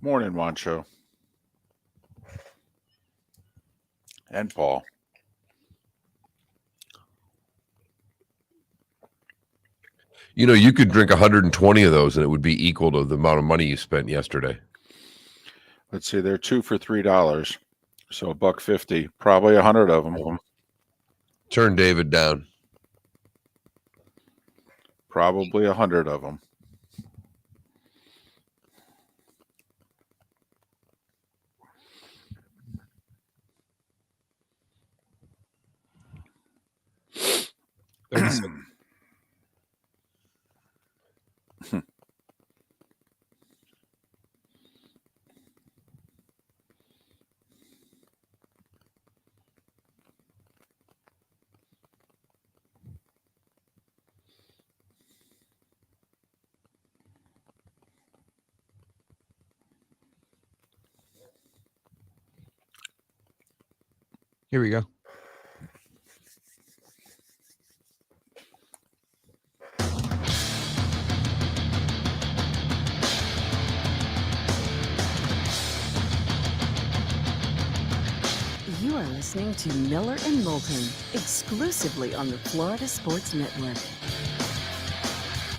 Morning, Wancho. And Paul. You know, you could drink 120 of those and it would be equal to the amount of money you spent yesterday. Let's see, they're 2 for $3. So $1.50, probably 100 of them. Turn David down. Probably 100 of them. Here we go. You are listening to Miller and Moulton, exclusively on the Florida Sports Network.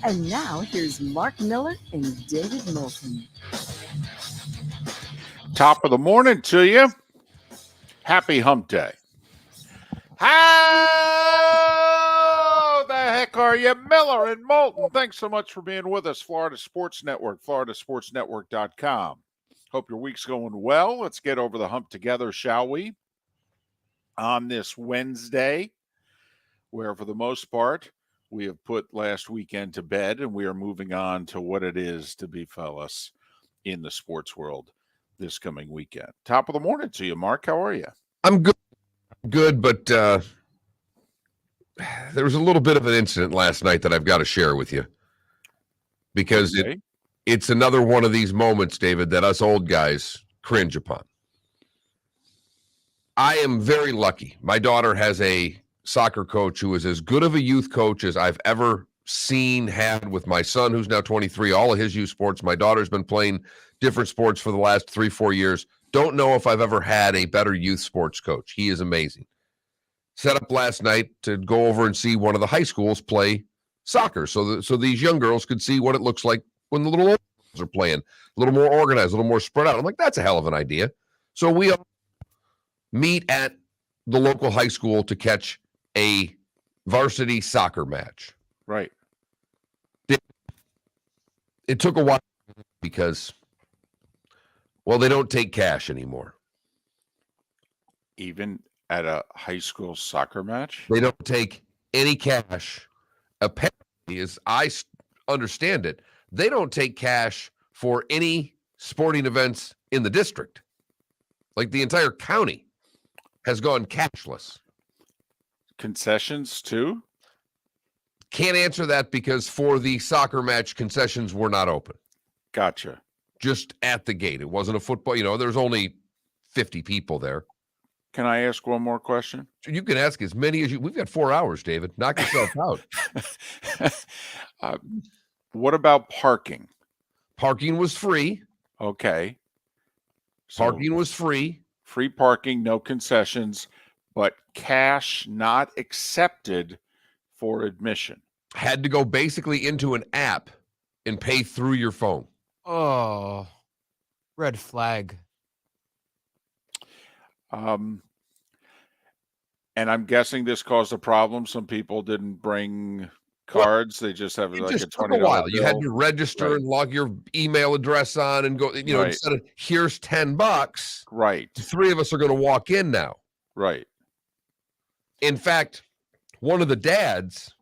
And now, here's Mark Miller and David Moulton. Top of the morning to you. Happy Hump Day. How the heck are you, Miller and Moulton? Thanks so much for being with us, Florida Sports Network, floridasportsnetwork.com. Hope your week's going well. Let's get over the hump together, shall we? On this Wednesday, where for the most part, we have put last weekend to bed and we are moving on to what it is to be fellas in the sports world this coming weekend. Top of the morning to you, Mark. How are you? I'm good, but there was a little bit of an incident last night that I've got to share with you because it's another one of these moments, David, that us old guys cringe upon. I am very lucky. My daughter has a soccer coach who is as good of a youth coach as I've ever had with my son, who's now 23, all of his youth sports. My daughter's been playing different sports for the last 3-4 years. Don't know if I've ever had a better youth sports coach. He is amazing. Set up last night to go over and see one of the high schools play soccer so these young girls could see what it looks like when the little old girls are playing, a little more organized, a little more spread out. I'm like, that's a hell of an idea. So we meet at the local high school to catch a varsity soccer match. Right. It took a while because, well, they don't take cash anymore. Even at a high school soccer match? They don't take any cash. Apparently, as I understand it, they don't take cash for any sporting events in the district. Like the entire county has gone cashless. Concessions too? Can't answer that because for the soccer match, concessions were not open. Gotcha. Just at the gate. It wasn't a football, there's only 50 people there. Can I ask one more question? You can ask as many as you. We've got 4 hours, David. Knock yourself out. What about parking? Parking was free. Okay. So Parking was free. free parking, no concessions, but cash not accepted for admission. Had to go basically into an app and pay through your phone. Oh, red flag. And I'm guessing this caused a problem. Some people didn't bring cards. They just have It like just a took $20 a while. bill. You had to register Right. and log your email address on and go, Right. instead of here's $10, Right. the three of us are going to walk in now. Right. In fact, one of the dads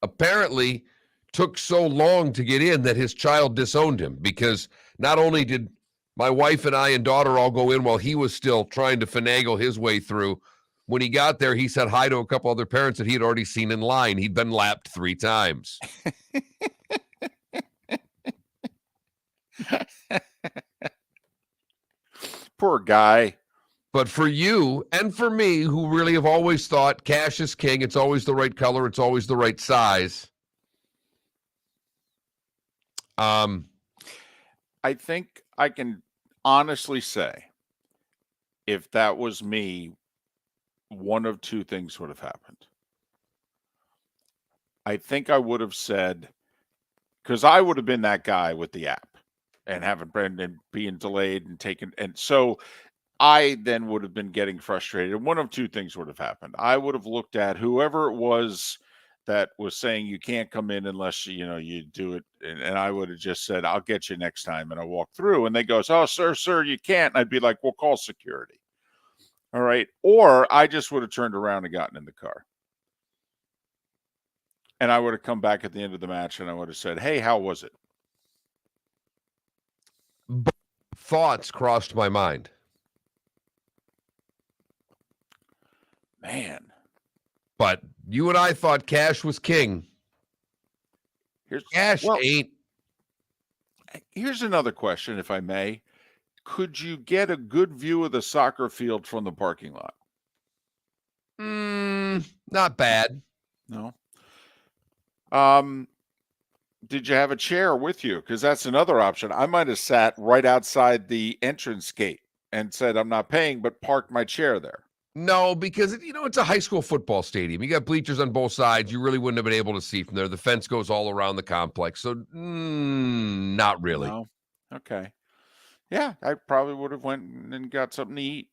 apparently took so long to get in that his child disowned him because not only did my wife and I and daughter all go in while he was still trying to finagle his way through, when he got there, he said hi to a couple other parents that he had already seen in line. He'd been lapped 3 times. Poor guy. But for you and for me, who really have always thought cash is king, it's always the right color, it's always the right size. I think I can honestly say if that was me, one of two things would have happened. I think I would have said, because I would have been that guy with the app and having Brendan being delayed and taken. And so I then would have been getting frustrated. And one of two things would have happened. I would have looked at whoever it was that was saying you can't come in unless you do it, and I would have just said I'll get you next time, and I walk through, and they goes, oh sir, you can't. And I'd be like, well, call security. All right. Or I just would have turned around and gotten in the car, and I would have come back at the end of the match, and I would have said, hey, how was it? Thoughts crossed my mind. Man, but you and I thought cash was king. Cash ain't. Here's another question, if I may. Could you get a good view of the soccer field from the parking lot? Not bad. No. Did you have a chair with you? Because that's another option. I might have sat right outside the entrance gate and said, I'm not paying, but parked my chair there. No, because it's a high school football stadium. You got bleachers on both sides. You really wouldn't have been able to see from there. The fence goes all around the complex. So not really. No. Okay. Yeah, I probably would have went and got something to eat.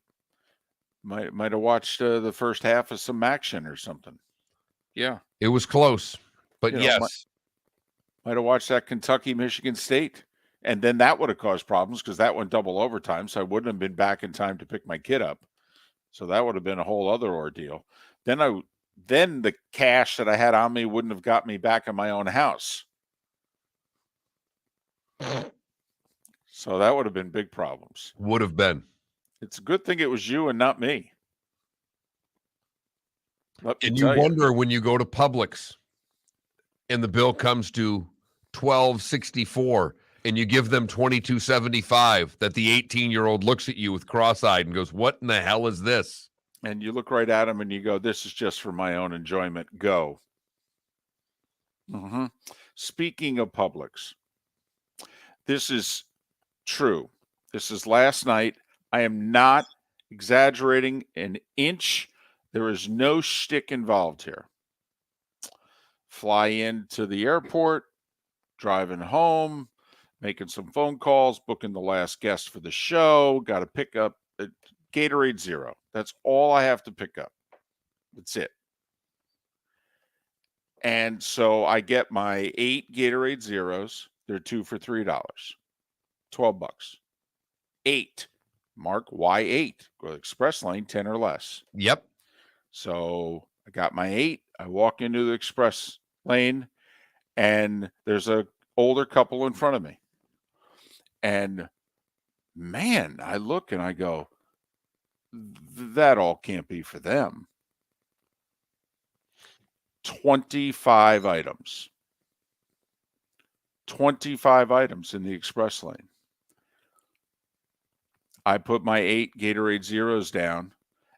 Might have watched the first half of some action or something. Yeah. It was close. But yes. Might have watched that Kentucky-Michigan State. And then that would have caused problems because that went double overtime. So I wouldn't have been back in time to pick my kid up. So that would have been a whole other ordeal. Then the cash that I had on me wouldn't have got me back in my own house. So that would have been big problems. Would have been. It's a good thing it was you and not me. And you wonder when you go to Publix and the bill comes to $12.64 and you give them $22.75, that the 18-year-old looks at you with cross-eyed and goes, "What in the hell is this?" And you look right at them and you go, "This is just for my own enjoyment. Go." Speaking of Publix, this is true. This is last night. I am not exaggerating an inch. There is no shtick involved here. Fly into the airport, driving home, making some phone calls, booking the last guest for the show. Got to pick up a Gatorade Zero. That's all I have to pick up. That's it. And so I get my 8 Gatorade Zeros. They're 2 for $3. $12. 8. Mark, why 8? Go to Express Lane, 10 or less. Yep. So I got my 8. I walk into the Express Lane, and there's a older couple in front of me. And man, I look and I go, that all can't be for them. 25 items. 25 items in the Express Lane. I put my 8 Gatorade Zeros down,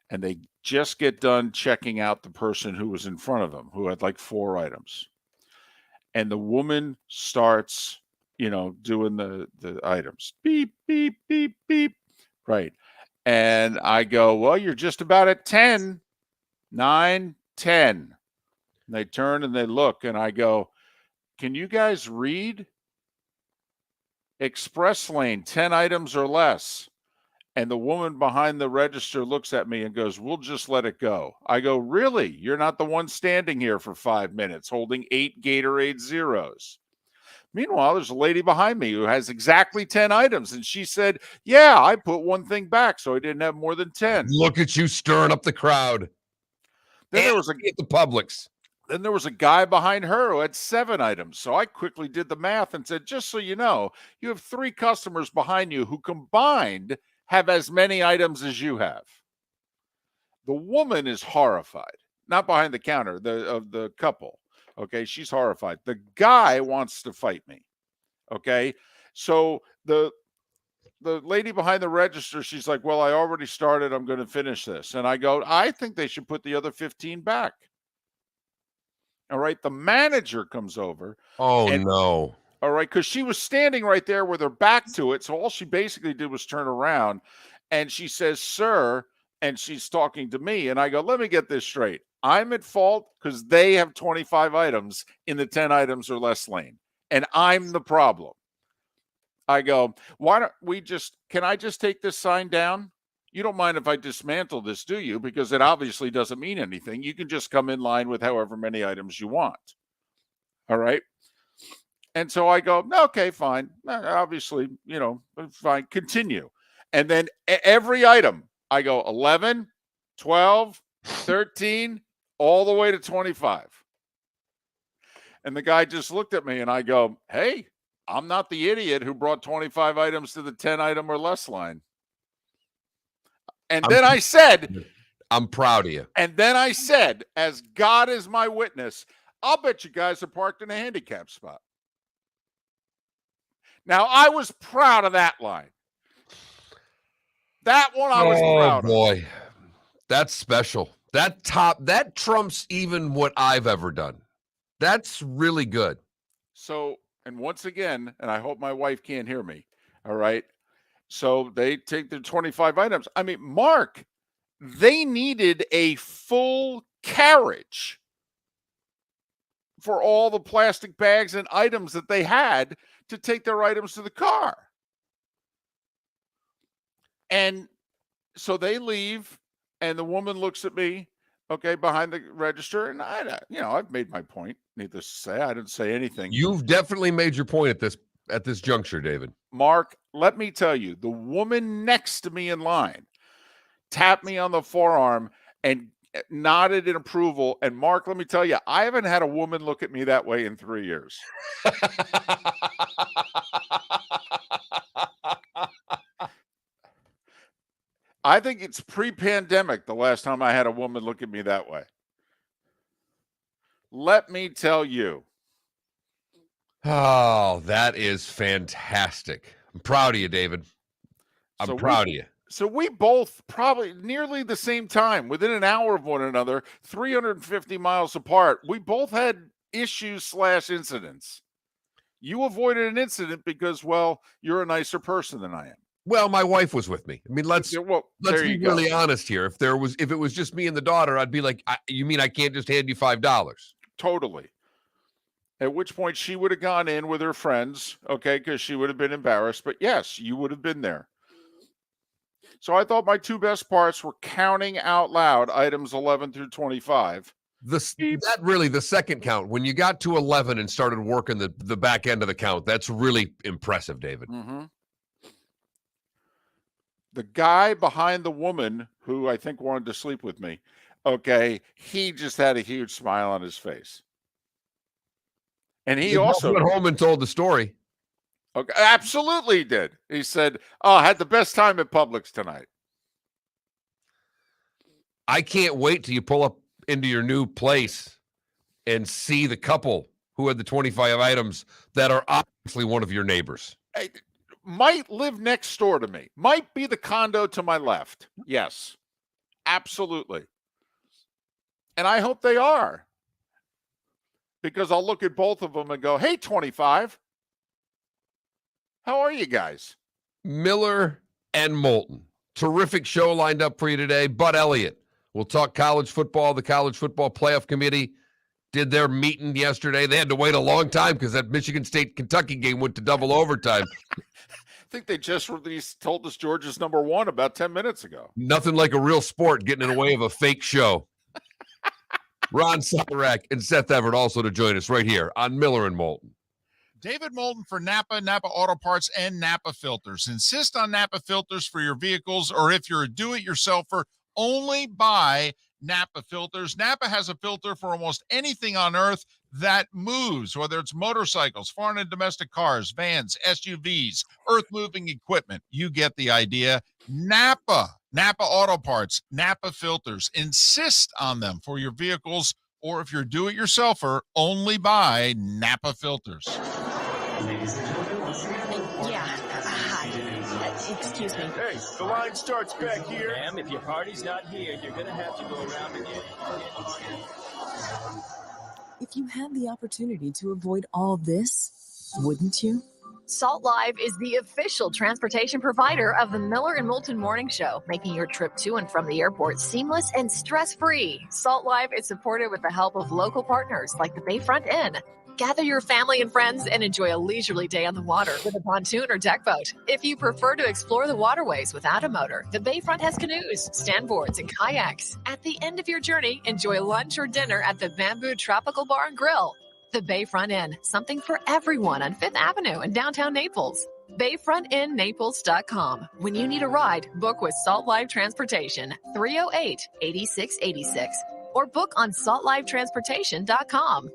and they just get done checking out the person who was in front of them, who had like 4 items. And the woman starts, doing the items. Beep, beep, beep, beep. Right. And I go, well, you're just about at 10, 9, 10. And they turn and they look, and I go, can you guys read? Express Lane, 10 items or less. And the woman behind the register looks at me and goes, we'll just let it go. I go, really? You're not the one standing here for 5 minutes holding 8 Gatorade Zeros. Meanwhile, there's a lady behind me who has exactly 10 items. And she said, yeah, I put one thing back so I didn't have more than 10. Look at you stirring up the crowd. Then there was at the Publix. Then there was a guy behind her who had 7 items. So I quickly did the math and said, just so you know, you have 3 customers behind you who combined have as many items as you have. The woman is horrified, not behind the counter, of the couple. Okay, she's horrified. The guy wants to fight me. Okay, so the lady behind the register, she's like, well, I already started. I'm going to finish this. And I go, I think they should put the other 15 back. All right, the manager comes over. Oh, no. All right, because she was standing right there with her back to it. So all she basically did was turn around, and she says, sir, and she's talking to me. And I go, let me get this straight. I'm at fault because they have 25 items in the 10 items or less lane, and I'm the problem. I go, can I just take this sign down? You don't mind if I dismantle this, do you? Because it obviously doesn't mean anything. You can just come in line with however many items you want. All right. And so I go, okay, fine. Obviously, fine. Continue. And then every item, I go 11, 12, 13, all the way to 25. And the guy just looked at me and I go, hey, I'm not the idiot who brought 25 items to the 10 item or less line. And then I said, I'm proud of you. And then I said, as God is my witness, I'll bet you guys are parked in a handicap spot. Now, I was proud of that line. That one I was proud of. Oh, boy. That's special. That trumps even what I've ever done. That's really good. So, and once again, and I hope my wife can't hear me, all right? So they take their 25 items. I mean, Mark, they needed a full carriage for all the plastic bags and items that they had to take their items to the car. And so they leave, and the woman looks at me, okay, behind the register, and I've made my point. Needless to say, I didn't say anything. You've definitely made your point at this juncture, David. Mark, let me tell you, the woman next to me in line tapped me on the forearm and nodded in approval. And Mark, let me tell you, I haven't had a woman look at me that way in 3 years. I think it's pre-pandemic the last time I had a woman look at me that way. Let me tell you. Oh, that is fantastic. I'm proud of you, David. I'm proud of you. So we both probably nearly the same time, within an hour of one another, 350 miles apart. We both had issues/incidents. You avoided an incident because, well, you're a nicer person than I am. Well, my wife was with me. I mean, let's Well, there be you go. really honest here. If it was just me and the daughter, I'd be like, you mean I can't just hand you $5? Totally. At which point she would have gone in with her friends, okay, because she would have been embarrassed. But yes, you would have been there. So I thought my two best parts were counting out loud items 11 through 25. The second count, when you got to 11 and started working the back end of the count, that's really impressive, David. Mm-hmm. The guy behind the woman who I think wanted to sleep with me, okay, he just had a huge smile on his face. And he also went home and told the story. Okay, absolutely he did. He said, "Oh, I had the best time at Publix tonight." I can't wait till you pull up into your new place and see the couple who had the 25 items that are obviously one of your neighbors. Hey, might live next door to me. Might be the condo to my left. Yes, absolutely. And I hope they are. Because I'll look at both of them and go, "Hey, 25. How are you guys?" Miller and Moulton. Terrific show lined up for you today. Bud Elliott. We'll talk college football. The College Football Playoff Committee did their meeting yesterday. They had to wait a long time because that Michigan State-Kentucky game went to double overtime. I think they just told us Georgia's number one about 10 minutes ago. Nothing like a real sport getting in the way of a fake show. Ron Sirak and Seth Everett also to join us right here on Miller and Moulton. David Moulton for Napa Auto Parts, and Napa Filters. Insist on Napa Filters for your vehicles, or if you're a do-it-yourselfer, only buy Napa Filters. Napa has a filter for almost anything on earth that moves, whether it's motorcycles, foreign and domestic cars, vans, SUVs, earth-moving equipment. You get the idea. Napa Auto Parts, Napa Filters. Insist on them for your vehicles, or if you're do-it-yourselfer, only buy Napa Filters. Yeah. Hi. Excuse me. Hey, the line starts back here. Ma'am, if your party's not here, you're going to have to go around again. If you had the opportunity to avoid all this, wouldn't you? Salt Live is the official transportation provider of the Miller and Moulton Morning Show, making your trip to and from the airport seamless and stress-free. Salt Live is supported with the help of local partners like the Bayfront Inn. Gather your family and friends and enjoy a leisurely day on the water with a pontoon or deck boat. If you prefer to explore the waterways without a motor, the Bayfront has canoes, standboards, and kayaks. At the end of your journey, enjoy lunch or dinner at the Bamboo Tropical Bar and Grill. The Bayfront Inn, something for everyone on 5th Avenue in downtown Naples. BayfrontInNaples.com. When you need a ride, book with Salt Live Transportation, 308-8686, or book on saltlivetransportation.com.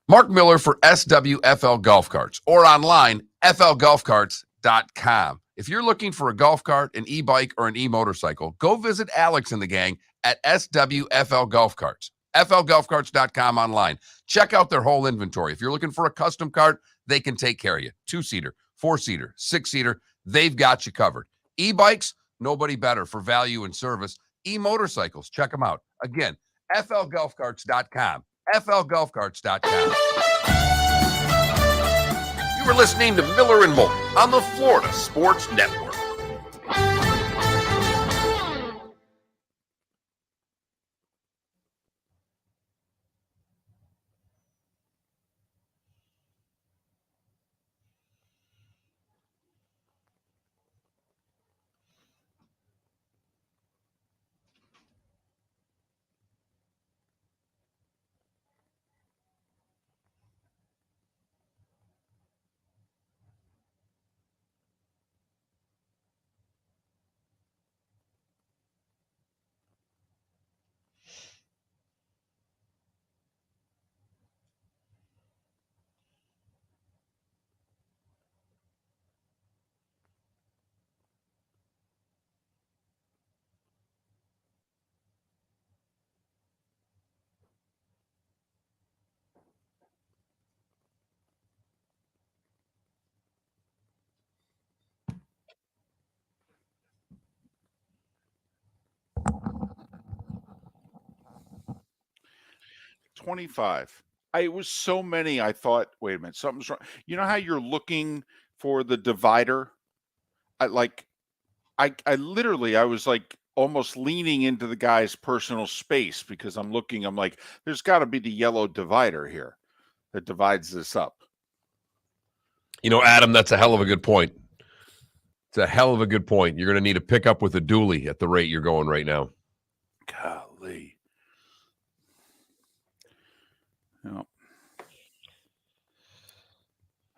Mark Miller for SWFL Golf Carts, or online, flgolfcarts.com. If you're looking for a golf cart, an e-bike, or an e-motorcycle, go visit Alex and the gang at SWFL Golf Carts. flgolfcarts.com online. Check out their whole inventory. If you're looking for a custom cart, they can take care of you. 2-seater, 4-seater, 6-seater, they've got you covered. E-bikes, nobody better for value and service. E-motorcycles, check them out. Again, flgolfcarts.com. flgolfcarts.com. You were listening to Miller and Moulton on the Florida Sports Network. 25. It was so many. I thought, wait a minute, something's wrong. You know how you're looking for the divider? I literally, I was like almost leaning into the guy's personal space because I'm like, there's got to be the yellow divider here that divides this up. You know, Adam, that's a hell of a good point. It's a hell of a good point. You're going to need to pick up with a dually at the rate you're going right now. Golly. No.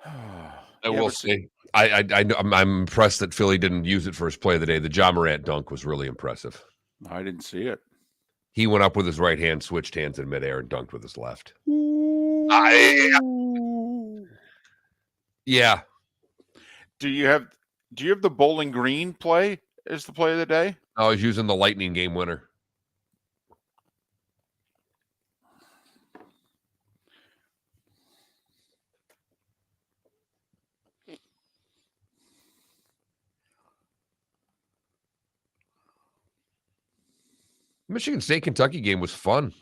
I will say, I'm impressed that Philly didn't use it for his play of the day. The Ja Morant dunk was really impressive. I didn't see it. He went up with his right hand, switched hands in midair, and dunked with his left. Yeah. Do you have the Bowling Green play as the play of the day? I was using the Lightning game winner. Michigan State Kentucky game was fun.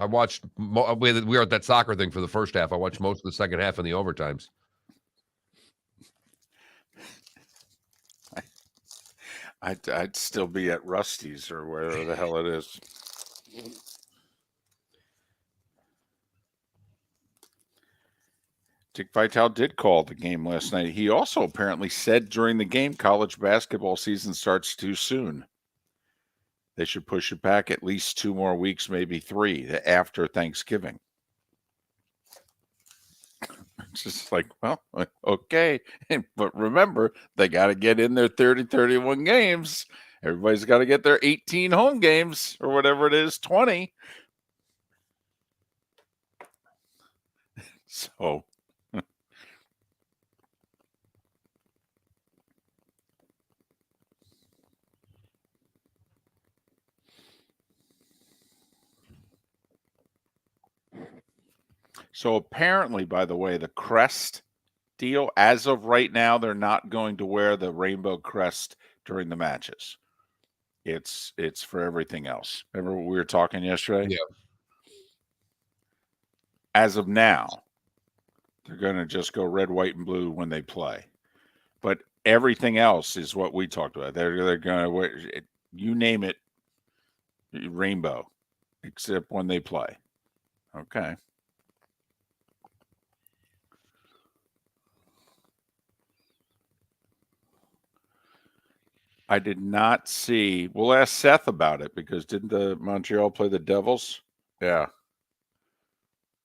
I watched. We were at that soccer thing for the first half. I watched most of the second half in the overtimes. I'd still be at Rusty's or wherever the hell it is. Dick Vitale did call the game last night. He also apparently said during the game, college basketball season starts too soon. They should push it back at least 2 more weeks, maybe 3, after Thanksgiving. It's just like, well, okay. But remember, they got to get in their 30, 31 games. Everybody's got to get their 18 home games or whatever it is, 20. So. So apparently, by the way, the crest deal, as of right now, they're not going to wear the rainbow crest during the matches. It's for everything else. Remember what we were talking yesterday? Yeah. As of now, they're going to just go red, white, and blue when they play. But everything else is what we talked about. They're going to wear, you name it, rainbow, except when they play. Okay. I did not see. We'll ask Seth about it because didn't the Montreal play the Devils? Yeah.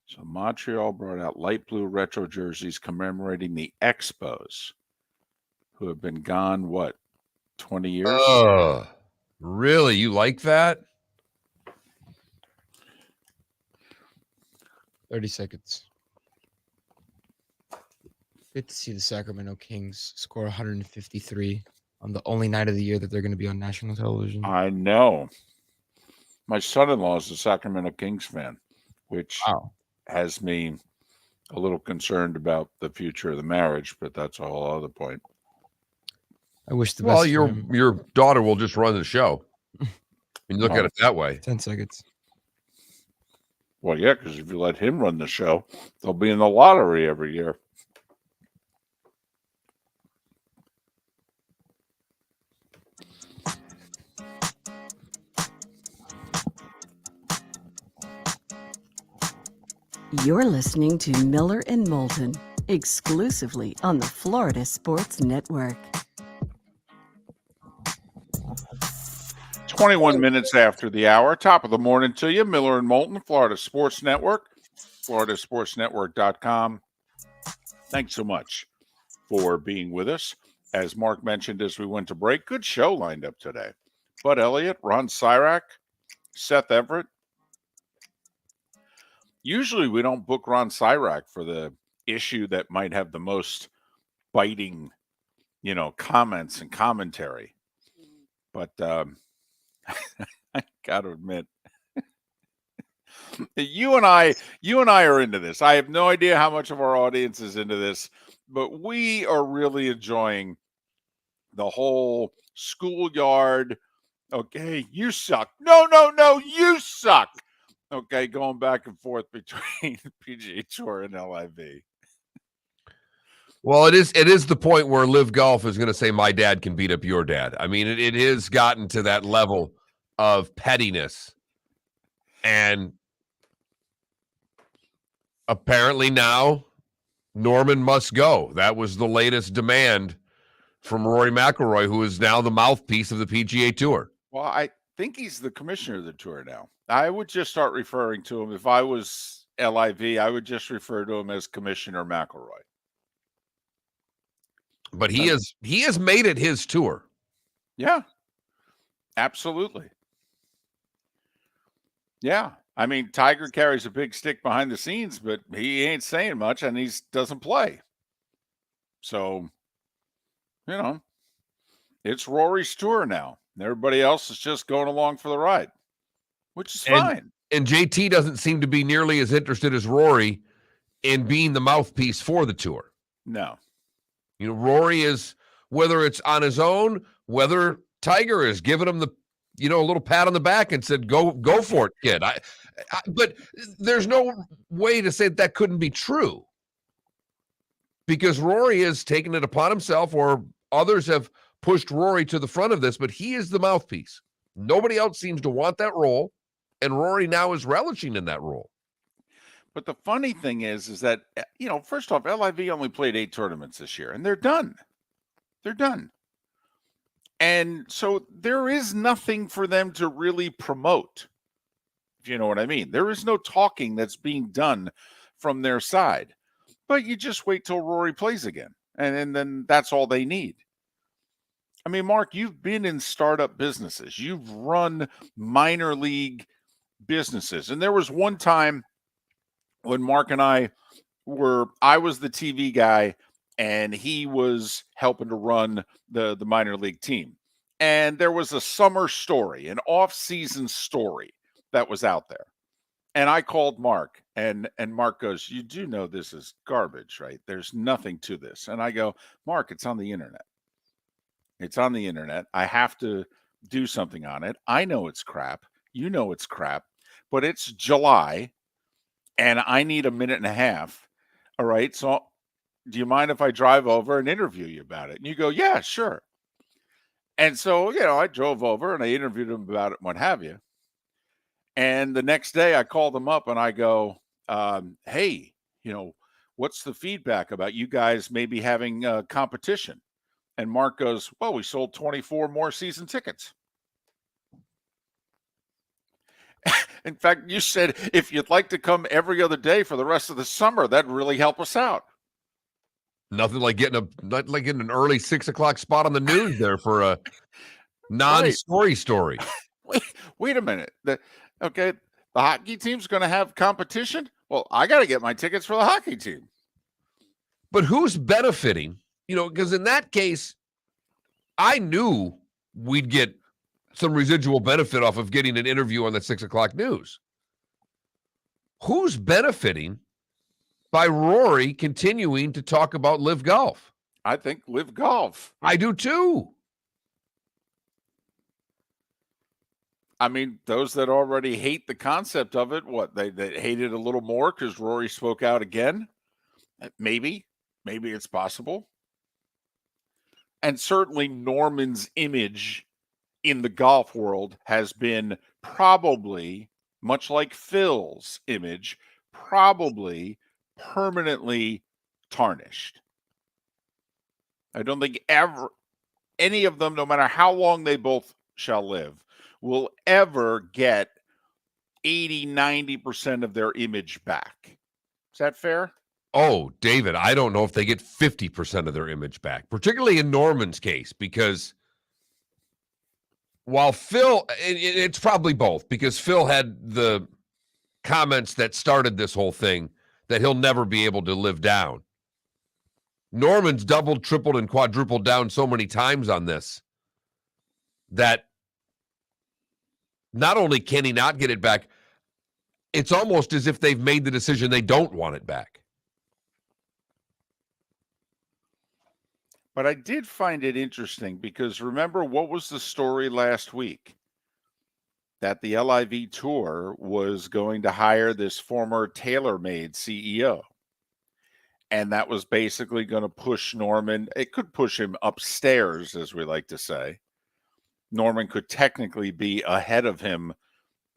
So Montreal brought out light blue retro jerseys commemorating the Expos, who have been gone, 20 years? Really? You like that? 30 seconds. Good to see the Sacramento Kings score 153 on the only night of the year that they're going to be on national television. I know. My son-in-law is a Sacramento Kings fan, which has me a little concerned about the future of the marriage, but that's a whole other point. I wish the best. Well, your daughter will just run the show. And look at it that way. 10 seconds. Well, yeah, because if you let him run the show, they'll be in the lottery every year. You're listening to Miller and Moulton, exclusively on the Florida Sports Network. 21 minutes after the hour, top of the morning to you. Miller and Moulton, Florida Sports Network, floridasportsnetwork.com. Thanks so much for being with us. As Mark mentioned as we went to break, good show lined up today. Bud Elliott, Ron Sirak, Seth Everett. Usually we don't book Ron Sirak for the issue that might have the most biting, comments and commentary. But I got to admit, you and I are into this. I have no idea how much of our audience is into this, but we are really enjoying the whole schoolyard. Okay, you suck. No, you suck. Okay, going back and forth between PGA Tour and LIV. Well, it is the point where Live Golf is going to say my dad can beat up your dad. I mean, it has gotten to that level of pettiness. And apparently now Norman must go. That was the latest demand from Rory McIlroy, who is now the mouthpiece of the PGA Tour. Well, I think he's the commissioner of the tour now. I would just start referring to him. If I was LIV, I would just refer to him as Commissioner McIlroy. But he has made it his tour. Yeah, absolutely. Yeah. I mean, Tiger carries a big stick behind the scenes, but he ain't saying much and he doesn't play. So, it's Rory's tour now. Everybody else is just going along for the ride, which is fine. And JT doesn't seem to be nearly as interested as Rory in being the mouthpiece for the tour. No. Rory is, whether it's on his own, whether Tiger is giving him the, a little pat on the back and said, go for it, kid. But there's no way to say that couldn't be true, because Rory has taken it upon himself, or others have pushed Rory to the front of this, but he is the mouthpiece. Nobody else seems to want that role, and Rory now is relishing in that role. But the funny thing is that, first off, LIV only played 8 tournaments this year, and they're done. They're done. And so there is nothing for them to really promote, if you know what I mean. There is no talking that's being done from their side. But you just wait till Rory plays again, and then that's all they need. I mean, Mark, you've been in startup businesses. You've run minor league businesses. And there was one time when Mark and I was the TV guy and he was helping to run the minor league team. And there was a summer story, an off-season story that was out there. And I called Mark, and Mark goes, "You do know this is garbage, right? There's nothing to this." And I go, "Mark, it's on the internet. It's on the internet. I have to do something on it. I know it's crap. You know it's crap, but it's July and I need a minute and a half. All right. So do you mind if I drive over and interview you about it?" And you go, "Yeah, sure." And so, I drove over and I interviewed him about it and what have you. And the next day I called him up and I go, "Hey, what's the feedback about you guys maybe having competition?" And Mark goes, "Well, we sold 24 more season tickets." In fact, you said if you'd like to come every other day for the rest of the summer, that'd really help us out. Nothing like getting an early 6:00 spot on the news there for a non-story story. Wait a minute. The hockey team's going to have competition? Well, I got to get my tickets for the hockey team. But who's benefiting? Because in that case, I knew we'd get some residual benefit off of getting an interview on the 6:00 news. Who's benefiting by Rory continuing to talk about Live Golf? I think Live Golf. I do too. I mean, those that already hate the concept of it, they hate it a little more because Rory spoke out again? Maybe it's possible. And certainly Norman's image in the golf world has been probably, much like Phil's image, probably permanently tarnished. I don't think ever any of them, no matter how long they both shall live, will ever get 80-90% of their image back. Is that fair? Oh, David, I don't know if they get 50% of their image back, particularly in Norman's case, because while Phil, it's probably both, because Phil had the comments that started this whole thing that he'll never be able to live down. Norman's doubled, tripled, and quadrupled down so many times on this that not only can he not get it back, it's almost as if they've made the decision they don't want it back. But I did find it interesting because remember, what was the story last week? that the LIV Tour was going to hire this former TaylorMade CEO. And that was basically going to push Norman. It could push him upstairs, as we like to say. Norman could technically be ahead of him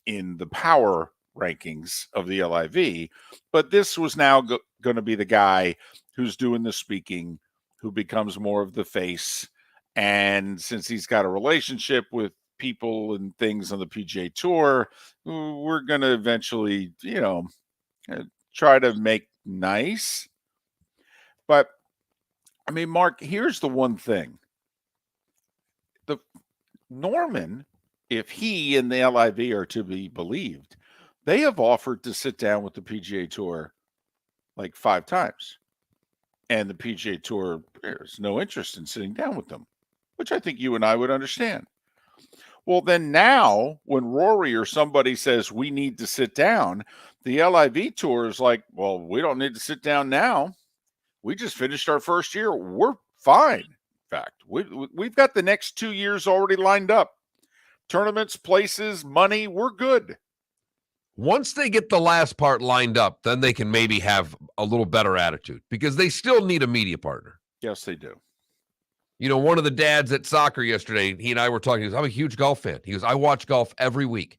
in the power rankings of the LIV, but this was now going to be the guy who's doing the speaking, who becomes more of the face. And since he's got a relationship with people and things on the PGA Tour, we're going to eventually, try to make nice. But, I mean, Mark, here's the one thing. The Norman, if he and the LIV are to be believed, they have offered to sit down with the PGA Tour like 5 times. And the PGA Tour, there's no interest in sitting down with them, which I think you and I would understand. Well, then now when Rory or somebody says we need to sit down, the LIV Tour is like, well, we don't need to sit down now. We just finished our first year. We're fine. In fact, we've got the next 2 years already lined up. Tournaments, places, money, we're good. Once they get the last part lined up, then they can maybe have a little better attitude because they still need a media partner. Yes, they do. One of the dads at soccer yesterday, he and I were talking. He goes, I'm a huge golf fan. He goes, I watch golf every week.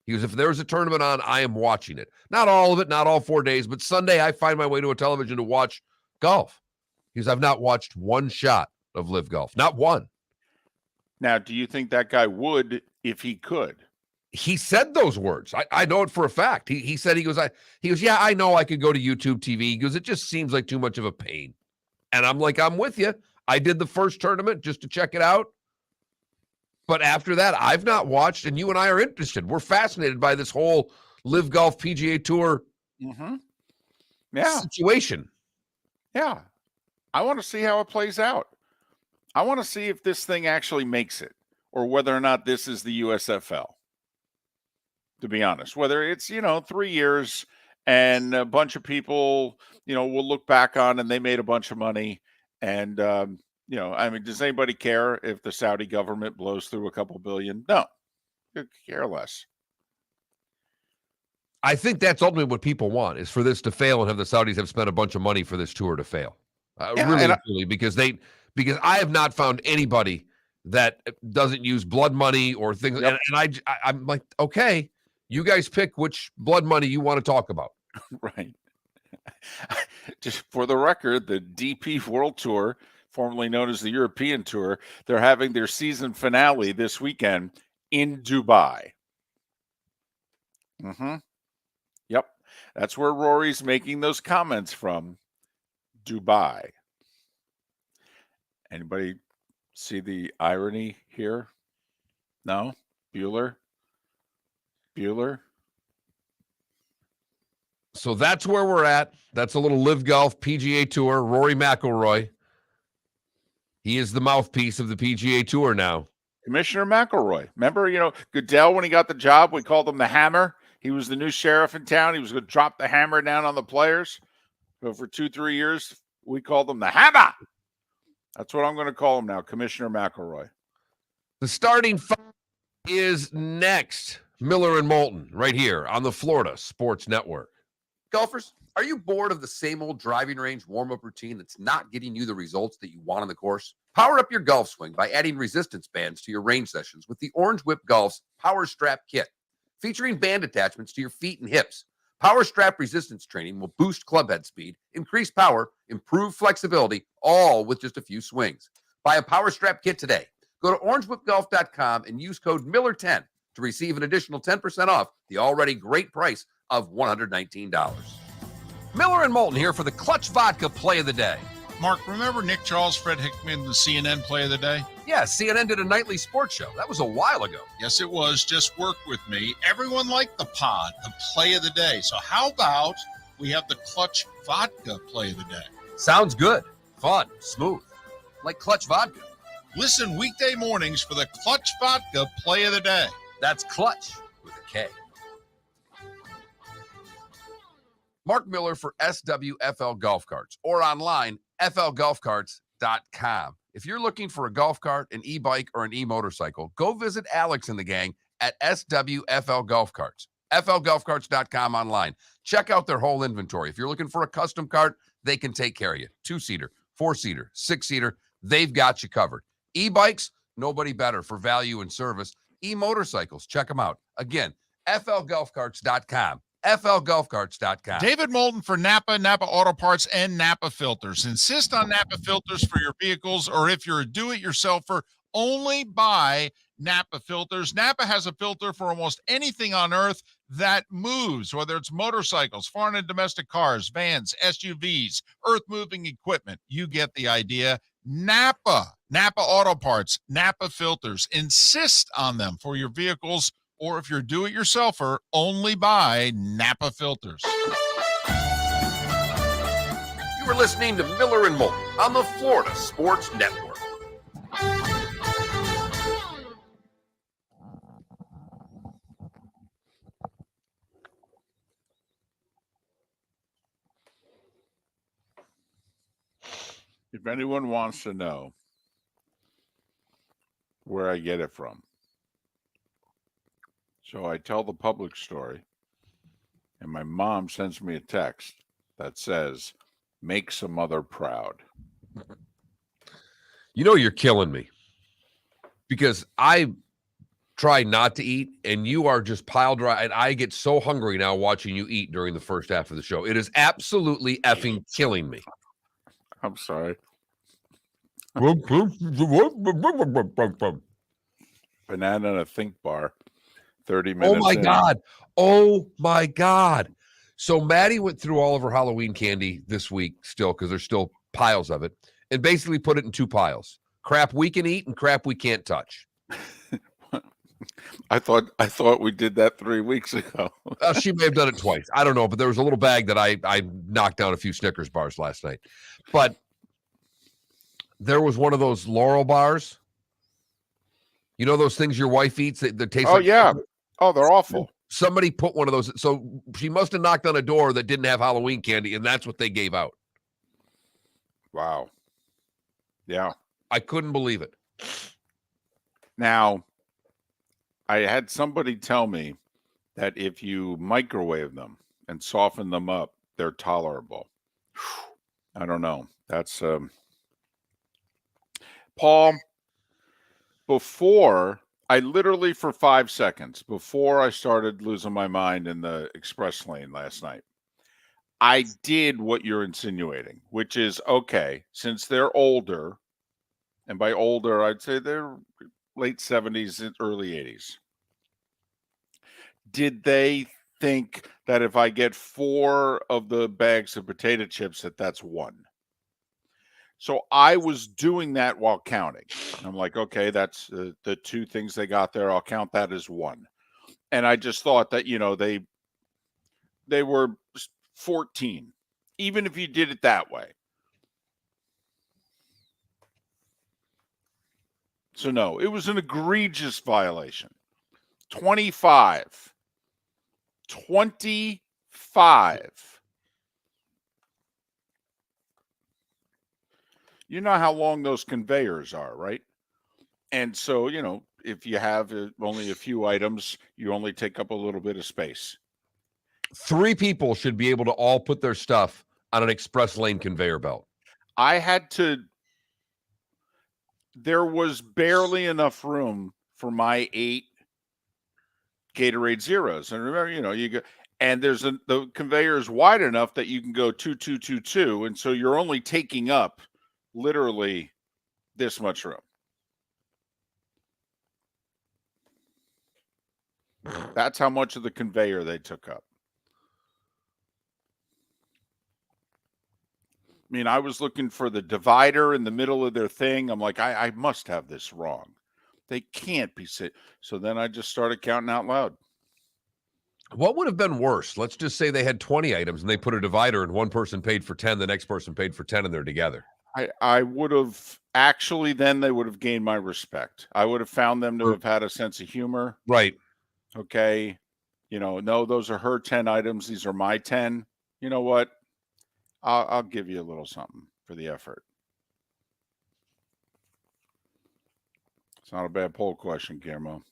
He goes, if there's a tournament on, I am watching it. Not all of it, not all 4 days, but Sunday I find my way to a television to watch golf. He goes, I've not watched one shot of Live Golf. Not one. Now, do you think that guy would if he could? He said those words. I know it for a fact. He said, he goes, yeah, I know I could go to YouTube TV. He goes, it just seems like too much of a pain. And I'm like, I'm with you. I did the first tournament just to check it out. But after that, I've not watched, and you and I are interested. We're fascinated by this whole Live Golf PGA Tour situation. Yeah. I want to see how it plays out. I want to see if this thing actually makes it or whether or not this is the USFL, to be honest. Whether it's, 3 years and a bunch of people, will look back on and they made a bunch of money. And, does anybody care if the Saudi government blows through a couple billion? No, could care less. I think that's ultimately what people want, is for this to fail and have the Saudis have spent a bunch of money for this tour to fail. Really, because I have not found anybody that doesn't use blood money or things. Yep. And I'm like, okay, you guys pick which blood money you want to talk about. Right. Just for the record, the DP World Tour, formerly known as the European Tour, they're having their season finale this weekend in Dubai. Yep. That's where Rory's making those comments from. Dubai. Anybody see the irony here? No? Bueller? So that's where we're at. That's a little Live Golf PGA Tour. Rory McIlroy. He is the mouthpiece of the PGA Tour now. Commissioner McIlroy. Remember, Goodell, when he got the job, we called him the Hammer. He was the new sheriff in town. He was going to drop the hammer down on the players. So for 2-3 years, we called him the Hammer. That's what I'm going to call him now, Commissioner McIlroy. The starting five is next. Miller and Moulton, right here on the Florida Sports Network. Golfers, are you bored of the same old driving range warm-up routine that's not getting you the results that you want on the course? Power up your golf swing by adding resistance bands to your range sessions with the Orange Whip Golf's Power Strap Kit. Featuring band attachments to your feet and hips, Power Strap resistance training will boost club head speed, increase power, improve flexibility, all with just a few swings. Buy a Power Strap Kit today. Go to orangewhipgolf.com and use code Miller10 to receive an additional 10% off the already great price of $119. Miller and Moulton here for the Clutch Vodka Play of the Day. Mark, remember Nick Charles, Fred Hickman, the CNN Play of the Day? Yeah, CNN did a nightly sports show. That was a while ago. Yes, it was. Just work with me. Everyone liked the pod, the Play of the Day. So how about we have the Clutch Vodka Play of the Day? Sounds good. Fun. Smooth. Like Clutch Vodka. Listen weekday mornings for the Clutch Vodka Play of the Day. That's Clutch with a K. Mark Miller for SWFL Golf Carts or online, flgolfcarts.com. If you're looking for a golf cart, an e-bike, or an e-motorcycle, go visit Alex and the gang at SWFL Golf Carts. FLGolfCarts.com online. Check out their whole inventory. If you're looking for a custom cart, they can take care of you. 2-seater, 4-seater, 6-seater, they've got you covered. E-bikes, nobody better for value and service. E-motorcycles, check them out. Again, FLGolfCarts.com. FLGolfCarts.com. David Moulton for Napa, Napa Auto Parts, and Napa Filters. Insist on Napa filters for your vehicles, or if you're a do-it-yourselfer, only buy Napa filters. Napa has a filter for almost anything on earth that moves, whether it's motorcycles, foreign and domestic cars, vans, SUVs, earth-moving equipment. You get the idea. Napa Auto Parts, Napa filters. Insist on them for your vehicles, or if you're do-it-yourselfer, only buy Napa filters. You are listening to Miller and Moulton on the Florida Sports Network. If anyone wants to know where I get it from, so I tell the public story, and my mom sends me a text that says, "Make some mother proud." You know, you're killing me because I try not to eat and you are just piled dry. And I get so hungry now watching you eat during the first half of the show. It is absolutely effing killing me. I'm sorry. Banana and a think bar. 30 minutes. Oh my in. God. Oh my God. So Maddie went through all of her Halloween candy this week still, because there's still piles of it, and basically put it in two piles: crap we can eat and crap we can't touch. I thought we did that 3 weeks ago. She may have done it twice. I don't know, but there was a little bag that I knocked down a few Snickers bars last night. But there was one of those Laurel bars. You know those things your wife eats that taste Oh, like— yeah. Oh, they're awful. Somebody put one of those. So she must have knocked on a door that didn't have Halloween candy, and that's what they gave out. Wow. Yeah. I couldn't believe it. Now, I had somebody tell me that if you microwave them and soften them up, they're tolerable. I don't know. That's Paul, before I literally, for 5 seconds before I started losing my mind in the express lane last night, I did what you're insinuating, which is, okay, since they're older, and by older, I'd say they're late 70s and early 80s. Did they think that if I get 4 of the bags of potato chips, that's 1? So I was doing that while counting. I'm like, okay, that's the 2 things they got there. I'll count that as 1. And I just thought that, they were 14, even if you did it that way. So no, it was an egregious violation. 25. You know how long those conveyors are, right? And so, if you have only a few items, you only take up a little bit of space. 3 people should be able to all put their stuff on an express lane conveyor belt. There was barely enough room for my 8 Gatorade Zeros. And remember, you go, and the conveyor is wide enough that you can go 2, 2, 2, 2. And so you're only taking up literally this much room. That's how much of the conveyor they took up. I mean, I was looking for the divider in the middle of their thing. I'm like, I must have this wrong. They can't be sick. So then I just started counting out loud. What would have been worse? Let's just say they had 20 items and they put a divider and one person paid for 10, the next person paid for 10, and they're together. I would have actually, then they would have gained my respect. I would have found them to have had a sense of humor. Right. Okay. No, those are her 10 items. These are my 10. You know what? I'll give you a little something for the effort. It's not a bad poll question, Guillermo.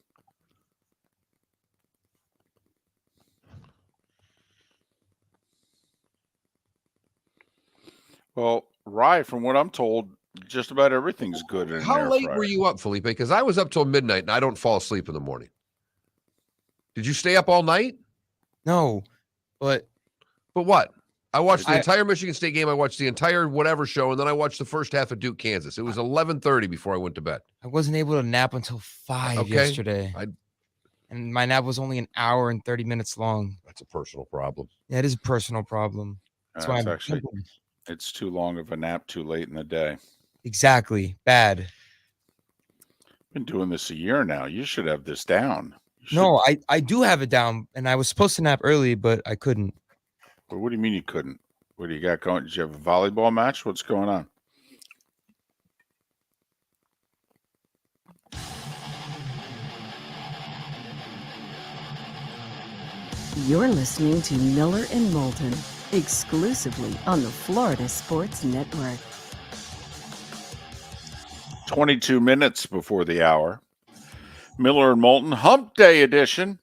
Well, Rye, from what I'm told, just about everything's good in an How air late fryer. were you up, Felipe? Because I was up till midnight and I don't fall asleep in the morning. Did you stay up all night? No, but what? I watched the entire Michigan State game. I watched the entire whatever show, and then I watched the first half of Duke, Kansas. It was 11:30 before I went to bed. I wasn't able to nap until 5 yesterday. And my nap was only an hour and 30 minutes long. That's a personal problem. Yeah, it is a personal problem. That's why it's too long of a nap too late in the day. Exactly. Bad. Been doing this a year now. You should have this down. No, I do have it down, and I was supposed to nap early, but I couldn't. Well, what do you mean you couldn't? What do you got going? Did you have a volleyball match? What's going on? You're listening to Miller and Moulton, exclusively on the Florida Sports Network. 22 minutes before the hour. Miller and Moulton Hump Day edition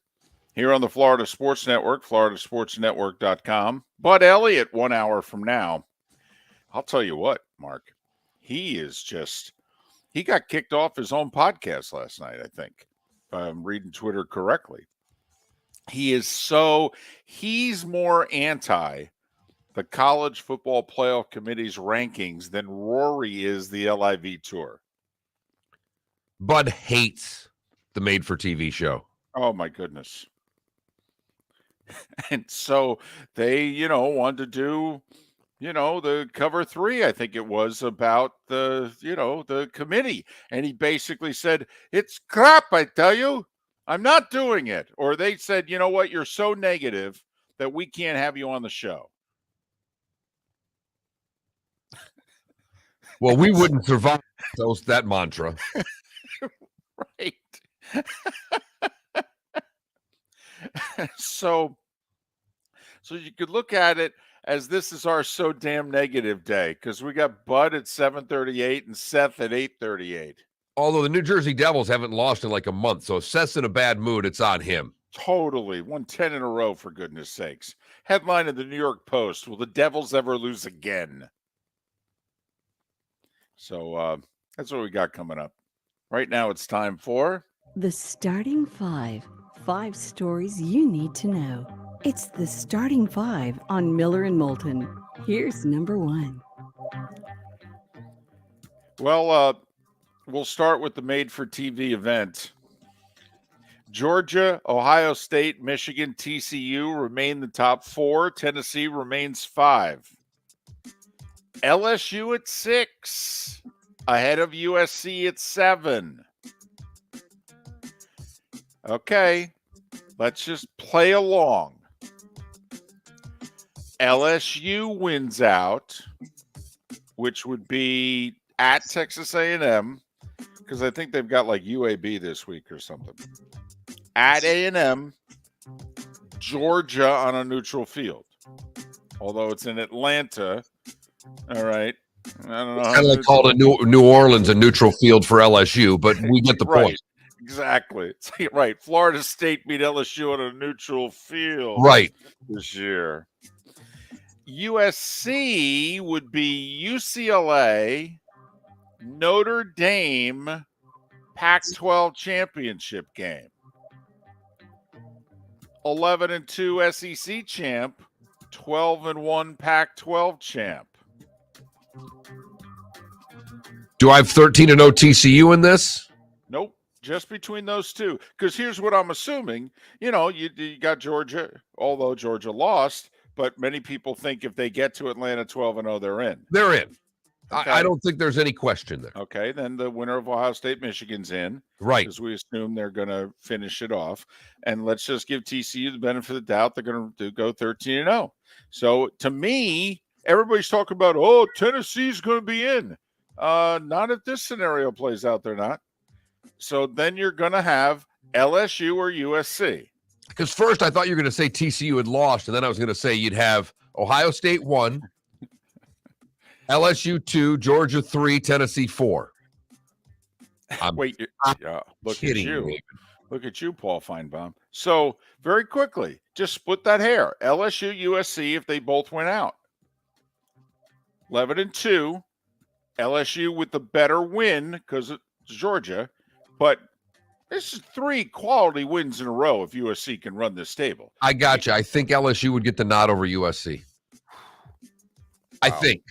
here on the Florida Sports Network, floridasportsnetwork.com. Bud Elliott 1 hour from now. I'll tell you what, Mark, he got kicked off his own podcast last night, I think, if I'm reading Twitter correctly. He's more anti the College Football Playoff Committee's rankings than Rory is the LIV Tour. Bud hates the made-for-TV show. Oh, my goodness. And so they, wanted to do, the cover 3, I think it was, about the committee. And he basically said, it's crap, I tell you. I'm not doing it. Or they said, you know what, you're so negative that we can't have you on the show. Well, we wouldn't survive that mantra. Right. So you could look at it as this is our so damn negative day because we got Bud at 7:38 and Seth at 8:38. Although the New Jersey Devils haven't lost in like a month, so if Seth's in a bad mood, it's on him. Totally. Won 10 in a row, for goodness sakes. Headline of the New York Post, will the Devils ever lose again? So that's what we got coming up. Right now it's time for The Starting Five. 5 stories you need to know. It's the Starting 5 on Miller and Moulton. Here's number 1. Well, we'll start with the made-for-TV event. Georgia, Ohio State, Michigan, TCU remain the top 4. Tennessee remains 5. LSU at 6, ahead of USC at 7. Okay, let's just play along. LSU wins out, which would be at Texas A&M, because I think they've got like UAB this week or something. At A&M, Georgia on a neutral field, although it's in Atlanta. All right. I don't know. It's kind of like called New Orleans a neutral field for LSU, but we get the point. Exactly. Right. Florida State beat LSU on a neutral field this year. USC would be UCLA, Notre Dame, Pac-12 championship game. 11-2 SEC champ, 12-1 Pac-12 champ. Do I have 13-0 TCU in this? Nope. Just between those two. Because here's what I'm assuming. You got Georgia, although Georgia lost, but many people think if they get to Atlanta 12-0, they're in. They're in. Okay. I don't think there's any question there. Okay, then the winner of Ohio State, Michigan's in. Right. Because we assume they're going to finish it off. And let's just give TCU the benefit of the doubt. They're going to go 13-0. So to me, everybody's talking about, Tennessee's going to be in. Not if this scenario plays out, they're not. So then you're going to have LSU or USC. Because first I thought you were going to say TCU had lost, and then I was going to say you'd have Ohio State 1, LSU 2, Georgia 3, Tennessee 4. Look at you. Look at you, Paul Feinbaum. So very quickly, just split that hair. LSU, USC, if they both went out. 11-2. LSU with the better win because it's Georgia. But this is 3 quality wins in a row if USC can run this table. I got you. I think LSU would get the nod over USC. I think.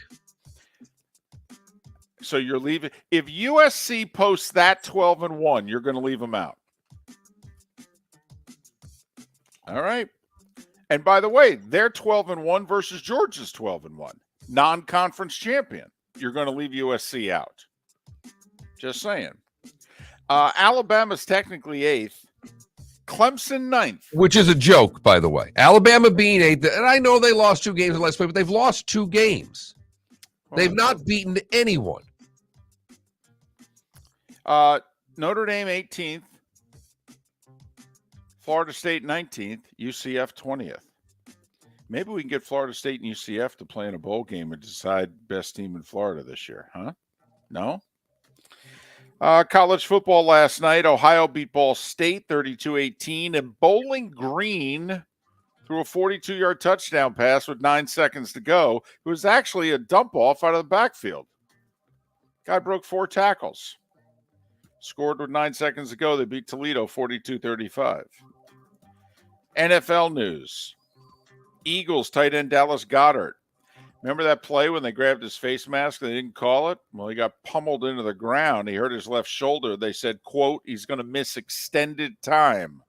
So you're leaving. If USC posts that 12-1, you're going to leave them out. All right. And by the way, they're 12-1 versus Georgia's 12-1. Non-conference champion. You're going to leave USC out. Just saying. Alabama's technically 8th. Clemson 9th. Which is a joke, by the way. Alabama being 8th. And I know they lost 2 games in the last play, but they've lost 2 games. They've not beaten anyone. Notre Dame 18th. Florida State 19th. UCF 20th. Maybe we can get Florida State and UCF to play in a bowl game and decide best team in Florida this year, huh? No? College football last night. Ohio beat Ball State 32-18, and Bowling Green threw a 42-yard touchdown pass with 9 seconds to go. It was actually a dump-off out of the backfield. Guy broke 4 tackles. Scored with 9 seconds to go. They beat Toledo 42-35. NFL news. Eagles tight end Dallas Goedert. Remember that play when they grabbed his face mask and they didn't call it? Well, he got pummeled into the ground. He hurt his left shoulder. They said, quote, he's going to miss extended time.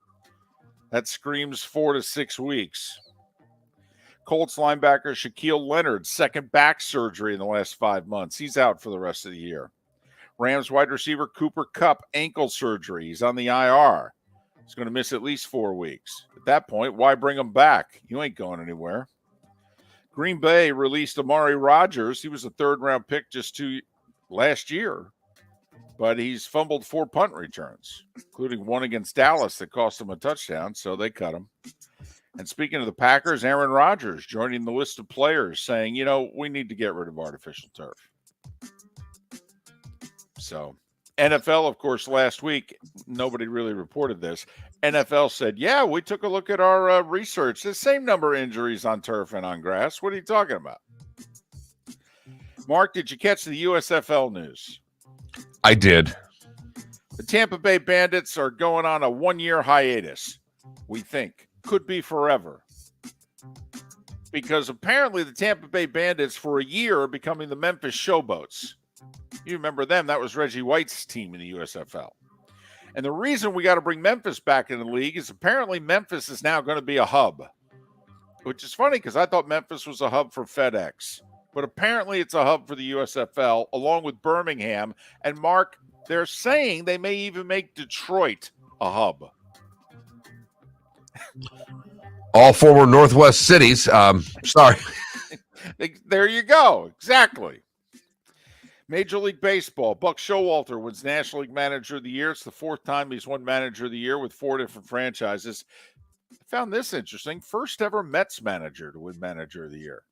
That screams 4 to 6 weeks. Colts linebacker Shaquille Leonard, second back surgery in the last 5 months. He's out for the rest of the year. Rams wide receiver Cooper Kupp, ankle surgery. He's on the IR. He's going to miss at least 4 weeks. At that point, why bring him back? You ain't going anywhere. Green Bay released Amari Rodgers. He was a 3rd-round pick just last year, but he's fumbled 4 punt returns, including one against Dallas that cost him a touchdown, so they cut him. And speaking of the Packers, Aaron Rodgers joining the list of players saying, we need to get rid of artificial turf. So NFL, of course, last week, nobody really reported this. NFL said, yeah, we took a look at our research. The same number of injuries on turf and on grass. What are you talking about? Mark, did you catch the USFL news? I did. The Tampa Bay Bandits are going on a 1-year hiatus, we think. Could be forever. Because apparently the Tampa Bay Bandits for a year are becoming the Memphis Showboats. You remember them. That was Reggie White's team in the USFL. And the reason we got to bring Memphis back in the league is apparently Memphis is now going to be a hub, which is funny because I thought Memphis was a hub for FedEx. But apparently it's a hub for the USFL along with Birmingham. And, Mark, they're saying they may even make Detroit a hub. All former Northwest cities. Sorry. There you go. Exactly. Major League Baseball, Buck Showalter wins National League Manager of the Year. It's the 4th time he's won Manager of the Year with 4 different franchises. I found this interesting. First ever Mets manager to win Manager of the Year.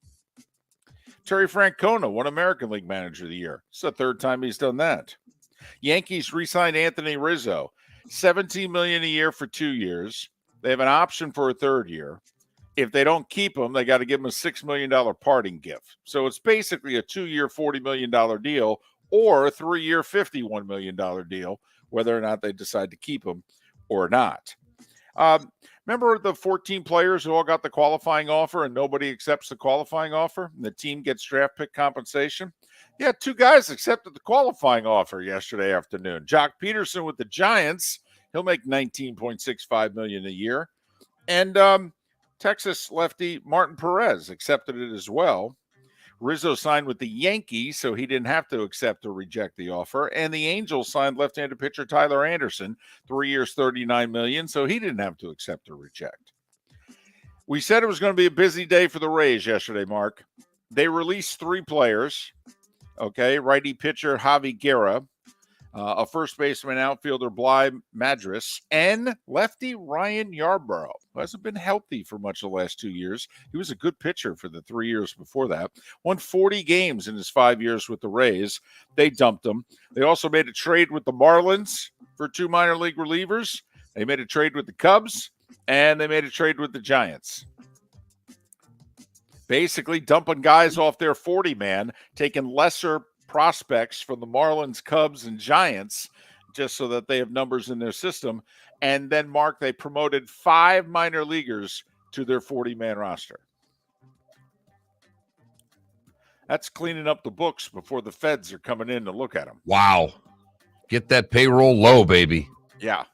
Terry Francona won American League Manager of the Year. It's the 3rd time he's done that. Yankees re-signed Anthony Rizzo. $17 million a year for 2 years. They have an option for a 3rd year. If they don't keep him, they got to give him a $6 million parting gift. So it's basically a 2-year, $40 million deal or a 3-year, $51 million deal, whether or not they decide to keep him or not. Remember the 14 players who all got the qualifying offer and nobody accepts the qualifying offer and the team gets draft pick compensation? Yeah, 2 guys accepted the qualifying offer yesterday afternoon. Jock Peterson with the Giants, he'll make $19.65 million a year. And Texas lefty Martin Perez accepted it as well. Rizzo signed with the Yankees, so he didn't have to accept or reject the offer. And the Angels signed left-handed pitcher Tyler Anderson, 3 years, $39 million, so he didn't have to accept or reject. We said it was going to be a busy day for the Rays yesterday, Mark. They released 3 players, okay, righty pitcher Javi Guerra, a first baseman outfielder Bly Madras, and lefty Ryan Yarbrough, who hasn't been healthy for much of the last 2 years. He was a good pitcher for the 3 years before that. Won 40 games in his 5 years with the Rays. They dumped him. They also made a trade with the Marlins for 2 minor league relievers. They made a trade with the Cubs, and they made a trade with the Giants. basically dumping guys off their 40-man, taking lesser prospects from the Marlins, Cubs, and Giants just so that they have numbers in their system. And then, Mark, they promoted 5 minor leaguers to their 40-man roster. That's cleaning up the books before the feds are coming in to look at them. Wow. Get that payroll low, baby. Yeah,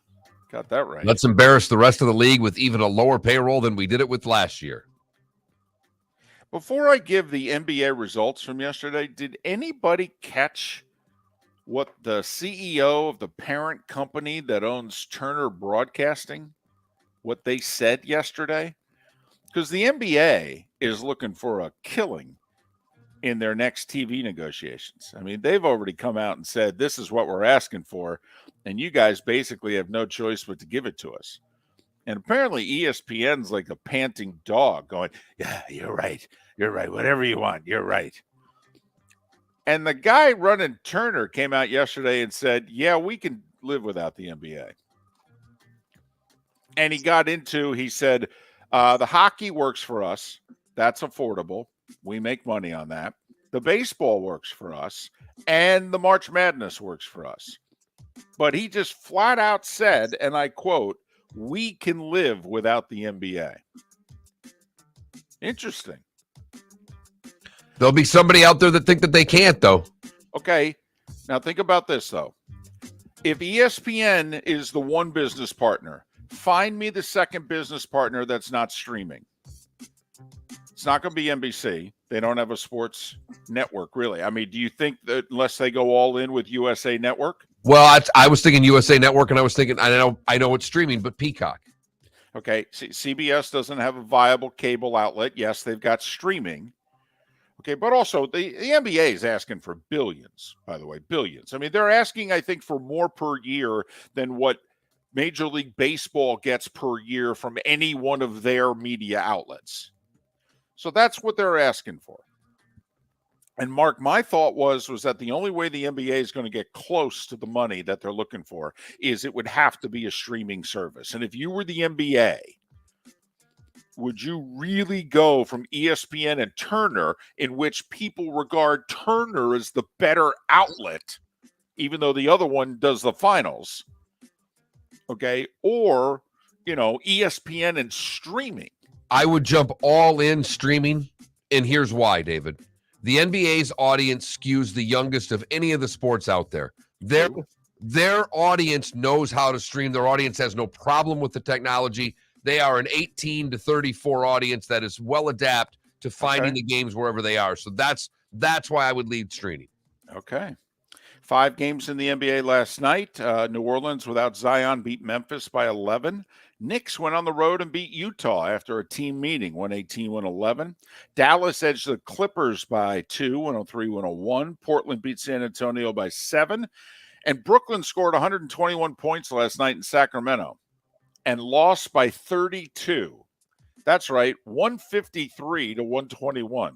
got that right. Let's embarrass the rest of the league with even a lower payroll than we did it with last year. Before I give the NBA results from yesterday, did anybody catch what the CEO of the parent company that owns Turner Broadcasting, what they said yesterday? Because the NBA is looking for a killing in their next TV negotiations. I mean, they've already come out and said, this is what we're asking for, and you guys basically have no choice but to give it to us. And apparently ESPN's like a panting dog going, yeah, you're right. You're right. Whatever you want, you're right. And the guy running Turner came out yesterday and said, yeah, we can live without the NBA. And he said, the hockey works for us. That's affordable. We make money on that. The baseball works for us. And the March Madness works for us. But he just flat out said, and I quote, we can live without the NBA. Interesting. There'll be somebody out there that think that they can't, though. Okay. Now think about this, though. If ESPN is the one business partner, find me the second business partner that's not streaming. It's not going to be NBC. They don't have a sports network, really. I mean, do you think that unless they go all in with USA Network? Well, I was thinking USA Network, and I was thinking, I know it's streaming, but Peacock. Okay, CBS doesn't have a viable cable outlet. Yes, they've got streaming. Okay, but also the NBA is asking for billions, by the way, billions. I mean, they're asking, I think, for more per year than what Major League Baseball gets per year from any one of their media outlets. So that's what they're asking for. And Mark, my thought was that the only way the NBA is going to get close to the money that they're looking for is it would have to be a streaming service. And if you were the NBA, would you really go from ESPN and Turner, in which people regard Turner as the better outlet, even though the other one does the finals? Okay. Or, ESPN and streaming. I would jump all in streaming. And here's why, David. The NBA's audience skews the youngest of any of the sports out there. Their audience knows how to stream. Their audience has no problem with the technology. They are an 18 to 34 audience that is well adapted to finding the games wherever they are. So that's why I would lead streaming. Okay. 5 games in the NBA last night. New Orleans without Zion beat Memphis by 11. Knicks went on the road and beat Utah after a team meeting, 118-111. Dallas edged the Clippers by 2, 103-101. Portland beat San Antonio by 7. And Brooklyn scored 121 points last night in Sacramento and lost by 32. That's right, 153-121.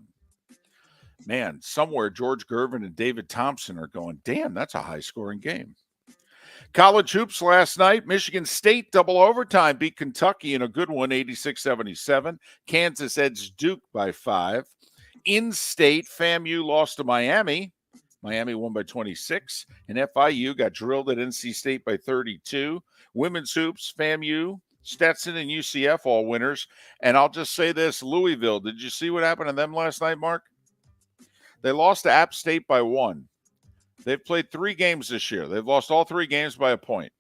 Man, somewhere George Gervin and David Thompson are going, damn, that's a high-scoring game. College hoops last night. Michigan State double overtime beat Kentucky in a good one, 86-77. Kansas edged Duke by 5. In-state, FAMU lost to Miami. Miami won by 26. And FIU got drilled at NC State by 32. Women's hoops, FAMU, Stetson, and UCF all winners. And I'll just say this, Louisville, did you see what happened to them last night, Mark? They lost to App State by 1. They've played 3 games this year. They've lost all 3 games by a point.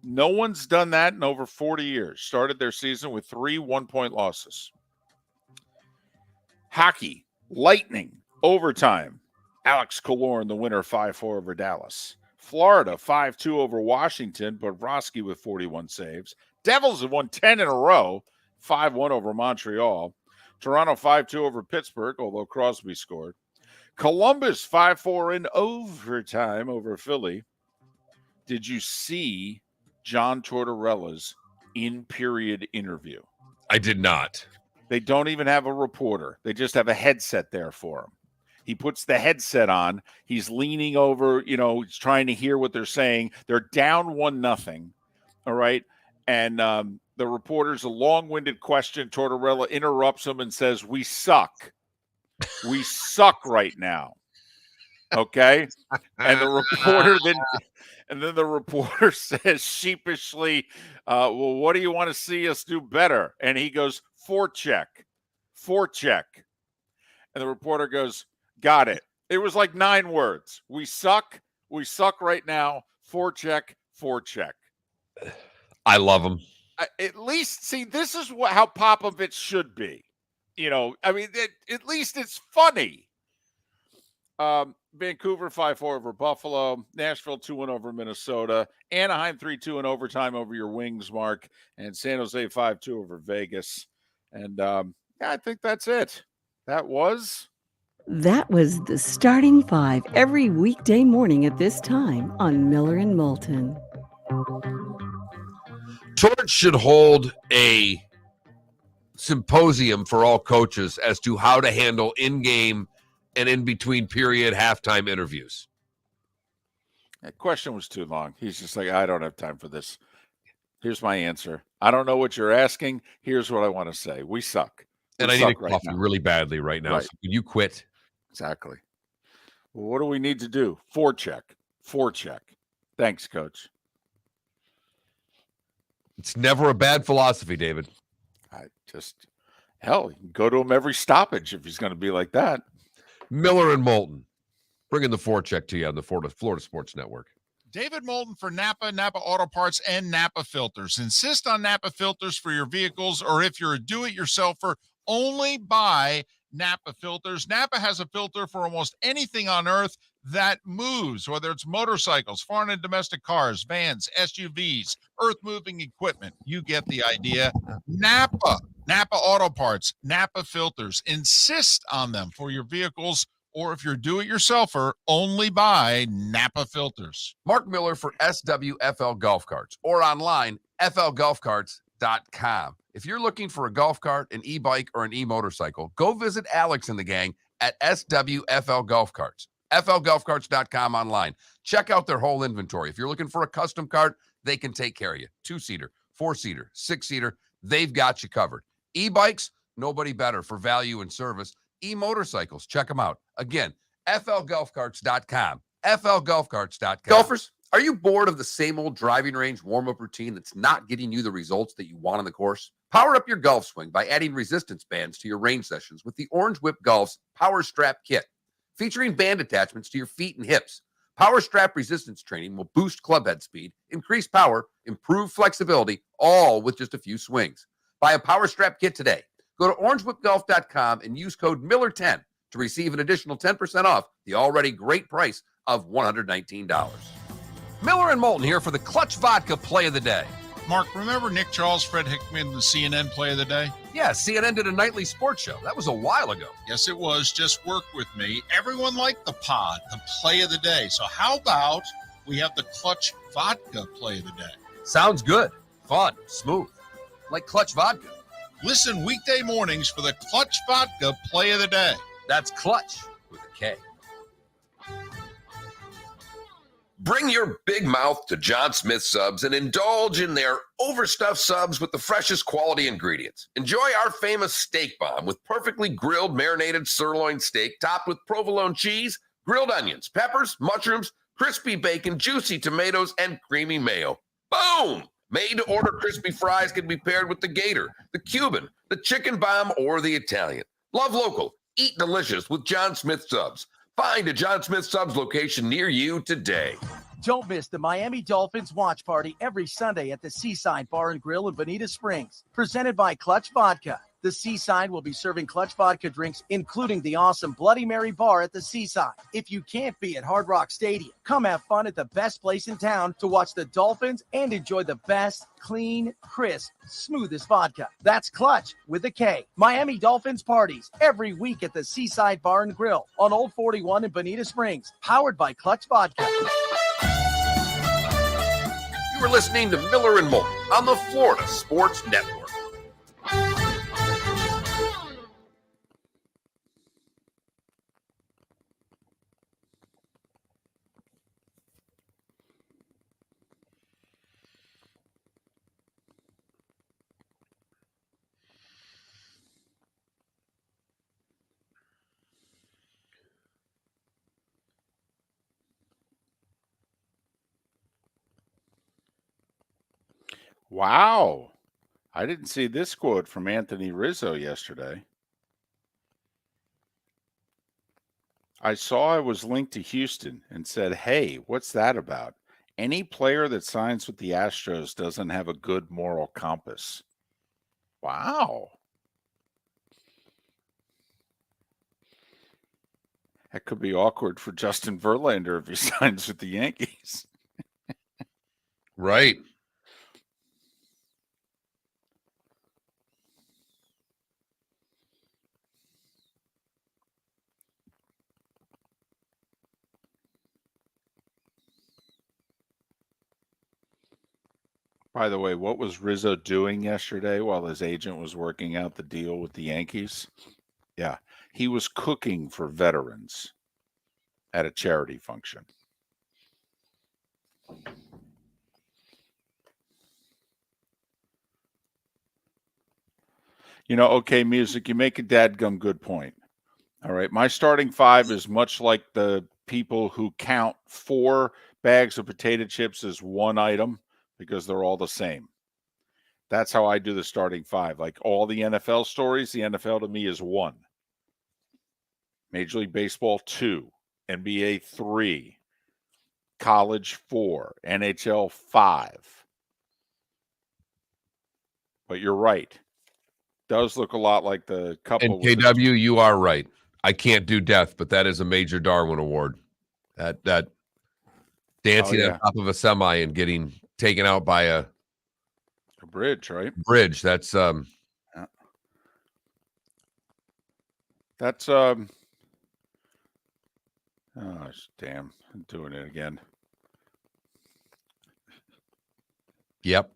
No one's done that in over 40 years. Started their season with 3 one-point losses. Hockey, Lightning, overtime. Alex Killorn, the winner, 5-4 over Dallas. Florida, 5-2 over Washington, Bobrovsky with 41 saves. Devils have won 10 in a row, 5-1 over Montreal. Toronto 5-2 over Pittsburgh, although Crosby scored. Columbus 5-4 in overtime over Philly. Did you see John Tortorella's in-period interview? I did not. They don't even have a reporter. They just have a headset there for him. He puts the headset on. He's leaning over, he's trying to hear what they're saying. They're down 1-0. All right. And The reporter's a long-winded question. Tortorella interrupts him and says, "We suck. We suck right now." Okay? And the reporter then the reporter says sheepishly, well, what do you want to see us do better? And he goes, forecheck. Forecheck. And the reporter goes, got it. It was like 9 words. We suck right now. Forecheck, forecheck. I love him. At least, see, this is how Popovich should be. I mean, at least it's funny. Vancouver 5-4 over Buffalo, Nashville 2-1 over Minnesota, Anaheim 3-2 in overtime over your Wings, Mark, and San Jose 5-2 over Vegas. And I think that's it. That was the starting 5 every weekday morning at this time on Miller and Moulton. Torch should hold a symposium for all coaches as to how to handle in-game and in-between period halftime interviews. That question was too long. He's just like, I don't have time for this. Here's my answer. I don't know what you're asking. Here's what I want to say. We suck. And I need a coffee really badly right now. Right. So can you quit? Exactly. Well, what do we need to do? Forecheck. Forecheck. Thanks, Coach. It's never a bad philosophy, David. Hell, you can go to him every stoppage if he's going to be like that. Miller and Moulton, bringing the forecheck to you on the Florida Sports Network. David Moulton for Napa Auto Parts, and Napa Filters. Insist on Napa filters for your vehicles, or if you're a do-it-yourselfer, only buy Napa filters. Napa has a filter for almost anything on earth that moves, whether it's motorcycles, foreign and domestic cars, vans, SUVs, earth-moving equipment. You get the idea. Napa Auto Parts, Napa filters. Insist on them for your vehicles, or if you're do-it-yourselfer, only buy Napa filters. Mark Miller for SWFL Golf Carts, or online, flgolfcarts.com. If you're looking for a golf cart, an e-bike, or an e-motorcycle, go visit Alex and the gang at SWFL Golf Carts. flgolfcarts.com online. Check out their whole inventory. If you're looking for a custom cart, they can take care of you. 2-seater, 4-seater, 6-seater, they've got you covered. E-bikes, nobody better for value and service. E-motorcycles, check them out. Again, flgolfcarts.com. flgolfcarts.com. Golfers, are you bored of the same old driving range warm-up routine that's not getting you the results that you want on the course? Power up your golf swing by adding resistance bands to your range sessions with the Orange Whip Golf's Power Strap Kit. Featuring band attachments to your feet and hips, Power Strap resistance training will boost clubhead speed, increase power, improve flexibility, all with just a few swings. Buy a Power Strap Kit today. Go to orangewhipgolf.com and use code Miller10 to receive an additional 10% off the already great price of $119. Miller and Moulton here for the Clutch Vodka Play of the Day. Mark, remember Nick Charles, Fred Hickman, the CNN Play of the Day? Yeah, CNN did a nightly sports show. That was a while ago. Yes, it was. Just work with me. Everyone liked the pod, the Play of the Day. So how about we have the Clutch Vodka Play of the Day? Sounds good. Fun. Smooth. Like Clutch Vodka. Listen weekday mornings for the Clutch Vodka Play of the Day. That's Clutch with a K. Bring your big mouth to John Smith Subs and indulge in their overstuffed subs with the freshest quality ingredients. Enjoy our famous steak bomb with perfectly grilled marinated sirloin steak topped with provolone cheese, grilled onions, peppers, mushrooms, crispy bacon, juicy tomatoes, and creamy mayo. Boom! Made-to-order crispy fries can be paired with the Gator, the Cuban, the Chicken Bomb, or the Italian. Love local. Eat delicious with John Smith Subs. Find a John Smith Subs location near you today. Don't miss the Miami Dolphins watch party every Sunday at the Seaside Bar and Grill in Bonita Springs. Presented by Clutch Vodka. The Seaside will be serving Clutch Vodka drinks, including the awesome Bloody Mary bar at the Seaside. If you can't be at Hard Rock Stadium, come have fun at the best place in town to watch the Dolphins and enjoy the best, clean, crisp, smoothest vodka. That's Clutch with a K. Miami Dolphins parties every week at the Seaside Bar and Grill on Old 41 in Bonita Springs. Powered by Clutch Vodka. You are listening to Miller and Moulton on the Florida Sports Network. Wow. I didn't see this quote from Anthony Rizzo yesterday. I saw I was linked to Houston and said, hey, what's that about? Any player that signs with the Astros doesn't have a good moral compass. Wow. That could be awkward for Justin Verlander if he signs with the Yankees. Right. By the way, what was Rizzo doing yesterday while his agent was working out the deal with the Yankees? Yeah, he was cooking for veterans at a charity function. You know, okay, music, you make a dadgum good point. All right, my starting five is much like the people who count 4 bags of potato chips as one item because they're all the same. That's how I do the starting five. Like all the NFL stories, the NFL to me is 1. Major League Baseball 2, NBA 3, college 4, NHL 5. But you're right. Does look a lot like the couple. And KW, you are right. I can't do death, but that is a major Darwin Award. That dancing on top of a semi and getting taken out by a bridge, right? Bridge. That's That's oh damn, I'm doing it again. Yep.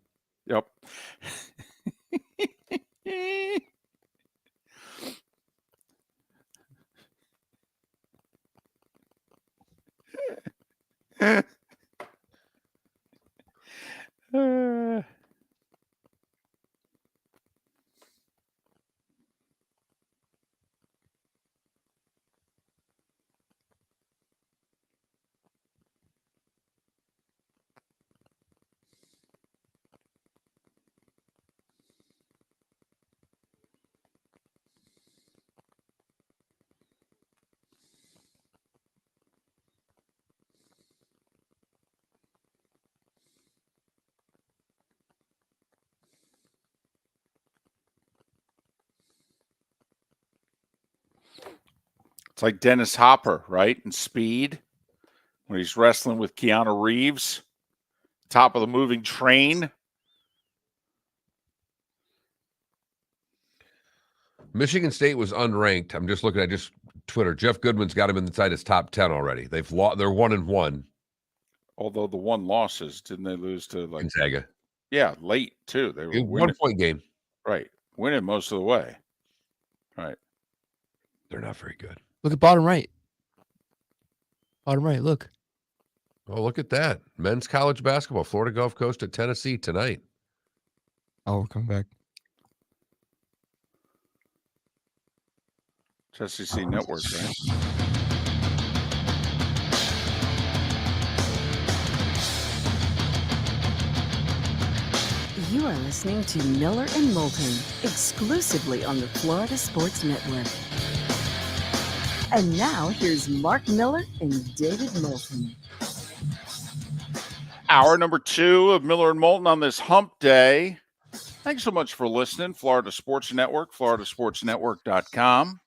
It's like Dennis Hopper, right? In Speed, when he's wrestling with Keanu Reeves, top of the moving train. Michigan State was unranked. I'm just looking at Twitter. Jeff Goodman's got him inside his top 10 already. They're 1-1. Although the 1 losses, didn't they lose to like Gonzaga? Yeah, late too. They were winning. 1-point game. Right. Winning most of the way. Right. They're not very good. Look at bottom right. Bottom right, look. Oh, look at that. Men's college basketball. Florida Gulf Coast at Tennessee tonight. Oh, we're coming back. SEC Network, right? You are listening to Miller and Moulton, exclusively on the Florida Sports Network. And now, here's Mark Miller and David Moulton. Hour number 2 of Miller and Moulton on this hump day. Thanks so much for listening. Florida Sports Network, floridasportsnetwork.com.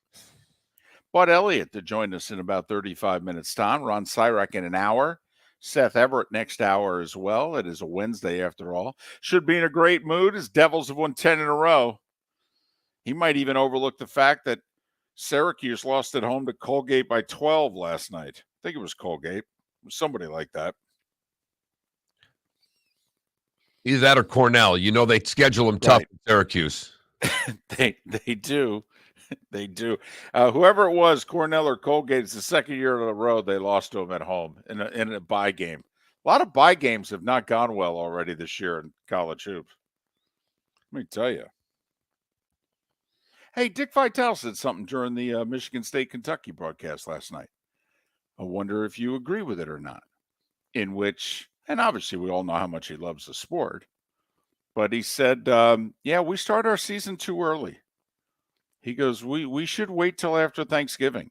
Bud Elliott to join us in about 35 minutes' time. Ron Sirak in an hour. Seth Everett next hour as well. It is a Wednesday after all. Should be in a great mood as Devils have won 10 in a row. He might even overlook the fact that Syracuse lost at home to Colgate by 12 last night. I think it was Colgate. It was somebody like that. Either that or Cornell. You know they schedule them tough in Syracuse. They do. They do. Whoever it was, Cornell or Colgate, it's the second year in a row they lost to them at home in a bye game. A lot of bye games have not gone well already this year in college hoops. Let me tell you. Hey, Dick Vitale said something during the Michigan State-Kentucky broadcast last night. I wonder if you agree with it or not. In which, and obviously we all know how much he loves the sport, But he said, yeah, we start our season too early. He goes, we should wait till after Thanksgiving,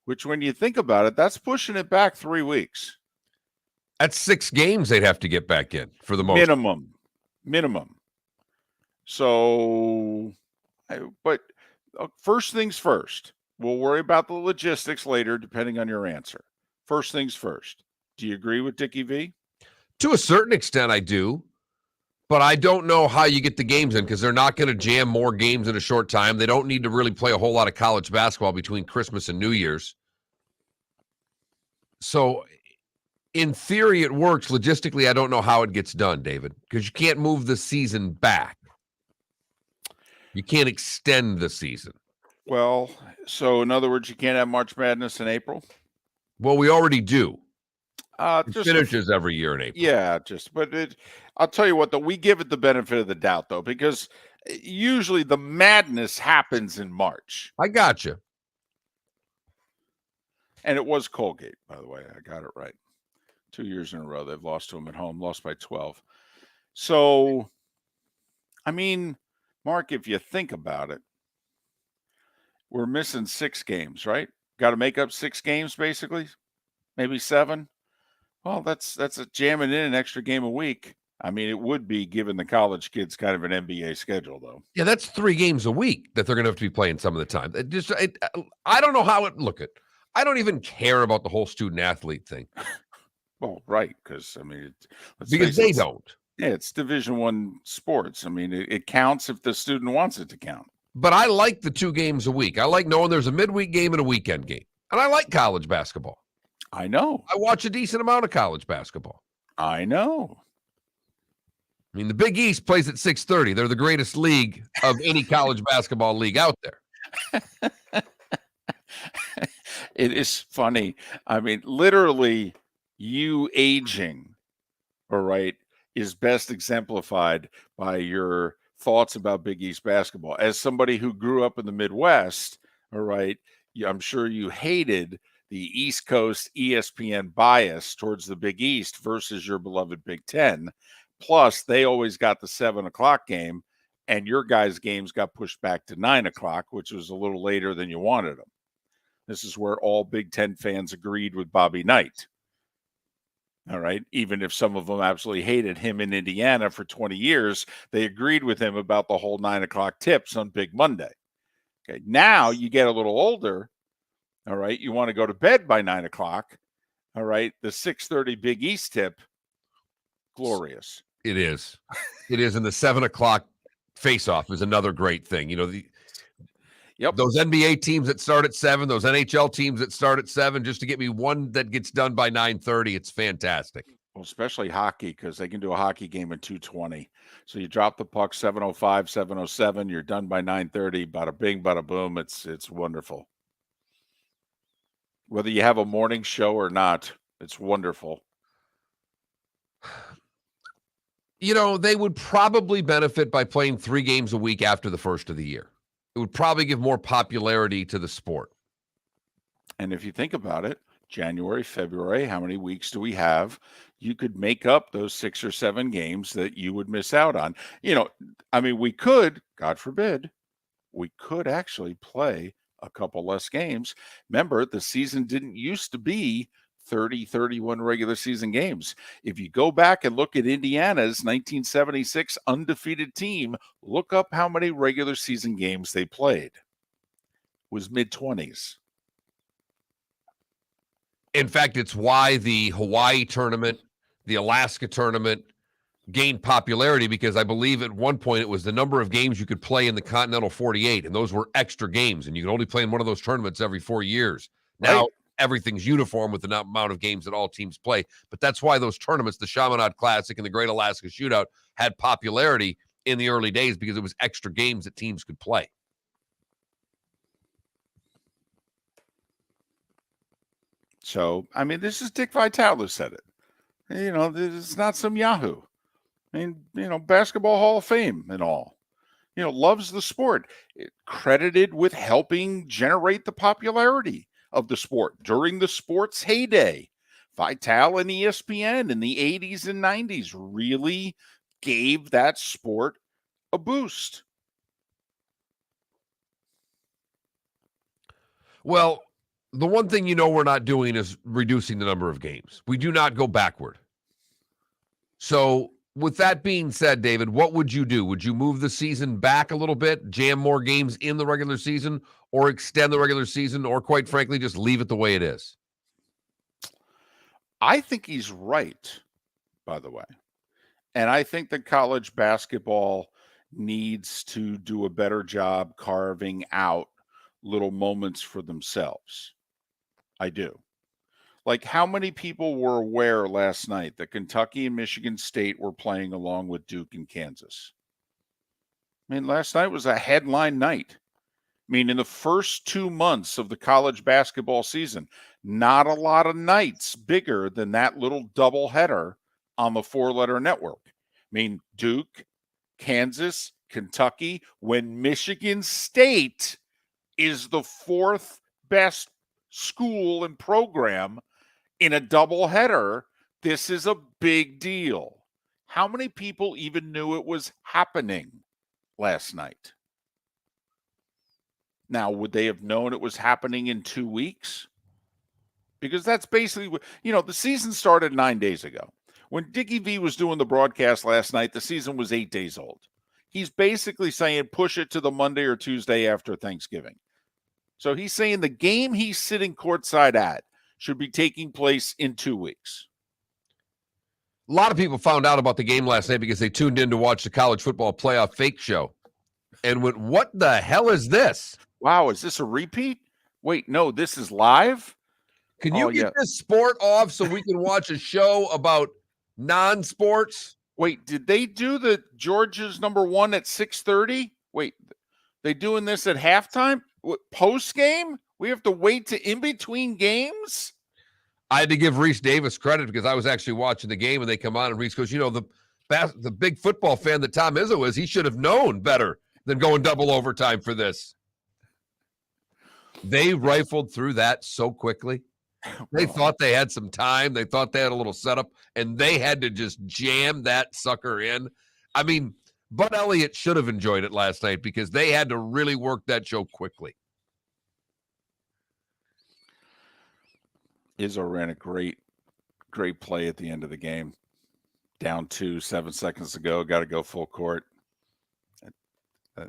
which when you think about it, that's pushing it back 3 weeks. That's 6 games they'd have to get back in for the most. Minimum. So, but first things first. We'll worry about the logistics later, depending on your answer. First things first. Do you agree with Dickie V? To a certain extent, I do. But I don't know how you get the games in because they're not going to jam more games in a short time. They don't need to really play a whole lot of college basketball between Christmas and New Year's. So, in theory, it works. Logistically, I don't know how it gets done, David, because you can't move the season back. You can't extend the season. Well, so in other words, you can't have March Madness in April? Well, we already do. It Just finishes every year in April. Yeah, I'll tell you what, though, we give it the benefit of the doubt, though, because usually the madness happens in March. I got you. And it was Colgate, by the way. I got it right. 2 years in a row, they've lost to them at home, lost by 12. So, I mean, Mark, if you think about it, we're missing 6 games, right? Got to make up 6 games, basically, maybe 7. Well, that's a jamming in an extra game a week. I mean, it would be given the college kids kind of an NBA schedule, though. Yeah, that's 3 games a week that they're going to have to be playing some of the time. I don't know how it look at. I don't even care about the whole student athlete thing. Well, right, because I mean, because they don't. Yeah, it's Division I sports. I mean, it counts if the student wants it to count. But I like the 2 games a week. I like knowing there's a midweek game and a weekend game, and I like college basketball. I know. I watch a decent amount of college basketball. I know. I mean, the Big East plays at 6:30. They're the greatest league of any college basketball league out there. It is funny. I mean, literally, you aging, all right, is best exemplified by your thoughts about Big East basketball. As somebody who grew up in the Midwest, all right, I'm sure you hated the East Coast ESPN bias towards the Big East versus your beloved Big Ten. Plus, they always got the 7 o'clock game, and your guys' games got pushed back to 9 o'clock, which was a little later than you wanted them. This is where all Big Ten fans agreed with Bobby Knight. All right. Even if some of them absolutely hated him in Indiana for 20 years, they agreed with him about the whole 9 o'clock tips on Big Monday. Okay. Now you get a little older. All right. You want to go to bed by 9 o'clock. All right. The 6:30 Big East tip. Glorious. It is. It is. And the 7 o'clock face-off is another great thing. You know, those NBA teams that start at 7, those NHL teams that start at 7, just to get me one that gets done by 9:30, it's fantastic. Well, especially hockey, because they can do a hockey game in 2:20. So you drop the puck 7:05, 7:07, you're done by 9:30, bada bing, bada boom. It's wonderful. Whether you have a morning show or not, it's wonderful. You know, they would probably benefit by playing 3 games a week after the first of the year. It would probably give more popularity to the sport. And if you think about it, January, February, how many weeks do we have? You could make up those 6 or 7 games that you would miss out on. You know, I mean, we could, God forbid, we could actually play a couple less games. Remember, the season didn't used to be 30, 31 regular season games. If you go back and look at Indiana's 1976 undefeated team, look up how many regular season games they played. It was mid-20s. In fact, it's why the Hawaii tournament, the Alaska tournament gained popularity, because I believe at one point it was the number of games you could play in the Continental 48, and those were extra games, and you could only play in one of those tournaments every 4 years. Now, Right. Everything's uniform with the amount of games that all teams play, but that's why those tournaments, the Chaminade Classic and the Great Alaska Shootout, had popularity in the early days because it was extra games that teams could play. So, I mean, this is Dick Vitale who said it. You know, this is not some Yahoo. I mean, you know, Basketball Hall of Fame and all. You know, loves the sport. Credited with helping generate the popularity of the sport during the sport's heyday. Vitale and ESPN in the 80s and 90s really gave that sport a boost. Well, the one thing we're not doing is reducing the number of games. We do not go backward. So with that being said, David, what would you do? Would you move the season back a little bit, jam more games in the regular season, or extend the regular season, or quite frankly, just leave it the way it is? I think he's right, by the way. And I think that college basketball needs to do a better job carving out little moments for themselves. I do. Like, how many people were aware last night that Kentucky and Michigan State were playing along with Duke and Kansas? I mean, last night was a headline night. I mean, in the first 2 months of the college basketball season, not a lot of nights bigger than that little doubleheader on the four-letter network. I mean, Duke, Kansas, Kentucky, when Michigan State is the fourth best school and program in a doubleheader, this is a big deal. How many people even knew it was happening last night? Now, would they have known it was happening in 2 weeks? Because that's basically what, the season started 9 days ago. When Dickie V was doing the broadcast last night, the season was 8 days old. He's basically saying push it to the Monday or Tuesday after Thanksgiving. So he's saying the game he's sitting courtside at should be taking place in 2 weeks. A lot of people found out about the game last night because they tuned in to watch the college football playoff fake show and went, what the hell is this? Wow, is this a repeat? Wait, no, this is live? Can you get this sport off so we can watch a show about non-sports? Wait, did they do the Georgia's #1 at 6:30? Wait, they doing this at halftime? Post game? We have to wait to in between games? I had to give Reese Davis credit because I was actually watching the game and they come on and Reese goes, the big football fan that Tom Izzo is, he should have known better than going double overtime for this. They rifled through that so quickly. They thought they had some time. They thought they had a little setup, and they had to just jam that sucker in. I mean, Bud Elliott should have enjoyed it last night because they had to really work that show quickly. Izzo ran a great play at the end of the game. Down 2, 7 seconds to go. Got to go full court.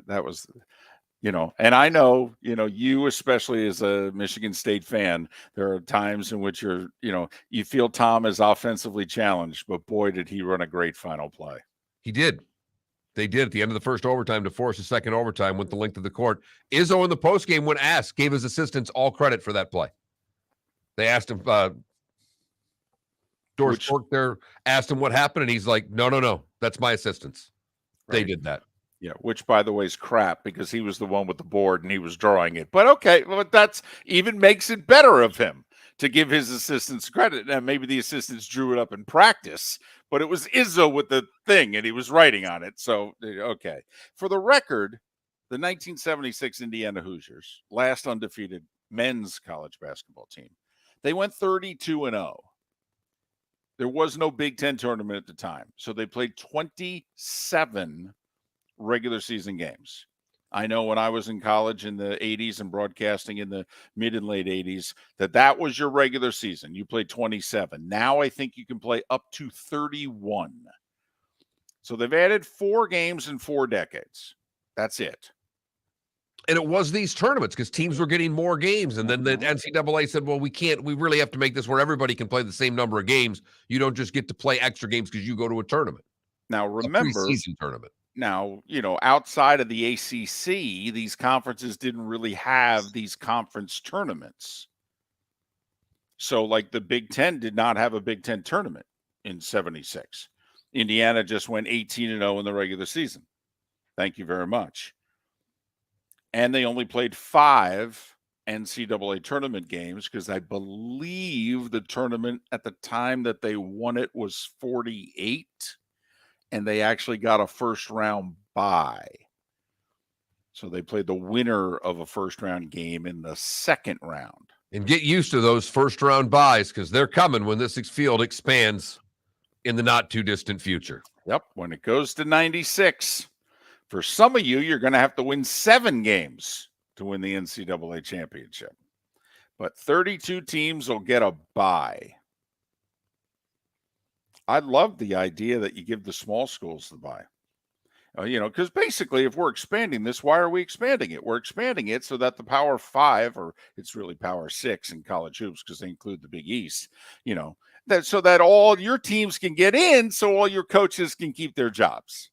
That was, and I know, you especially as a Michigan State fan, there are times in which you feel Tom is offensively challenged, but boy, did he run a great final play. He did. They did at the end of the first overtime to force a second overtime, went the length of the court. Izzo in the postgame, when asked, gave his assistants all credit for that play. They asked him, Doris Fork there asked him what happened, and he's like, no, that's my assistants. Right. They did that. Yeah, which, by the way, is crap because he was the one with the board and he was drawing it. But okay, well, that's even makes it better of him to give his assistants credit. And maybe the assistants drew it up in practice, but it was Izzo with the thing and he was writing on it. So, okay. For the record, the 1976 Indiana Hoosiers, last undefeated men's college basketball team, they went 32-0. There was no Big Ten tournament at the time. So they played 27 regular season games. I know when I was in college in the 80s and broadcasting in the mid and late 80s, that was your regular season. You played 27. Now I think you can play up to 31. So they've added 4 games in 4 decades. That's it. And it was these tournaments because teams were getting more games. And then the NCAA said, well, we really have to make this where everybody can play the same number of games. You don't just get to play extra games because you go to a tournament. Now, remember, a preseason tournament. Now, outside of the ACC, these conferences didn't really have these conference tournaments. So, like the Big Ten did not have a Big Ten tournament in 76. Indiana just went 18-0 in the regular season. Thank you very much. And they only played 5 NCAA tournament games because I believe the tournament at the time that they won it was 48. And they actually got a first-round bye. So they played the winner of a first-round game in the second round. And get used to those first-round byes because they're coming when this field expands in the not-too-distant future. Yep. When it goes to 96, for some of you, you're going to have to win 7 games to win the NCAA championship. But 32 teams will get a bye. I love the idea that you give the small schools the bye. Because basically, if we're expanding this, why are we expanding it? We're expanding it so that the Power 5, or it's really Power 6 in college hoops because they include the Big East, so that all your teams can get in, so all your coaches can keep their jobs.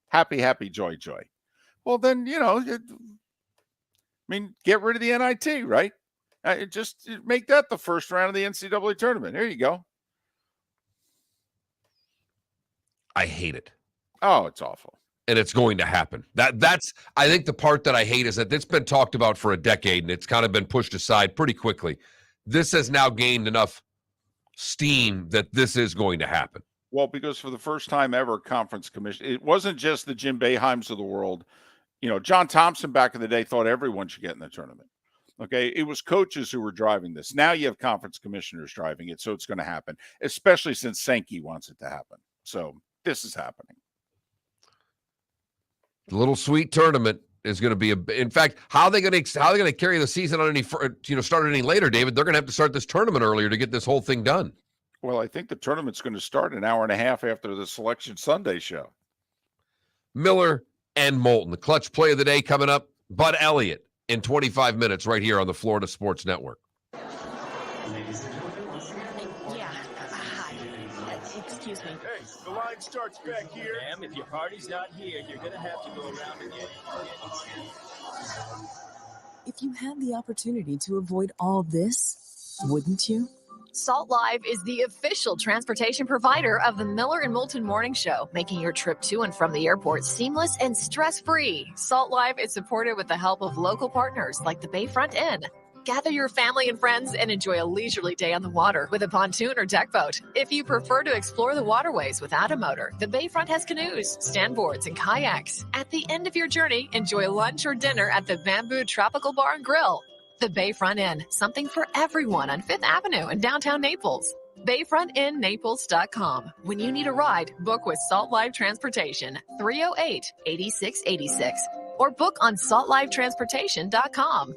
Happy, happy, joy, joy. Well, then, get rid of the NIT, right? Just make that the first round of the NCAA tournament. There you go. I hate it. Oh, it's awful. And it's going to happen. That's I think the part that I hate is that it's been talked about for a decade and it's kind of been pushed aside pretty quickly. This has now gained enough steam that this is going to happen. Well, because for the first time ever, conference commission, it wasn't just the Jim Boeheims of the world. John Thompson back in the day thought everyone should get in the tournament. Okay, it was coaches who were driving this. Now you have conference commissioners driving it, so it's going to happen, especially since Sankey wants it to happen. So this is happening. The little sweet tournament is going to be in fact, how are they going to carry the season on start any later, David? They're going to have to start this tournament earlier to get this whole thing done. Well, I think the tournament's going to start an hour and a half after the Selection Sunday show. Miller and Moulton, the clutch play of the day coming up. Bud Elliott in 25 minutes right here on the Florida Sports Network. Yeah. Hi. Excuse me. Hey, the line starts back here. Ma'am, if your party's not here, you're going to have to go around again. If you had the opportunity to avoid all this, wouldn't you? Salt Live is the official transportation provider of the Miller and Moulton Morning Show, making your trip to and from the airport seamless and stress-free. Salt Live is supported with the help of local partners like the Bayfront Inn. Gather your family and friends and enjoy a leisurely day on the water with a pontoon or deck boat. If you prefer to explore the waterways without a motor, the Bayfront has canoes, standboards, and kayaks. At the end of your journey, enjoy lunch or dinner at the Bamboo Tropical Bar and Grill. The Bayfront Inn, something for everyone on 5th Avenue in downtown Naples. BayfrontInNaples.com. When you need a ride, book with Salt Live Transportation, 308-8686, or book on saltlivetransportation.com.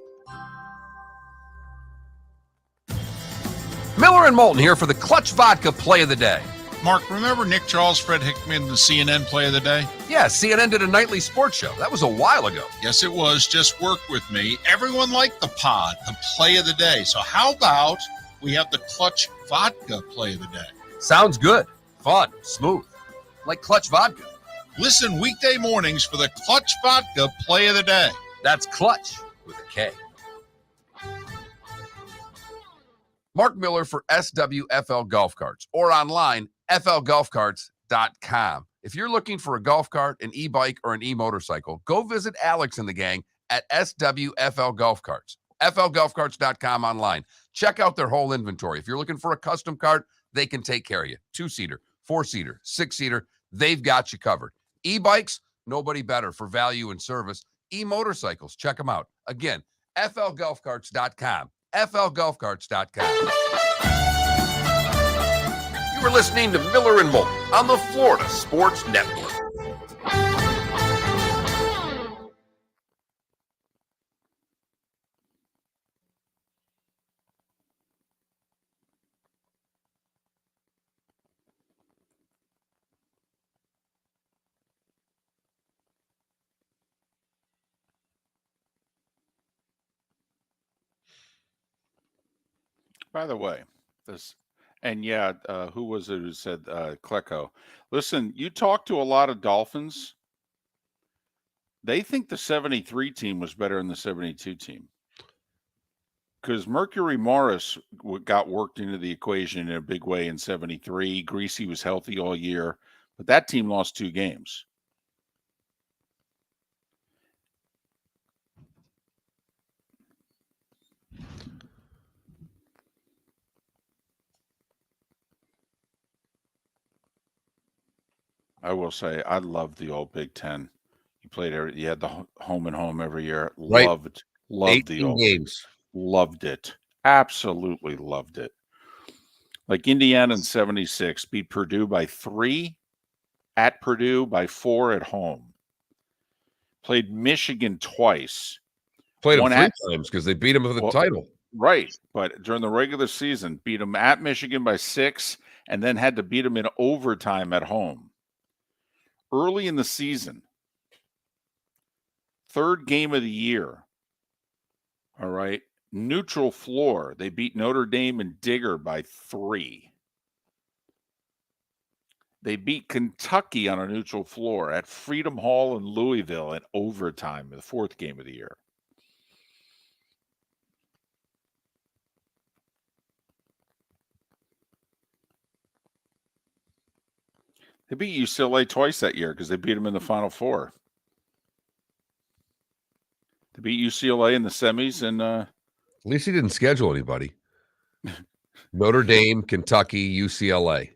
Miller and Moulton here for the Clutch Vodka Play of the Day. Mark, remember Nick Charles, Fred Hickman, the CNN Play of the Day? Yeah, CNN did a nightly sports show. That was a while ago. Yes, it was. Just work with me. Everyone liked the pod, the Play of the Day. So how about we have the Clutch Vodka Play of the Day? Sounds good. Fun. Smooth. Like Clutch Vodka. Listen weekday mornings for the Clutch Vodka Play of the Day. That's Clutch with a K. Mark Miller for SWFL Golf Carts or online, flgolfcarts.com. If you're looking for a golf cart, an e-bike, or an e-motorcycle, go visit Alex and the gang at SWFL Golf Carts. flgolfcarts.com online. Check out their whole inventory. If you're looking for a custom cart, they can take care of you. 2-seater, 4-seater, 6-seater, they've got you covered. E-bikes, nobody better for value and service. E-motorcycles, check them out. Again, flgolfcarts.com. flgolfcarts.com. You were listening to Miller and Moulton on the Florida Sports Network. By the way, who was it who said Klecko? Listen, you talk to a lot of Dolphins. They think the 73 team was better than the 72 team. Because Mercury Morris got worked into the equation in a big way in 73. Greasy was healthy all year, but that team lost 2 games. I will say, I loved the old Big Ten. You played you had the home and home every year. Right. Loved the old games. Loved it. Absolutely loved it. Like Indiana in 76 beat Purdue by 3 at Purdue by 4 at home. Played Michigan twice. Played them One 3 at- times because they beat them for the title. Right, but during the regular season, beat them at Michigan by 6 and then had to beat them in overtime at home. Early in the season, third game of the year, all right, neutral floor, they beat Notre Dame and Digger by 3. They beat Kentucky on a neutral floor at Freedom Hall in Louisville in overtime, the fourth game of the year. They beat UCLA twice that year because they beat them in the Final Four. They beat UCLA in the semis, and At least he didn't schedule anybody. Notre Dame, Kentucky, UCLA.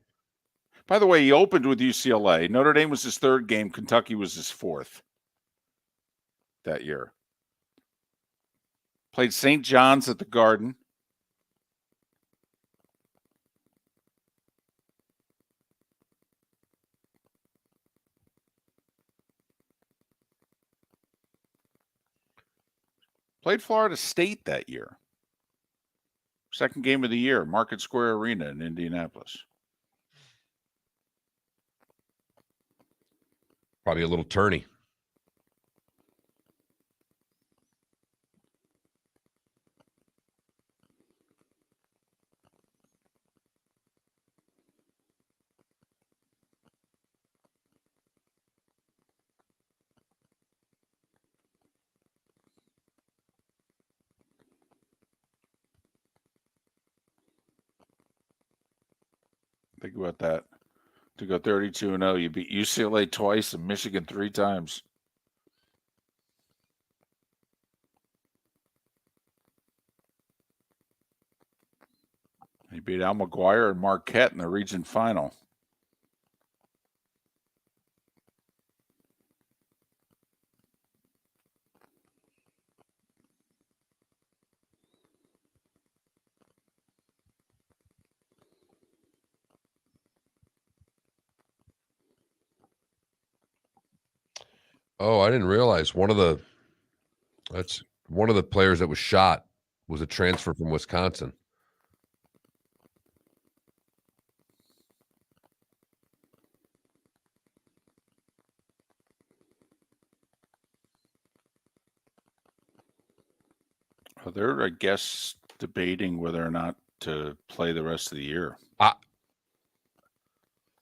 by the way, he opened with UCLA. Notre Dame was his third game. Kentucky was his fourth that year. Played St. John's at the Garden. Played Florida State that year. Second game of the year, Market Square Arena in Indianapolis. Probably a little tourney. Think about that. To go 32-0, you beat UCLA twice and Michigan 3 times. You beat Al McGuire and Marquette in the region final. Oh, I didn't realize one of the players that was shot was a transfer from Wisconsin. They're, I guess, debating whether or not to play the rest of the year.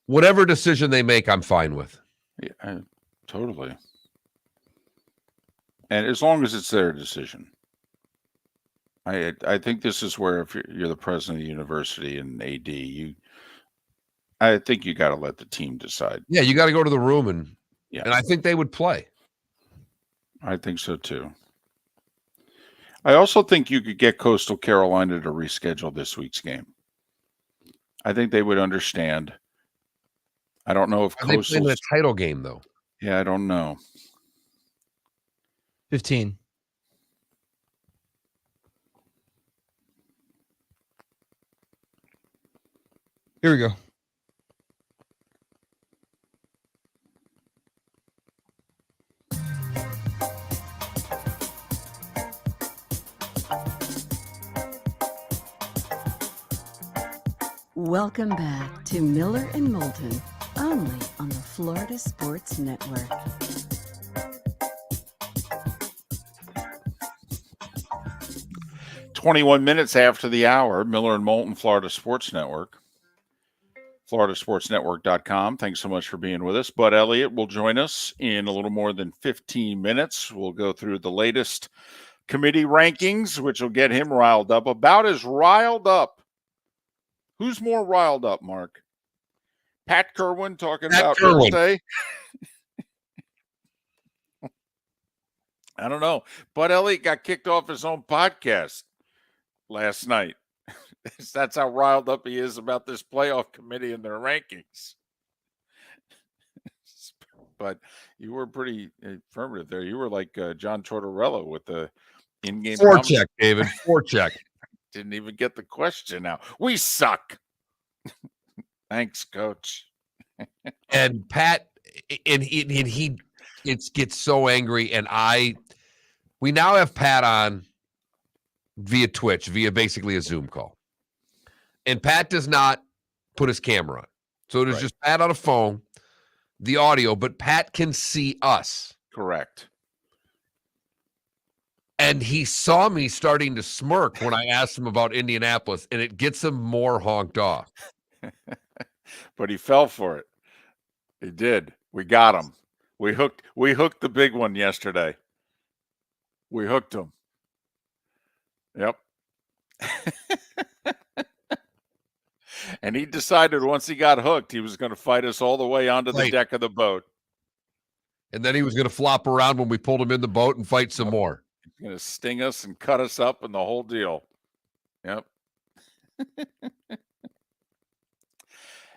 Whatever decision they make, I'm fine with. Yeah, totally. And as long as it's their decision. I think this is where if you're the president of the university and AD, I think you got to let the team decide. Yeah, you got to go to the room and Yeah. and I think they would play. I think so too. I also think you could get Coastal Carolina to reschedule this week's game. I think they would understand. I don't know if Are they playing Coastal a title game though? Yeah, I don't know. 15. Here we go. Welcome back to Miller and Moulton, only on the Florida Sports Network. "21 minutes after the hour, Miller and Moulton, Florida Sports Network. FloridaSportsNetwork.com. Thanks so much for being with us. Bud Elliott will join us in a little more than 15 minutes. We'll go through the latest committee rankings, which will get him riled up. About as riled up. Who's more riled up, Mark? Pat Kerwin talking about Thursday? I don't know. Bud Elliott got kicked off his own podcast last night. That's how riled up he is about this playoff committee and their rankings. But you were pretty affirmative there. You were like John Tortorella with the in-game forecheck, David. Forecheck. Didn't even get the question out. We suck. Thanks, Coach. And Pat, and he gets so angry. And we now have Pat on via Twitch, via basically a Zoom call. And Pat does not put his camera on. So it is just Pat on a phone, the audio, but Pat can see us. Correct. And he saw me starting to smirk when I asked him about Indianapolis, and it gets him more honked off. But he fell for it. He did. We got him. We hooked the big one yesterday. We hooked him. Yep. And he decided once he got hooked, he was going to fight us all the way onto the deck of the boat. And then he was going to flop around when we pulled him in the boat and fight some more. He's going to sting us and cut us up and the whole deal. Yep.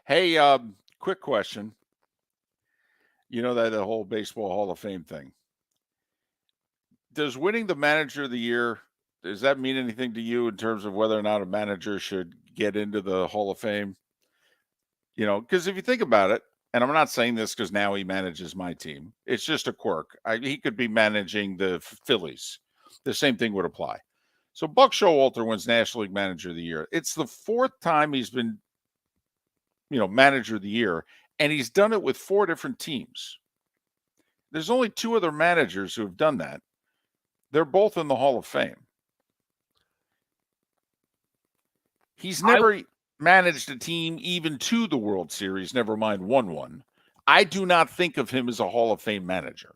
Hey, quick question. You know that the whole Baseball Hall of Fame thing. Does winning the Manager of the Year, does that mean anything to you in terms of whether or not a manager should get into the Hall of Fame? You know, because if you think about it, and I'm not saying this because now he manages my team. It's just a quirk. He could be managing the Phillies. The same thing would apply. So Buck Showalter wins National League Manager of the Year. It's the fourth time he's been, Manager of the Year, and he's done it with 4 different teams. There's only 2 other managers who have done that. They're both in the Hall of Fame. He's never managed a team even to the World Series, never mind won one. I do not think of him as a Hall of Fame manager.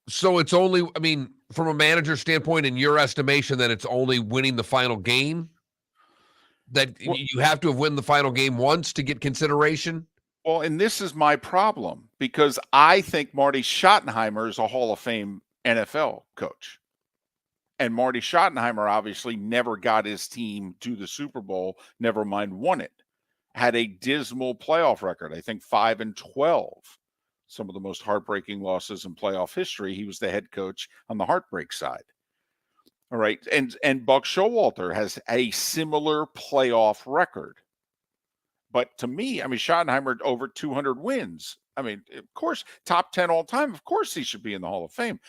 So it's only, from a manager standpoint, in your estimation, that it's only winning the final game? That you have to have won the final game once to get consideration? Well, and this is my problem, because I think Marty Schottenheimer is a Hall of Fame NFL coach. And Marty Schottenheimer obviously never got his team to the Super Bowl, never mind won it. Had a dismal playoff record, I think 5-12. Some of the most heartbreaking losses in playoff history. He was the head coach on the heartbreak side. All right. And Buck Showalter has a similar playoff record. But to me, Schottenheimer over 200 wins. Of course, top 10 all time. Of course, he should be in the Hall of Fame.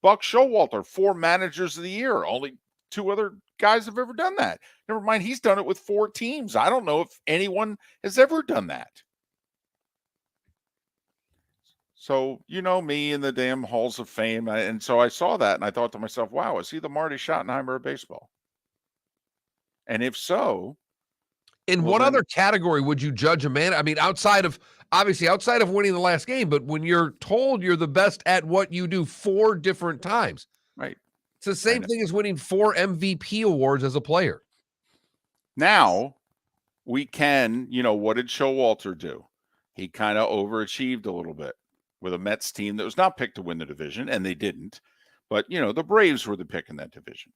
Buck Showalter, 4 managers of the year. Only 2 other guys have ever done that. Never mind, he's done it with 4 teams. I don't know if anyone has ever done that. So, me in the damn halls of fame. And so I saw that and I thought to myself, wow, is he the Marty Schottenheimer of baseball? And if so, in what other category would you judge a man? Outside of winning the last game, but when you're told you're the best at what you do 4 different times. Right. It's the same thing as winning 4 MVP awards as a player. Now we can, what did Showalter do? He kind of overachieved a little bit with a Mets team that was not picked to win the division, and they didn't. But, the Braves were the pick in that division.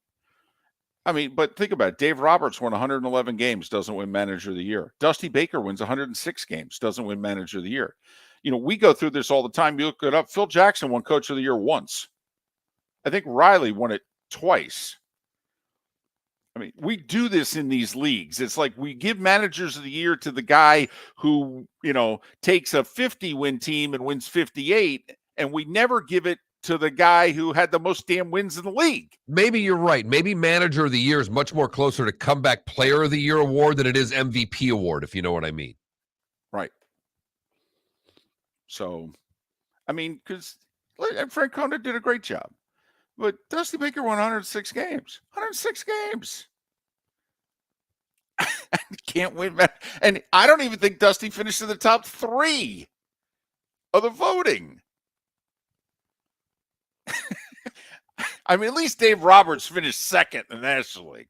But think about it. Dave Roberts won 111 games, doesn't win Manager of the Year. Dusty Baker wins 106 games, doesn't win Manager of the Year. We go through this all the time. You look it up. Phil Jackson won Coach of the Year once. I think Riley won it twice. We do this in these leagues. It's like we give Managers of the Year to the guy who, takes a 50-win team and wins 58, and we never give it to the guy who had the most damn wins in the league. Maybe you're right. Maybe Manager of the Year is much more closer to Comeback Player of the Year award than it is MVP award, if you know what I mean. Right. So, because Francona did a great job. But Dusty Baker won 106 games. 106 games. Can't win. And I don't even think Dusty finished in the top 3 of the voting. At least Dave Roberts finished second in the National League.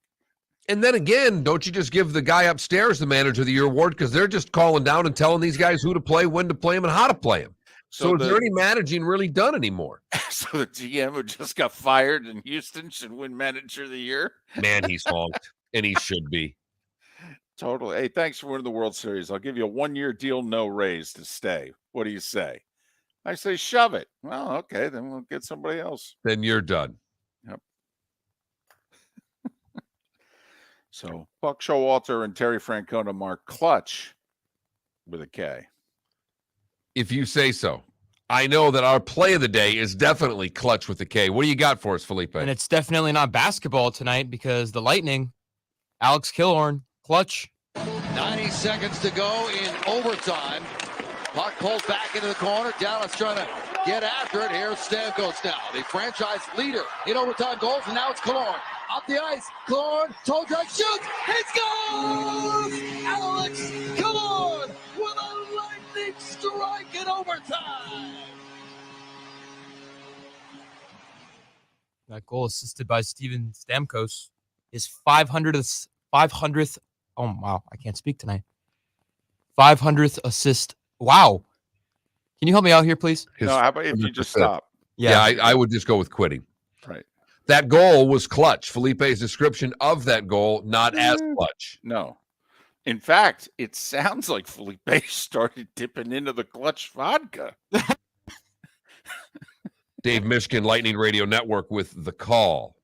And then again, don't you just give the guy upstairs the Manager of the Year award, because they're just calling down and telling these guys who to play, when to play them, and how to play them. So is there any managing really done anymore? So the GM who just got fired in Houston should win Manager of the Year? Man, he's honked, and he should be. Totally. Hey, thanks for winning the World Series. I'll give you a 1-year deal, no raise to stay. What do you say? I say shove it. Well, okay, then we'll get somebody else. Then you're done. Yep. So Buck Showalter and Terry Francona mark Clutch with a K. If you say so. I know that our play of the day is definitely Clutch with a K. What do you got for us, Felipe? And it's definitely not basketball tonight because the Lightning, Alex Killorn, Clutch. 90 seconds to go in overtime. Puck pulled back into the corner. Dallas trying to get after it. Here's Stamkos now, the franchise leader in overtime goals, and now it's Killorn. Up the ice, Killorn, toe drag, shoots, he scores! Alex Killorn with a lightning strike in overtime! That goal assisted by Steven Stamkos. His 500th, oh wow, I can't speak tonight. 500th assist. Wow. Can you help me out here, please? No, how about if you just stop? Yeah, I would just go with quitting. Right. That goal was clutch. Felipe's description of that goal, not as clutch. No. In fact, it sounds like Felipe started dipping into the Clutch vodka. Dave Mishkin, Lightning Radio Network with the call.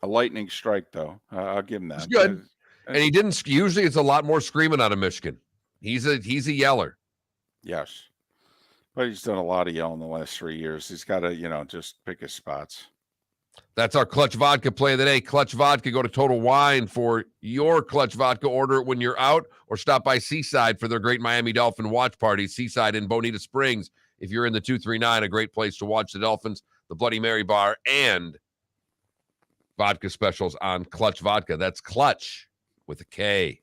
A lightning strike, though. I'll give him that. It's good. And he didn't. Usually it's a lot more screaming out of Mishkin. He's a yeller. Yes. But he's done a lot of yelling the last 3 years. He's got to, just pick his spots. That's our Clutch Vodka play of the day. Clutch Vodka. Go to Total Wine for your Clutch Vodka. Order it when you're out or stop by Seaside for their great Miami Dolphin watch party. Seaside in Bonita Springs. If you're in the 239, a great place to watch the Dolphins, the Bloody Mary Bar, and vodka specials on Clutch Vodka. That's Clutch with a K.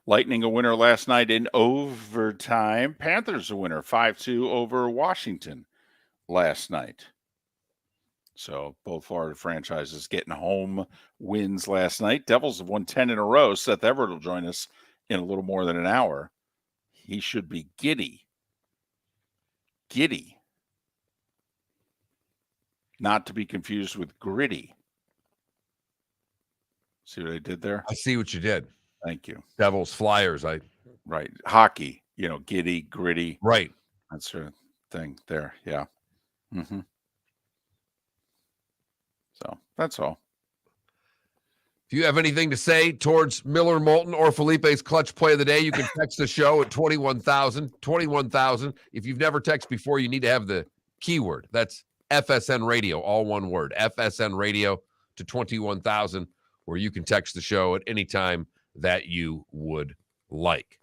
Lightning a winner last night in overtime. Panthers a winner 5-2 over Washington last night. So both Florida franchises getting home wins last night. Devils have won 10 in a row. Seth Everett will join us in a little more than an hour. He should be giddy. Giddy. Not to be confused with gritty. See what I did there? I see what you did. Thank you. Devils, Flyers. Right. Hockey, giddy, gritty. Right. That sort of thing there. Yeah. Mm-hmm. So that's all. If you have anything to say towards Miller Moulton or Felipe's Clutch play of the day, you can text the show at 21,000. 21,000. If you've never texted before, you need to have the keyword. That's FSN Radio, all one word. FSN Radio to 21,000, where you can text the show at any time that you would like.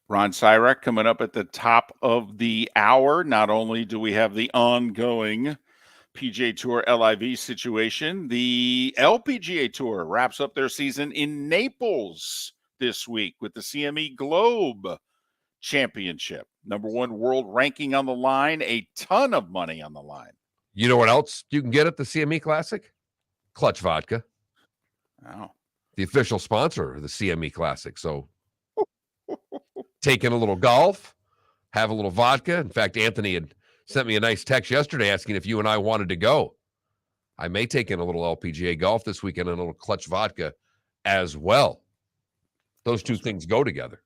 Ron Sirak coming up at the top of the hour. Not only do we have the ongoing PGA Tour LIV situation, the LPGA Tour wraps up their season in Naples this week with the CME Globe Championship. Number one world ranking on the line, a ton of money on the line. You know what else you can get at the CME Classic? Clutch Vodka. Wow. The official sponsor of the CME Classic. So take in a little golf, have a little vodka. In fact, Anthony had sent me a nice text yesterday asking if you and I wanted to go. I may take in a little LPGA golf this weekend and a little Clutch Vodka as well. Those two things go together.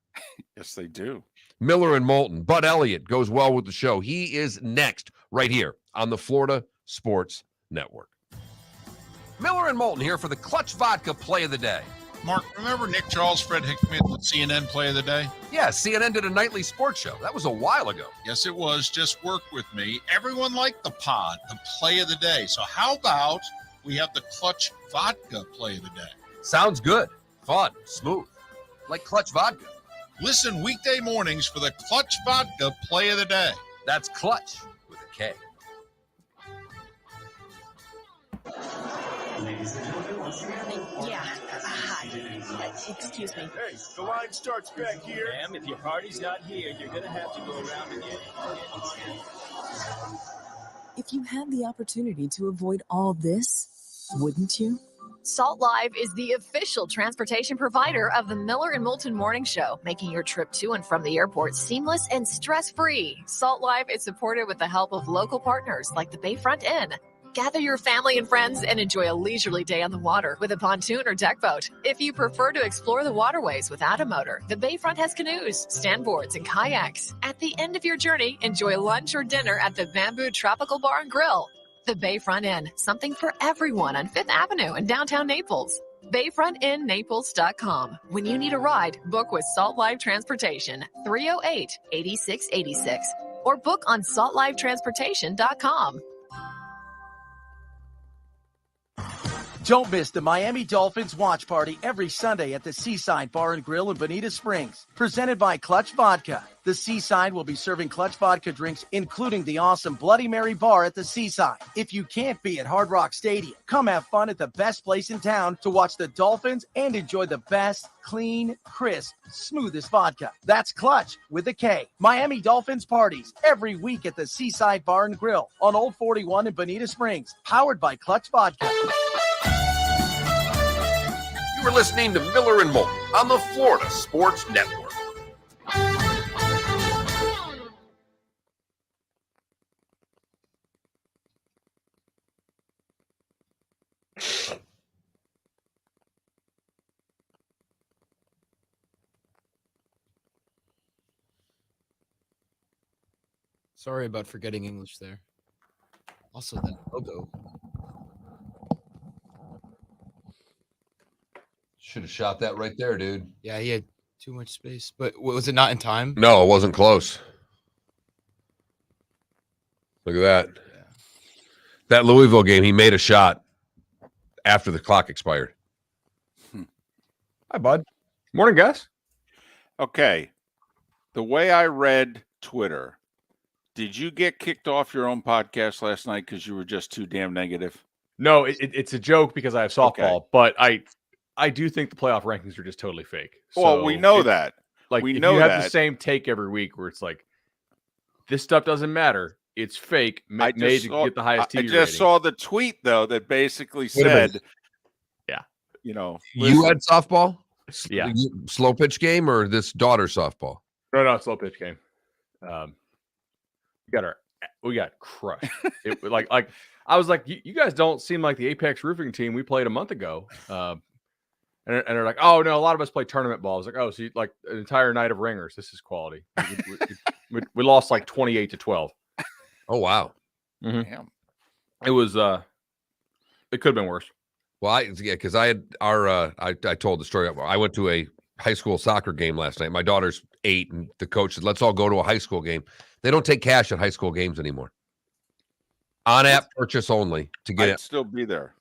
Yes, they do. Miller and Moulton. Bud Elliott goes well with the show. He is next right here on the Florida Sports Network. Miller and Moulton here for the Clutch Vodka play of the day. Mark, remember Nick Charles, Fred Hickman, the CNN play of the day? Yeah, CNN did a nightly sports show. That was a while ago. Yes, it was. Just work with me. Everyone liked the pod, the play of the day. So how about we have the Clutch Vodka play of the day? Sounds good. Fun. Smooth. Like Clutch Vodka. Listen weekday mornings for the Clutch Vodka play of the day. That's Clutch with a K. Yeah. Hi. Excuse me. Hey, the line starts back here. Ma'am, if your party's not here, you're going to have to go around again. If you had the opportunity to avoid all this, wouldn't you? Salt Live is the official transportation provider of the Miller and Moulton Morning Show, making your trip to and from the airport seamless and stress-free. Salt Live is supported with the help of local partners like the Bayfront Inn. Gather your family and friends and enjoy a leisurely day on the water with a pontoon or deck boat. If you prefer to explore the waterways without a motor, the Bayfront has canoes, standboards, and kayaks. At the end of your journey, enjoy lunch or dinner at the Bamboo Tropical Bar and Grill. The Bayfront Inn, something for everyone on 5th Avenue in downtown Naples. BayfrontInNaples.com. When you need a ride, book with Salt Life Transportation, 308-8686. Or book on saltlifetransportation.com. Don't miss the Miami Dolphins watch party every Sunday at the Seaside Bar and Grill in Bonita Springs. Presented by Clutch Vodka. The Seaside will be serving Clutch Vodka drinks, including the awesome Bloody Mary bar at the Seaside. If you can't be at Hard Rock Stadium, come have fun at the best place in town to watch the Dolphins and enjoy the best, clean, crisp, smoothest vodka. That's Clutch with a K. Miami Dolphins parties every week at the Seaside Bar and Grill on Old 41 in Bonita Springs. Powered by Clutch Vodka. You are listening to Miller and Moulton on the Florida Sports Network. Sorry about forgetting English there. Also, that logo. Should have shot that right there, dude. Yeah, he had too much space. But was it not in time? No, it wasn't close. Look at that. Yeah. That Louisville game, he made a shot after the clock expired. Hi, bud. Morning, guys. Okay. The way I read Twitter, did you get kicked off your own podcast last night because you were just too damn negative? No, it's a joke because I have softball, Okay. but I do think the playoff rankings are just totally fake. Well, we know that. Like, we if know you have that. the same take every week where it's like, this stuff doesn't matter. It's fake. Made to get the highest TV I just rating. saw the tweet, though, that basically Wait a minute. said, yeah, you know, You had softball? Yeah. Slow pitch game or this daughter softball? No, slow pitch game. We got crushed. It like I was like, you guys don't seem like the Apex Roofing team we played a month ago. And they're like, oh no, a lot of us play tournament ball. I was like, oh, so you, like an entire night of ringers. This is quality. We lost like 28-12. Oh wow. Mm-hmm. Damn. It was it could have been worse. Well, because I had I told the story. I went to a high school soccer game last night. My daughter's 8, and the coach said, let's all go to a high school game. They don't take cash at high school games anymore. On-app purchase only to get I'd it. still be there.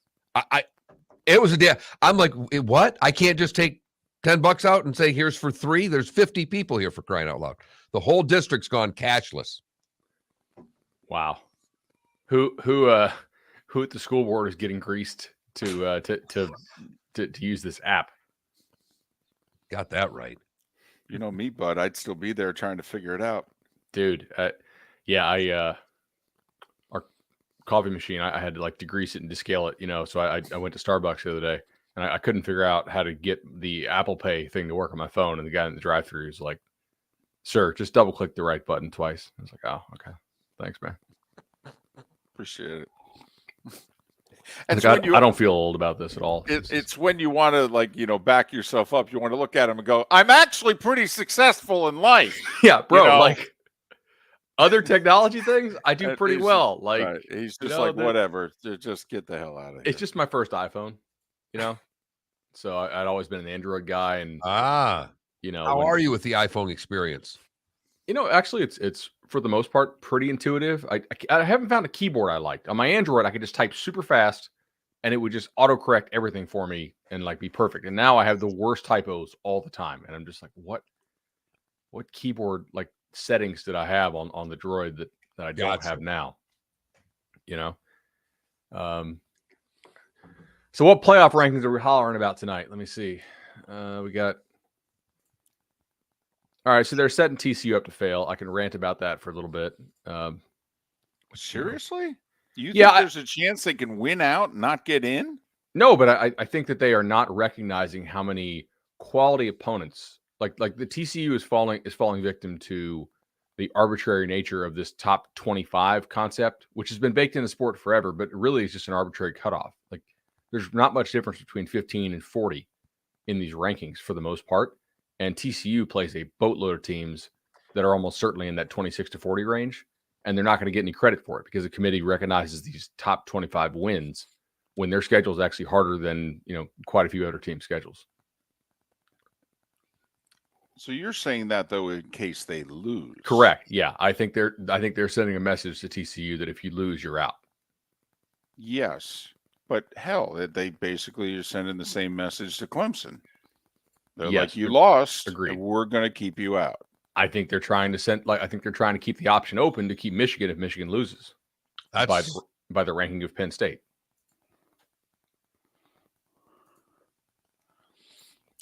It was a day. I'm like, what? I can't just take $10 out and say, here's for 3. There's 50 people here, for crying out loud. The whole district's gone cashless. Wow. Who at the school board is getting greased to use this app? Got that right. You know me, bud. I'd still be there trying to figure it out. Dude, our coffee machine, I had to like degrease it and descale it, you know. So I went to Starbucks the other day and I couldn't figure out how to get the Apple Pay thing to work on my phone. And the guy in the drive-thru was like, "Sir, just double click the right button twice." I was like, "Oh, okay, thanks, man. Appreciate it." Like, I don't feel old about this at all. It's when you want to, like, you know, back yourself up. You want to look at him and go, "I'm actually pretty successful in life." Yeah, bro. You know? Like other technology things, I do pretty well. Like right. He's just know, like, whatever. Just get the hell out of here. It's just my first iPhone, you know. So I'd always been an Android guy, and you know, how are you with the iPhone experience? You know, actually, it's for the most part pretty intuitive. I haven't found a keyboard I liked. On my Android, I could just type super fast, and it would just autocorrect everything for me and like be perfect. And now I have the worst typos all the time, and I'm just like, what keyboard like settings did I have on the Droid that I don't have now? You know. So what playoff rankings are we hollering about tonight? Let me see. We got. All right, so they're setting TCU up to fail. I can rant about that for a little bit. Seriously? You think Yeah, there's a chance they can win out and not get in? No, but I think that they are not recognizing how many quality opponents, like the TCU is falling victim to the arbitrary nature of this top 25 concept, which has been baked into sport forever, but really is just an arbitrary cutoff. Like there's not much difference between 15 and 40 in these rankings for the most part. And TCU plays a boatload of teams that are almost certainly in that 26 to 40 range. And they're not going to get any credit for it because the committee recognizes these top 25 wins when their schedule is actually harder than, quite a few other team schedules. So you're saying that though in case they lose. Correct. Yeah. I think they're sending a message to TCU that if you lose, you're out. Yes. But hell, they basically are sending the same message to Clemson. They're Yes, like, you lost, agreed. and we're going to keep you out. I think they're trying to keep the option open to keep Michigan if Michigan loses. That's by the ranking of Penn State.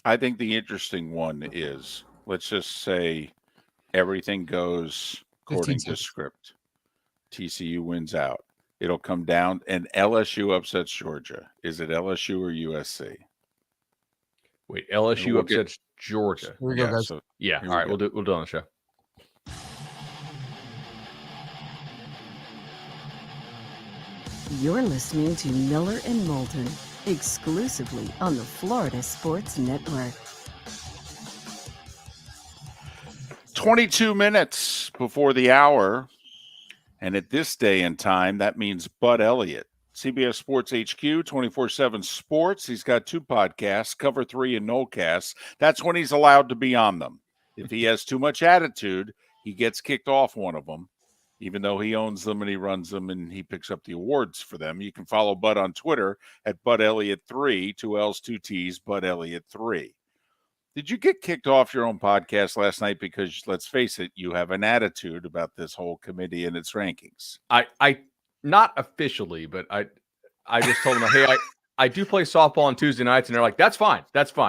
I think the interesting one is, let's just say everything goes according to script. TCU wins out. It'll come down, and LSU upsets Georgia. Is it LSU or USC? Wait, LSU upsets Georgia. Here we go, guys. So Yeah. All right. We'll do it on the show. You're listening to Miller and Moulton, exclusively on the Florida Sports Network. 22 minutes before the hour. And at this day and time, that means Bud Elliott, CBS Sports HQ, 24/7 Sports. He's got 2 podcasts, Cover 3 and Nolecast. That's when he's allowed to be on them. If he has too much attitude, he gets kicked off one of them, even though he owns them and he runs them and he picks up the awards for them. You can follow Bud on Twitter at Bud Elliott3, 2 L's, 2 T's, Bud Elliott3. Did you get kicked off your own podcast last night because, let's face it, you have an attitude about this whole committee and its rankings? I not officially, but I just told them, hey, I do play softball on Tuesday nights, and they're like, that's fine.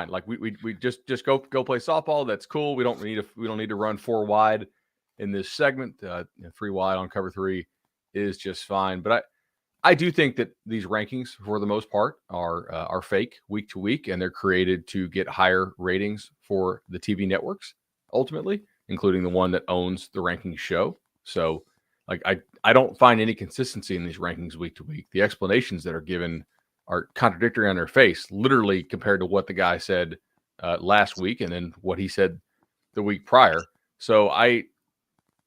Like we just go play softball. That's cool. We don't need to run 4 wide in this segment. 3 wide on Cover 3 is just fine. But I do think that these rankings, for the most part, are fake week to week, and they're created to get higher ratings for the TV networks, ultimately, including the one that owns the ranking show. So, like, I don't find any consistency in these rankings week to week. The explanations that are given are contradictory on their face, literally compared to what the guy said last week and then what he said the week prior. So,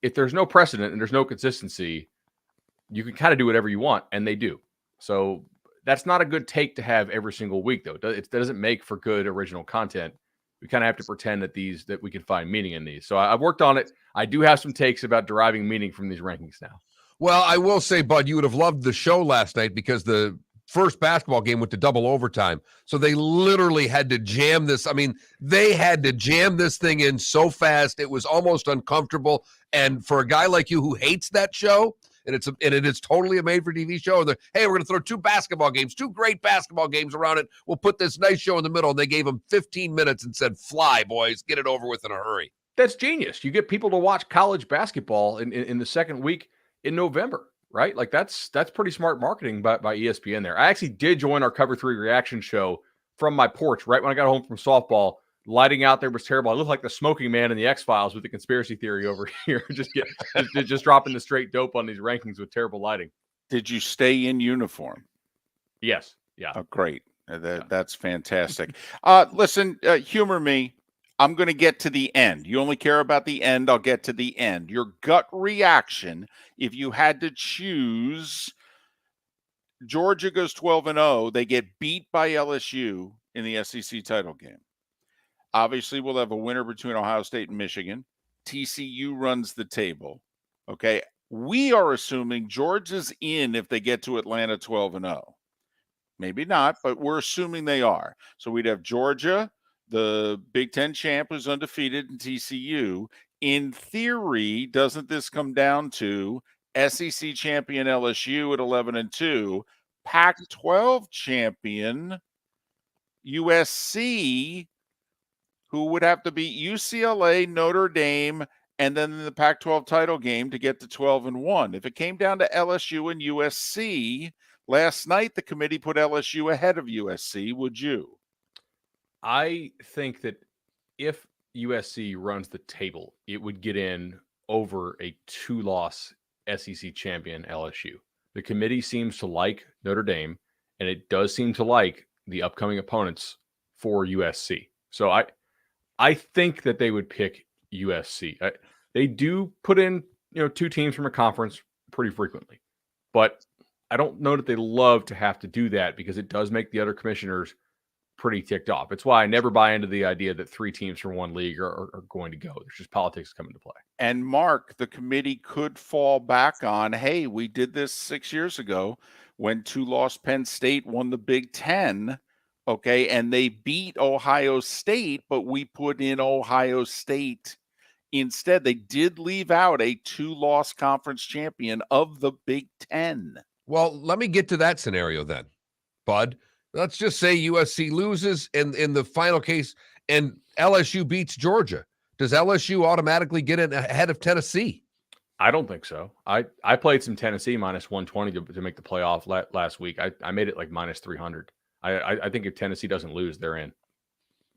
if there's no precedent and there's no consistency, you can kind of do whatever you want, and they do. So that's not a good take to have every single week, though. It doesn't make for good original content. We kind of have to pretend that we can find meaning in these. So I've worked on it. I do have some takes about deriving meaning from these rankings now. Well, I will say, Bud, you would have loved the show last night because the first basketball game went to double overtime. So they literally had to jam this. I mean, they had to jam this thing in so fast. It was almost uncomfortable. And for a guy like you who hates that show, and it is totally a made-for-TV show. And hey, we're going to throw 2 great basketball games around it. We'll put this nice show in the middle. And they gave them 15 minutes and said, fly, boys, get it over with in a hurry. That's genius. You get people to watch college basketball in the second week in November, right? Like that's pretty smart marketing by ESPN there. I actually did join our Cover 3 reaction show from my porch right when I got home from softball. Lighting out there was terrible. I looked like the smoking man in the X-Files with the conspiracy theory over here. just dropping the straight dope on these rankings with terrible lighting. Did you stay in uniform? Yes. Yeah. Oh, great. That's fantastic. Listen, humor me. I'm going to get to the end. You only care about the end. I'll get to the end. Your gut reaction, if you had to choose, Georgia goes 12-0. They get beat by LSU in the SEC title game. Obviously, we'll have a winner between Ohio State and Michigan. TCU runs the table. Okay. We are assuming Georgia's in if they get to Atlanta 12-0. Maybe not, but we're assuming they are. So we'd have Georgia, the Big Ten champ who's undefeated, in TCU. In theory, doesn't this come down to SEC champion LSU at 11-2, Pac-12 champion USC, who would have to beat UCLA, Notre Dame, and then in the Pac-12 title game to get to 12-1. If it came down to LSU and USC, last night the committee put LSU ahead of USC. Would you? I think that if USC runs the table, it would get in over a 2-loss SEC champion LSU. The committee seems to like Notre Dame, and it does seem to like the upcoming opponents for USC. So I think that they would pick USC. They do put in, 2 teams from a conference pretty frequently, but I don't know that they love to have to do that because it does make the other commissioners pretty ticked off. It's why I never buy into the idea that 3 teams from one league are going to go. There's just politics come into play. And Mark, the committee could fall back on, hey, we did this 6 years ago when 2-loss Penn State won the Big Ten, okay, and they beat Ohio State, but we put in Ohio State instead. They did leave out a 2-loss conference champion of the Big Ten. Well, let me get to that scenario then, Bud. Let's just say USC loses in the final case and LSU beats Georgia. Does LSU automatically get it ahead of Tennessee? I don't think so. I played some Tennessee minus 120 to make the playoff last week. I made it like minus 300. I think if Tennessee doesn't lose, they're in,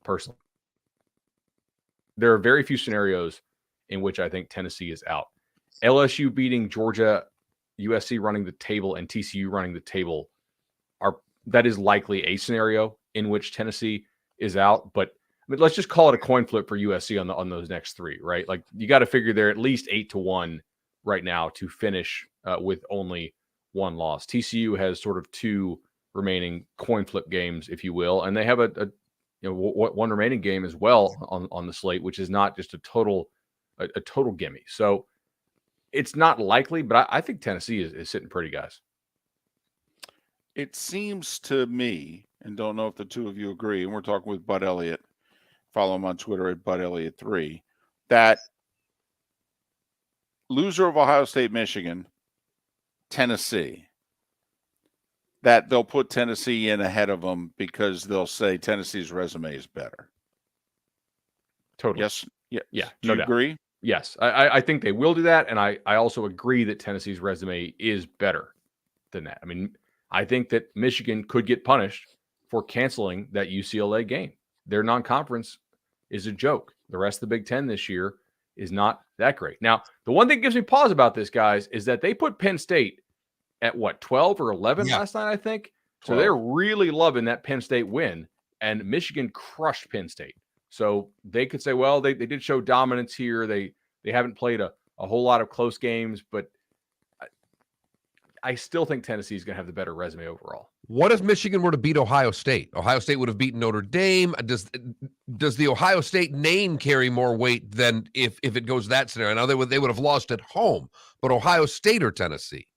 personally. There are very few scenarios in which I think Tennessee is out. LSU beating Georgia, USC running the table, and TCU running the table that is likely a scenario in which Tennessee is out. But I mean, let's just call it a coin flip for USC on those next 3, right? Like you got to figure they're at least 8-1 right now to finish with only 1 loss. TCU has sort of 2 remaining coin flip games, if you will, and they have a 1 remaining game as well on the slate, which is not just a total gimme. So it's not likely, but I think Tennessee is sitting pretty, guys. It seems to me, and don't know if the two of you agree, and we're talking with Bud Elliott, follow him on Twitter at BudElliott3, that loser of Ohio State, Michigan, Tennessee, that they'll put Tennessee in ahead of them because they'll say Tennessee's resume is better. Totally. Yes. Yeah. Do No you doubt. agree? Yes. I think they will do that. And I also agree that Tennessee's resume is better than that. I mean, I think that Michigan could get punished for canceling that UCLA game. Their non-conference is a joke. The rest of the Big Ten this year is not that great. Now, the one thing that gives me pause about this, guys, is that they put Penn State at 12 or 11 last night, I think. 12. So they're really loving that Penn State win, and Michigan crushed Penn State. So they could say, well, they did show dominance here. They haven't played a whole lot of close games, but I still think Tennessee is going to have the better resume overall. What if Michigan were to beat Ohio State? Ohio State would have beaten Notre Dame. Does the Ohio State name carry more weight than if it goes that scenario? Now, they would have lost at home, but Ohio State or Tennessee?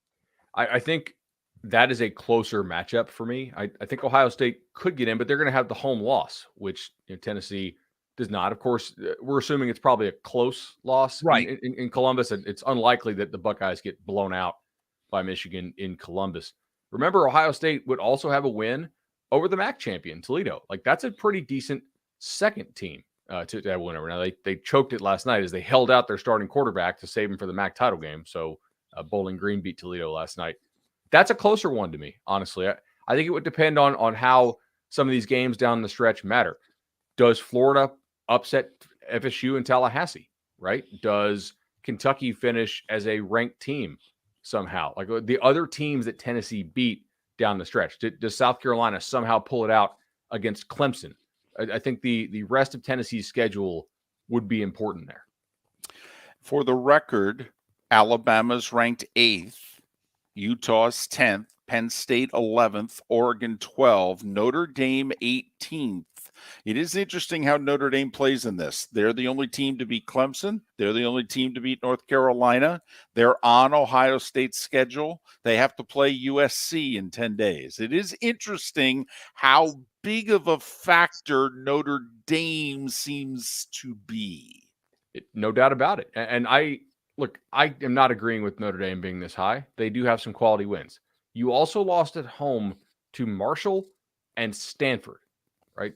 I think that is a closer matchup for me. I think Ohio State could get in, but they're going to have the home loss, which Tennessee does not. Of course, we're assuming it's probably a close loss right in Columbus. And it's unlikely that the Buckeyes get blown out by Michigan in Columbus. Remember, Ohio State would also have a win over the MAC champion, Toledo. Like, that's a pretty decent second team to have a win over. Now, they choked it last night as they held out their starting quarterback to save him for the MAC title game. So Bowling Green beat Toledo last night. That's a closer one to me, honestly. I think it would depend on how some of these games down the stretch matter. Does Florida upset FSU and Tallahassee, right? Does Kentucky finish as a ranked team somehow? Like the other teams that Tennessee beat down the stretch. Does South Carolina somehow pull it out against Clemson? I think the rest of Tennessee's schedule would be important there. For the record, Alabama's ranked 8th, Utah's 10th, Penn State 11th, Oregon 12th, Notre Dame 18th. It is interesting how Notre Dame plays in this. They're the only team to beat Clemson. They're the only team to beat North Carolina. They're on Ohio State's schedule. They have to play USC in 10 days. It is interesting how big of a factor Notre Dame seems to be. No doubt about it. And I am not agreeing with Notre Dame being this high. They do have some quality wins. You also lost at home to Marshall and Stanford, right?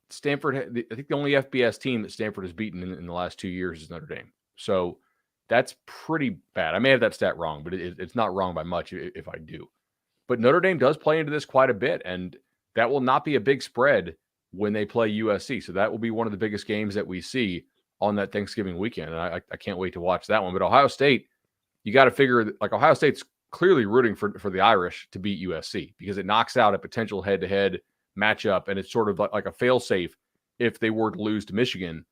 Stanford, I think the only FBS team that Stanford has beaten in the last 2 years is Notre Dame. So that's pretty bad. I may have that stat wrong, but it's not wrong by much if I do. But Notre Dame does play into this quite a bit, and that will not be a big spread when they play USC. So that will be one of the biggest games that we see on that Thanksgiving weekend. And I can't wait to watch that one. But Ohio State, you got to figure, like, Ohio State's clearly rooting for the Irish to beat USC because it knocks out a potential head-to-head matchup, and it's sort of like a fail-safe if they were to lose to Michigan.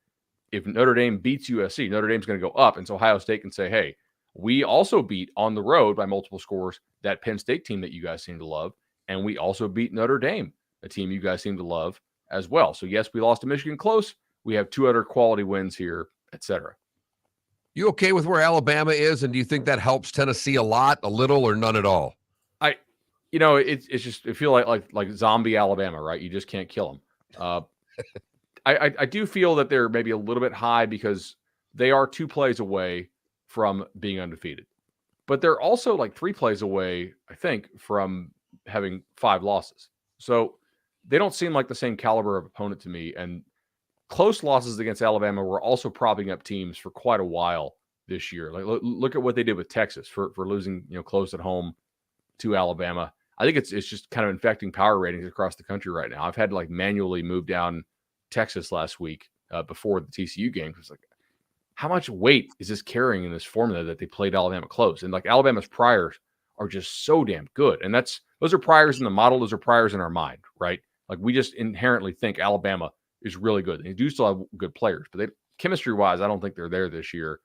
If Notre Dame beats USC, Notre Dame's going to go up, and so Ohio State can say, hey, We also beat on the road by multiple scores that Penn State team that you guys seem to love. And we also beat Notre Dame, a team you guys seem to love as well. So, yes, we lost to Michigan close. We have 2 other quality wins here, etc. You okay with where Alabama is? And do you think that helps Tennessee a lot, a little, or none at all? It's just, it feels like zombie Alabama, right? You just can't kill them. I do feel that they're maybe a little bit high because they are 2 plays away from being undefeated. But they're also like 3 plays away, I think, from having 5 losses. So they don't seem like the same caliber of opponent to me. And close losses against Alabama were also propping up teams for quite a while this year. Like look at what they did with Texas for losing, close at home to Alabama. I think it's just kind of infecting power ratings across the country right now. I've had to manually move down Texas last week before the TCU game. It's like, how much weight is this carrying in this formula that they played Alabama close? And Alabama's priors are just so damn good. And those are priors in the model. Those are priors in our mind, right? We just inherently think Alabama is really good. They do still have good players, but chemistry wise, I don't think they're there this year.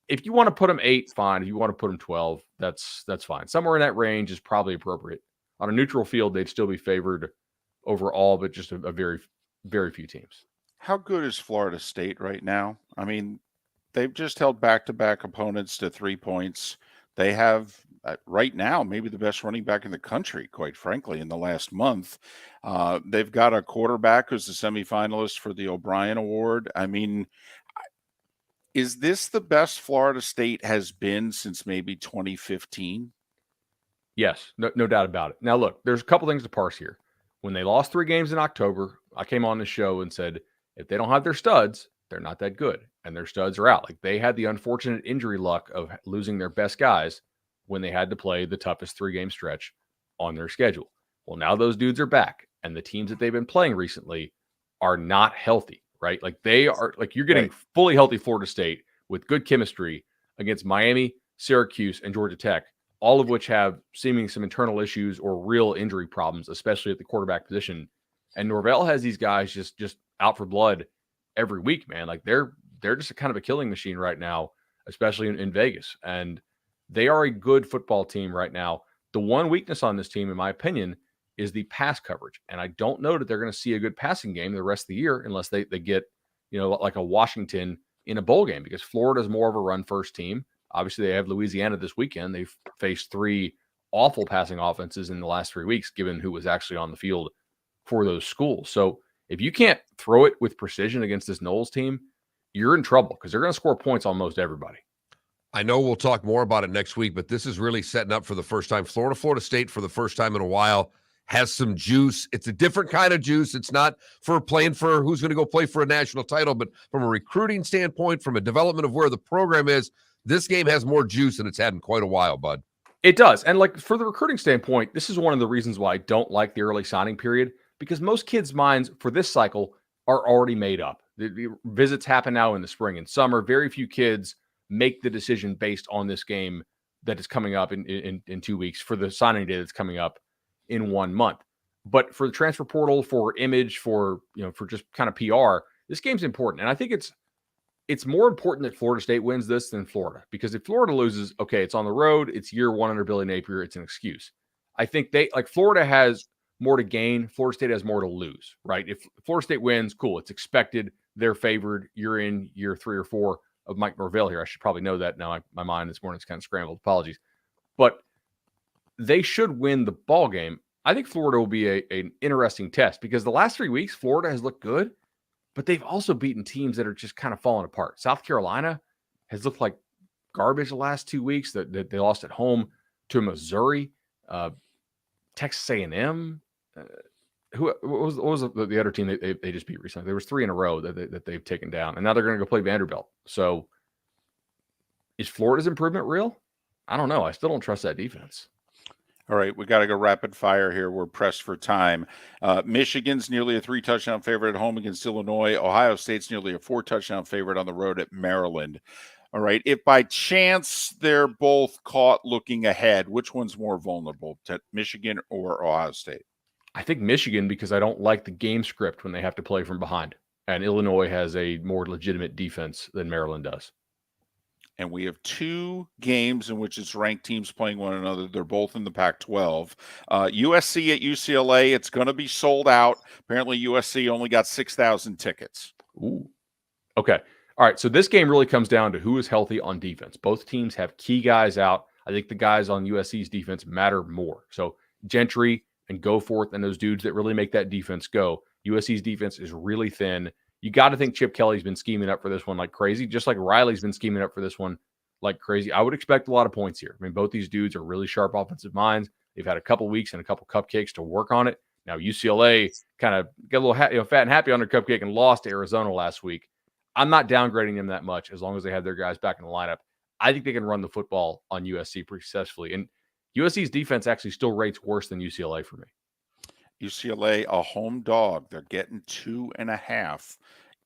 If you want to put them 8, fine. If you want to put them 12, that's fine. Somewhere in that range is probably appropriate. On a neutral field, they'd still be favored overall, but just a very, very few teams. How good is Florida State right now? I mean, they've just held back-to-back opponents to 3 points. They have, right now, maybe the best running back in the country, quite frankly, in the last month. They've got a quarterback who's the semifinalist for the O'Brien Award. I mean, is this the best Florida State has been since maybe 2015? Yes, no doubt about it. Now, look, there's a couple things to parse here. When they lost 3 games in October, I came on the show and said, if they don't have their studs, they're not that good. And their studs are out. They had the unfortunate injury luck of losing their best guys when they had to play the toughest 3-game stretch on their schedule. Well, now those dudes are back, and the teams that they've been playing recently are not healthy, right? They are you're getting fully healthy Florida State with good chemistry against Miami, Syracuse, and Georgia Tech, all of which have seeming some internal issues or real injury problems, especially at the quarterback position. And Norvell has these guys just out for blood every week, man. They're just a kind of a killing machine right now, especially in Vegas. And they are a good football team right now. The one weakness on this team, in my opinion, is the pass coverage. And I don't know that they're going to see a good passing game the rest of the year unless they get, like a Washington in a bowl game, because Florida is more of a run-first team. Obviously, they have Louisiana this weekend. They've faced 3 awful passing offenses in the last 3 weeks, given who was actually on the field for those schools. So if you can't throw it with precision against this Knowles team, you're in trouble because they're going to score points on almost everybody. I know we'll talk more about it next week, but this is really setting up for the first time. Florida State, for the first time in a while, has some juice. It's a different kind of juice. It's not for playing for who's going to go play for a national title, but from a recruiting standpoint, from a development of where the program is, this game has more juice than it's had in quite a while, bud. It does. And for the recruiting standpoint, this is one of the reasons why I don't like the early signing period, because most kids' minds for this cycle are already made up. The visits happen now in the spring and summer. Very few kids make the decision based on this game that is coming up in 2 weeks, for the signing day that's coming up in 1 month. But for the transfer portal, for image, for just kind of PR, this game's important. And I think it's more important that Florida State wins this than Florida, because if Florida loses, okay, it's on the road, it's year 1 under Billy Napier, it's an excuse. I think Florida has more to gain. Florida State has more to lose, right? If Florida State wins, cool, it's expected. They're favored. You're in year 3 or 4 of Mike Norvell here. I should probably know that now. My mind this morning's kind of scrambled. Apologies. But they should win the ball game. I think Florida will be an interesting test, because the last 3 weeks, Florida has looked good, but they've also beaten teams that are just kind of falling apart. South Carolina has looked like garbage the last 2 weeks. That they lost at home to Missouri. Texas A&M. What was the other team they just beat recently? There was 3 in a row that they've taken down, and now they're going to go play Vanderbilt. So is Florida's improvement real? I don't know. I still don't trust that defense. All right, we got to go rapid fire here. We're pressed for time. Michigan's nearly a 3-touchdown favorite at home against Illinois. Ohio State's nearly a 4-touchdown favorite on the road at Maryland. All right, if by chance they're both caught looking ahead, which one's more vulnerable, to Michigan or Ohio State? I think Michigan, because I don't like the game script when they have to play from behind. And Illinois has a more legitimate defense than Maryland does. and we have 2 games in which it's ranked teams playing one another. They're both in the Pac-12. USC at UCLA, it's going to be sold out. Apparently, USC only got 6,000 tickets. Ooh. Okay. All right. So this game really comes down to who is healthy on defense. Both teams have key guys out. I think the guys on USC's defense matter more. So Gentry and Goforth and those dudes that really make that defense go. USC's defense is really thin. You got to think Chip Kelly's been scheming up for this one like crazy, just like Riley's been scheming up for this one like crazy. I would expect a lot of points here. I mean, both these dudes are really sharp offensive minds. They've had a couple weeks and a couple cupcakes to work on it. Now UCLA kind of got a little fat and happy on their cupcake and lost to Arizona last week. I'm not downgrading them that much as long as they have their guys back in the lineup. I think they can run the football on USC pretty successfully. And USC's defense actually still rates worse than UCLA for me. UCLA, a home dog. They're getting 2.5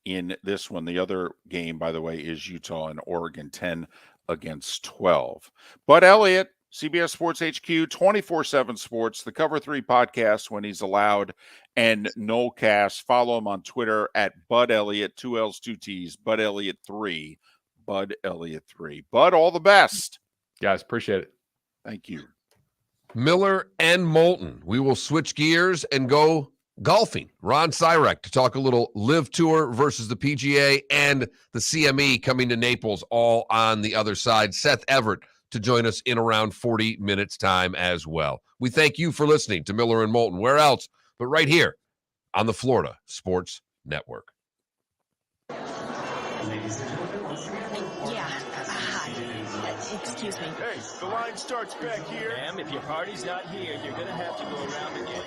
in this one. The other game, by the way, is Utah and Oregon, 10 against 12. Bud Elliott, CBS Sports HQ, 24/7 Sports, the Cover 3 podcast when he's allowed, and Nolecast. Follow him on Twitter at Bud Elliott, 2 L's, 2 T's, Bud Elliott 3, Bud Elliott 3. Bud, all the best. Guys, appreciate it. Thank you. Miller and Moulton. We will switch gears and go golfing. Ron Sirak to talk a little Live Tour versus the PGA and the CME coming to Naples, all on the other side. Seth Everett to join us in around 40 minutes time as well. We thank you for listening to Miller and Moulton. Where else but right here on the Florida Sports Network. Excuse me. Hey, the line starts back here. Ma'am, if your party's not here, you're going to have to go around again.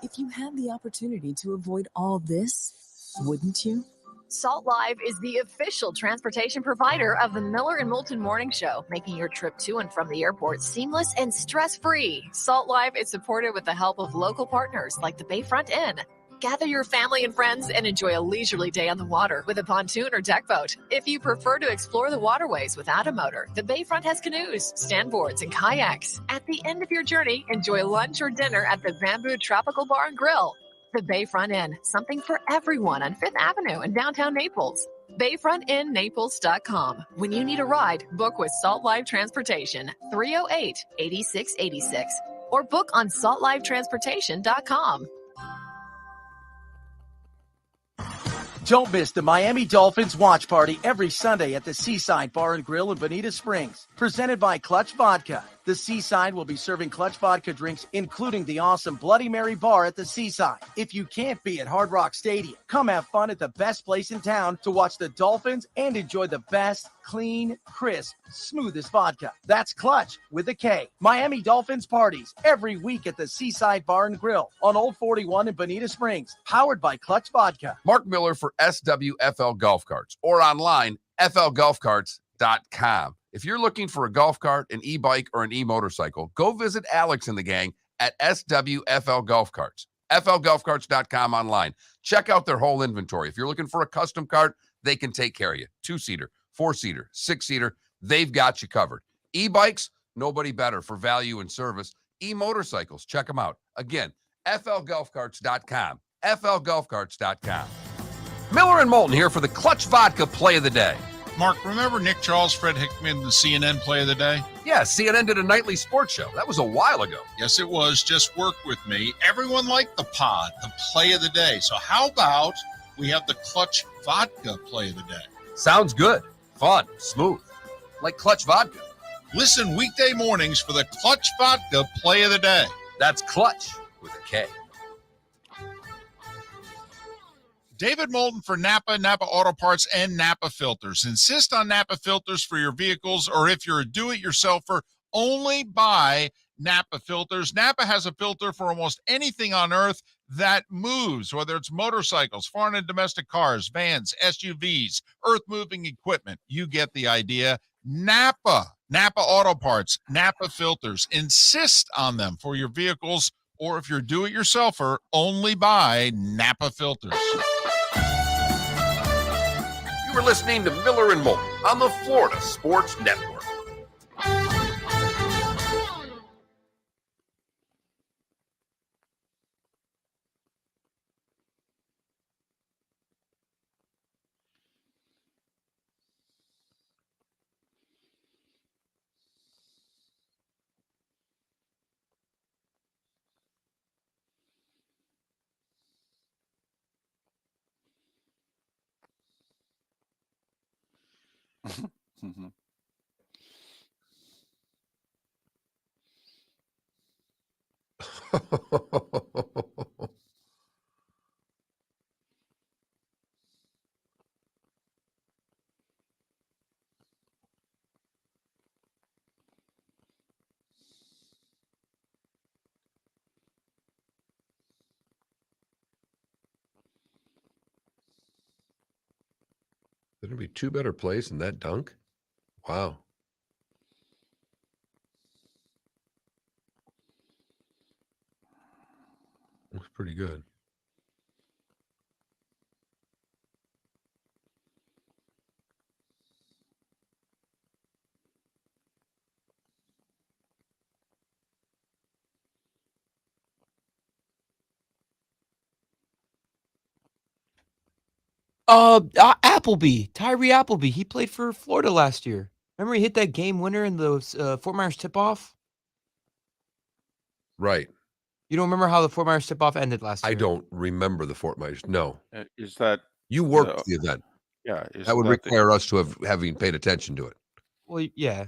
If you had the opportunity to avoid all this, wouldn't you? Salt Live is the official transportation provider of the Miller and Moulton Morning Show, making your trip to and from the airport seamless and stress-free. Salt Live is supported with the help of local partners like the Bayfront Inn. Gather your family and friends and enjoy a leisurely day on the water with a pontoon or deck boat. If you prefer to explore the waterways without a motor, the Bayfront has canoes, standboards, and kayaks. At the end of your journey, enjoy lunch or dinner at the Bamboo Tropical Bar and Grill. The Bayfront Inn, something for everyone on 5th Avenue in downtown Naples. BayfrontInNaples.com. When you need a ride, book with Salt Live Transportation, 308-8686, or book on saltlivetransportation.com. Don't miss the Miami Dolphins watch party every Sunday at the Seaside Bar and Grill in Bonita Springs. Presented by Clutch Vodka. The Seaside will be serving Clutch Vodka drinks, including the awesome Bloody Mary bar at the Seaside. If you can't be at Hard Rock Stadium, come have fun at the best place in town to watch the Dolphins and enjoy the best, clean, crisp, smoothest vodka. That's Clutch with a K. Miami Dolphins parties every week at the Seaside Bar and Grill on Old 41 in Bonita Springs. Powered by Clutch Vodka. Mark Miller for SWFL Golf Carts or online, flgolfcarts.com. If you're looking for a golf cart, an e-bike, or an e-motorcycle, go visit Alex and the gang at SWFL Golf Carts. flgolfcarts.com online. Check out their whole inventory. If you're looking for a custom cart, they can take care of you. 2-seater, 4-seater, 6-seater, they've got you covered. E-bikes, nobody better for value and service. E-motorcycles, check them out. Again, flgolfcarts.com. flgolfcarts.com. Miller and Moulton here for the Clutch Vodka Play of the Day. Mark, remember Nick Charles, Fred Hickman, the CNN Play of the Day? Yeah, CNN did a nightly sports show. That was a while ago. Yes, it was. Just work with me. Everyone liked the pod, the Play of the Day. So how about we have the Clutch Vodka Play of the Day? Sounds good. Fun. Smooth. Like Clutch Vodka. Listen weekday mornings for the Clutch Vodka Play of the Day. That's Clutch with a K. David Moulton for Napa, Napa Auto Parts, and Napa Filters. Insist on Napa filters for your vehicles, or if you're a do-it-yourselfer, only buy Napa filters. Napa has a filter for almost anything on earth that moves, whether it's motorcycles, foreign and domestic cars, vans, SUVs, earth-moving equipment. You get the idea. Napa Auto Parts, Napa filters. Insist on them for your vehicles, or if you're a do-it-yourselfer, only buy Napa filters. You were listening to Miller and Moulton on the Florida Sports Network. Mm-hmm. There'd be two better plays than that dunk. Wow. Looks pretty good. Tyree Appleby. He played for Florida last year. Remember he hit that game winner in the Fort Myers tip-off? Right. You don't remember how the Fort Myers tip-off ended last year? I don't remember the Fort Myers. No. Is that You worked the event. Yeah. That would require us to have having paid attention to it. Well, yeah.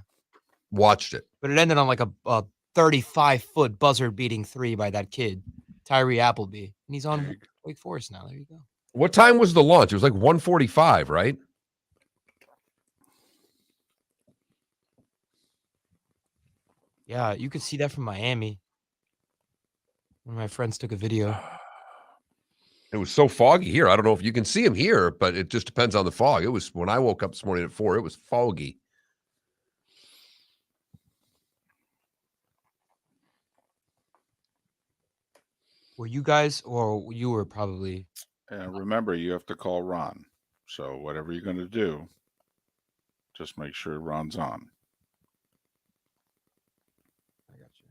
Watched it. But it ended on like a 35-foot buzzer-beating three by that kid, Tyree Appleby. And he's on Wake Forest now. There you go. What time was the launch? It was like 1:45, right? Yeah, you could see that from Miami. One of my friends took a video. It was so foggy here. I don't know if you can see him here, but it just depends on the fog. It was when I woke up this morning at 4, it was foggy. Were you guys, or you were probably... remember, you have to call Ron. So whatever you're going to do, just make sure Ron's on. I got you.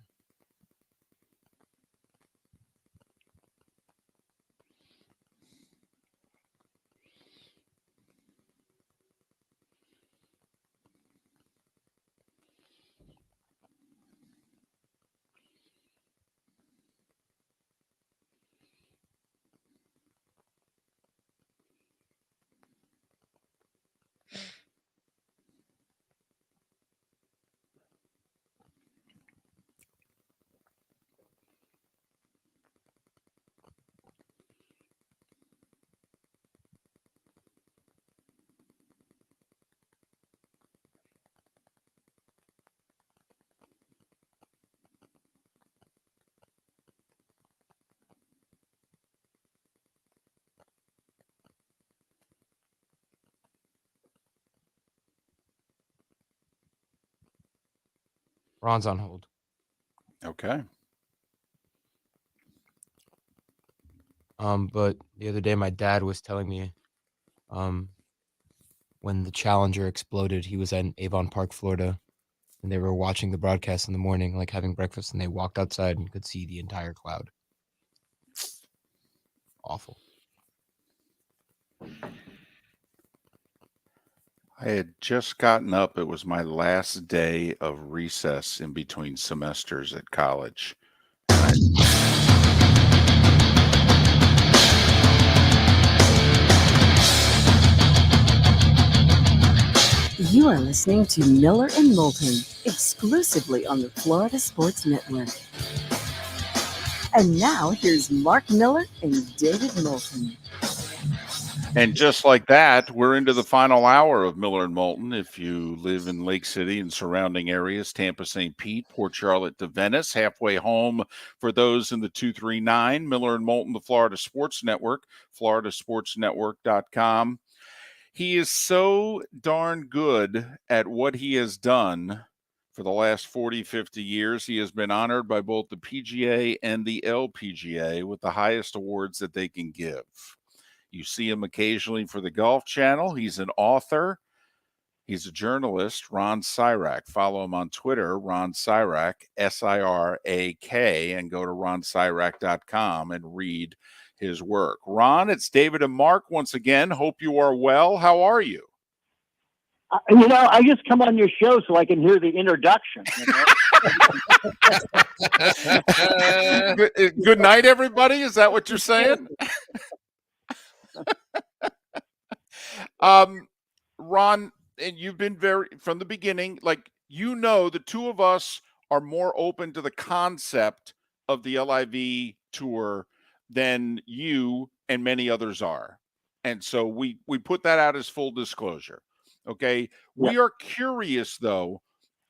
Ron's on hold. Okay. But the other day, my dad was telling me, when the Challenger exploded, he was in Avon Park, Florida, and they were watching the broadcast in the morning, like having breakfast, and they walked outside and could see the entire cloud. Awful. I had just gotten up. It was my last day of recess in between semesters at college. You are listening to Miller and Moulton, exclusively on the Florida Sports Network. And now here's Mark Miller and David Moulton. And just like that, we're into the final hour of Miller and Moulton. If you live in Lake City and surrounding areas, Tampa, St. Pete, Port Charlotte to Venice, halfway home for those in the 239, Miller and Moulton, the Florida Sports Network, floridasportsnetwork.com. He is so darn good at what he has done for the last 40, 50 years. He has been honored by both the PGA and the LPGA with the highest awards that they can give. You see him occasionally for the Golf Channel. He's an author. He's a journalist, Ron Sirak. Follow him on Twitter, Ron Sirak, S-I-R-A-K, and go to ronsirak.com and read his work. Ron, it's David and Mark once again. Hope you are well. How are you? I just come on your show so I can hear the introduction. Good night, everybody. Is that what you're saying? Ron, and you've been very from the beginning, like, the two of us are more open to the concept of the LIV tour than you and many others are. And so we put that out as full disclosure. Okay. Yeah. We are curious though.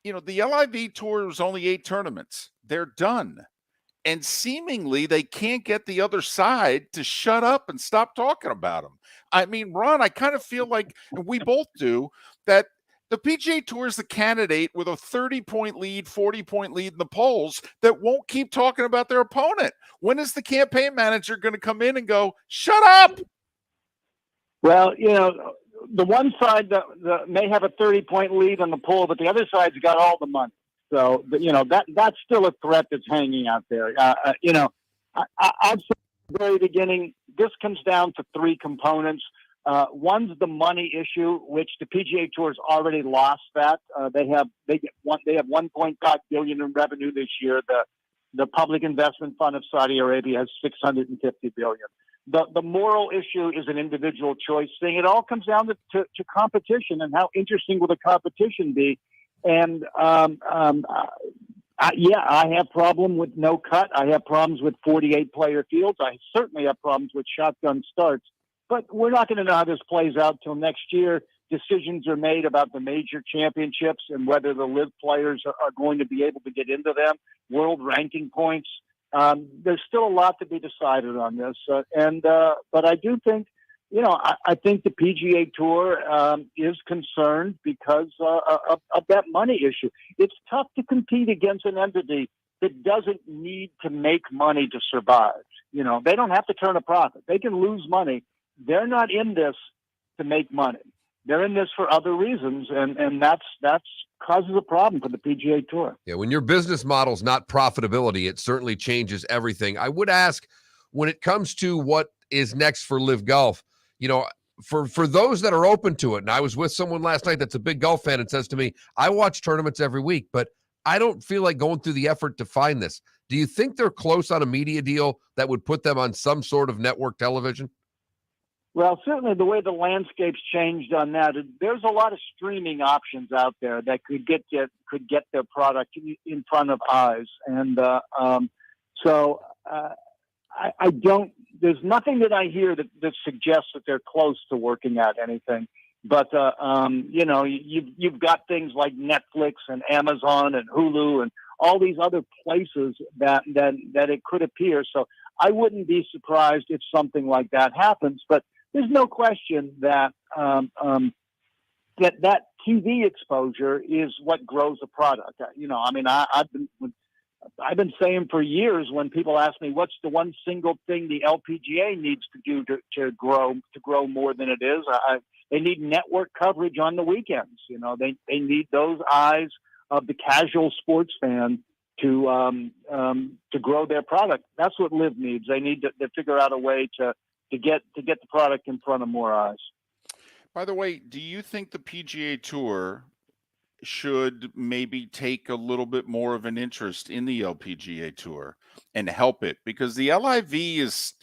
The LIV tour was only 8 tournaments. They're done. And seemingly they can't get the other side to shut up and stop talking about them. I mean, Ron, I kind of feel like, and we both do, that the PGA Tour is the candidate with a 30-point lead, 40-point lead in the polls that won't keep talking about their opponent. When is the campaign manager going to come in and go, shut up? Well, the one side that may have a 30-point lead on the poll, but the other side's got all the money. So, that's still a threat that's hanging out there. I've said at the very beginning, this comes down to 3 components. One's the money issue, which the PGA Tour's already lost that. They have 1.5 billion in revenue this year. The Public Investment Fund of Saudi Arabia has 650 billion. The moral issue is an individual choice thing. It all comes down to competition and how interesting will the competition be. And I have problem with no cut. I have problems with 48 player fields. I certainly have problems with shotgun starts. But we're not going to know how this plays out till next year. Decisions are made about the major championships and whether the LIV players are going to be able to get into them. World ranking points. There's still a lot to be decided on this. But I do think, I think the PGA Tour is concerned because of that money issue. It's tough to compete against an entity that doesn't need to make money to survive. They don't have to turn a profit. They can lose money. They're not in this to make money. They're in this for other reasons, and that's causes a problem for the PGA Tour. Yeah, when your business model's not profitability, it certainly changes everything. I would ask, when it comes to what is next for LIV Golf, for those that are open to it, and I was with someone last night that's a big golf fan and says to me, I watch tournaments every week, but I don't feel like going through the effort to find this. Do you think they're close on a media deal that would put them on some sort of network television? Well, certainly the way the landscape's changed on that, there's a lot of streaming options out there that could get their product in front of eyes, and I don't. There's nothing that I hear that suggests that they're close to working out anything. But you've got things like Netflix and Amazon and Hulu and all these other places that it could appear. So I wouldn't be surprised if something like that happens. But there's no question that that TV exposure is what grows a product. I've been saying for years, when people ask me what's the one single thing the LPGA needs to do to grow more than it is, they need network coverage on the weekends. They need those eyes of the casual sports fan to grow their product. That's what LIV needs. They need to figure out a way to get the product in front of more eyes. By the way, do you think the PGA Tour should maybe take a little bit more of an interest in the LPGA Tour and help it? Because the LIV is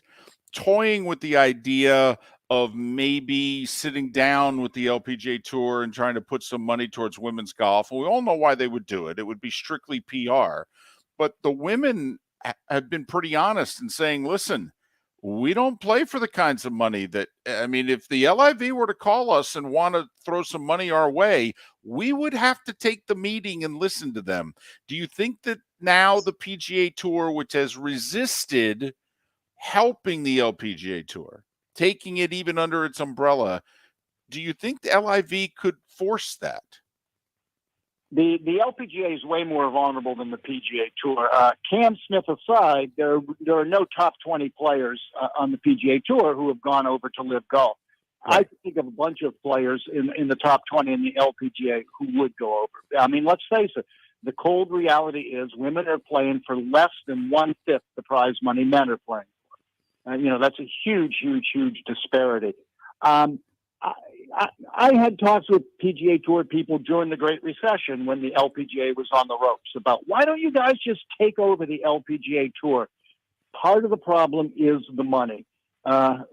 toying with the idea of maybe sitting down with the LPGA Tour and trying to put some money towards women's golf. And we all know why they would do it. It would be strictly PR. But the women have been pretty honest in saying, listen, we don't play for the kinds of money that, if the LIV were to call us and want to throw some money our way, we would have to take the meeting and listen to them. Do you think that now the PGA Tour, which has resisted helping the LPGA Tour, taking it even under its umbrella, do you think the LIV could force that? The LPGA is way more vulnerable than the PGA Tour. Cam Smith aside, there are no top 20 players on the PGA Tour who have gone over to LIV Golf. Right. I think of a bunch of players in the top 20 in the LPGA who would go over. Let's face it. The cold reality is women are playing for less than 1/5 the prize money men are playing for. That's a huge, huge, huge disparity. I had talks with PGA Tour people during the Great Recession when the LPGA was on the ropes about, why don't you guys just take over the LPGA Tour? Part of the problem is the money. Are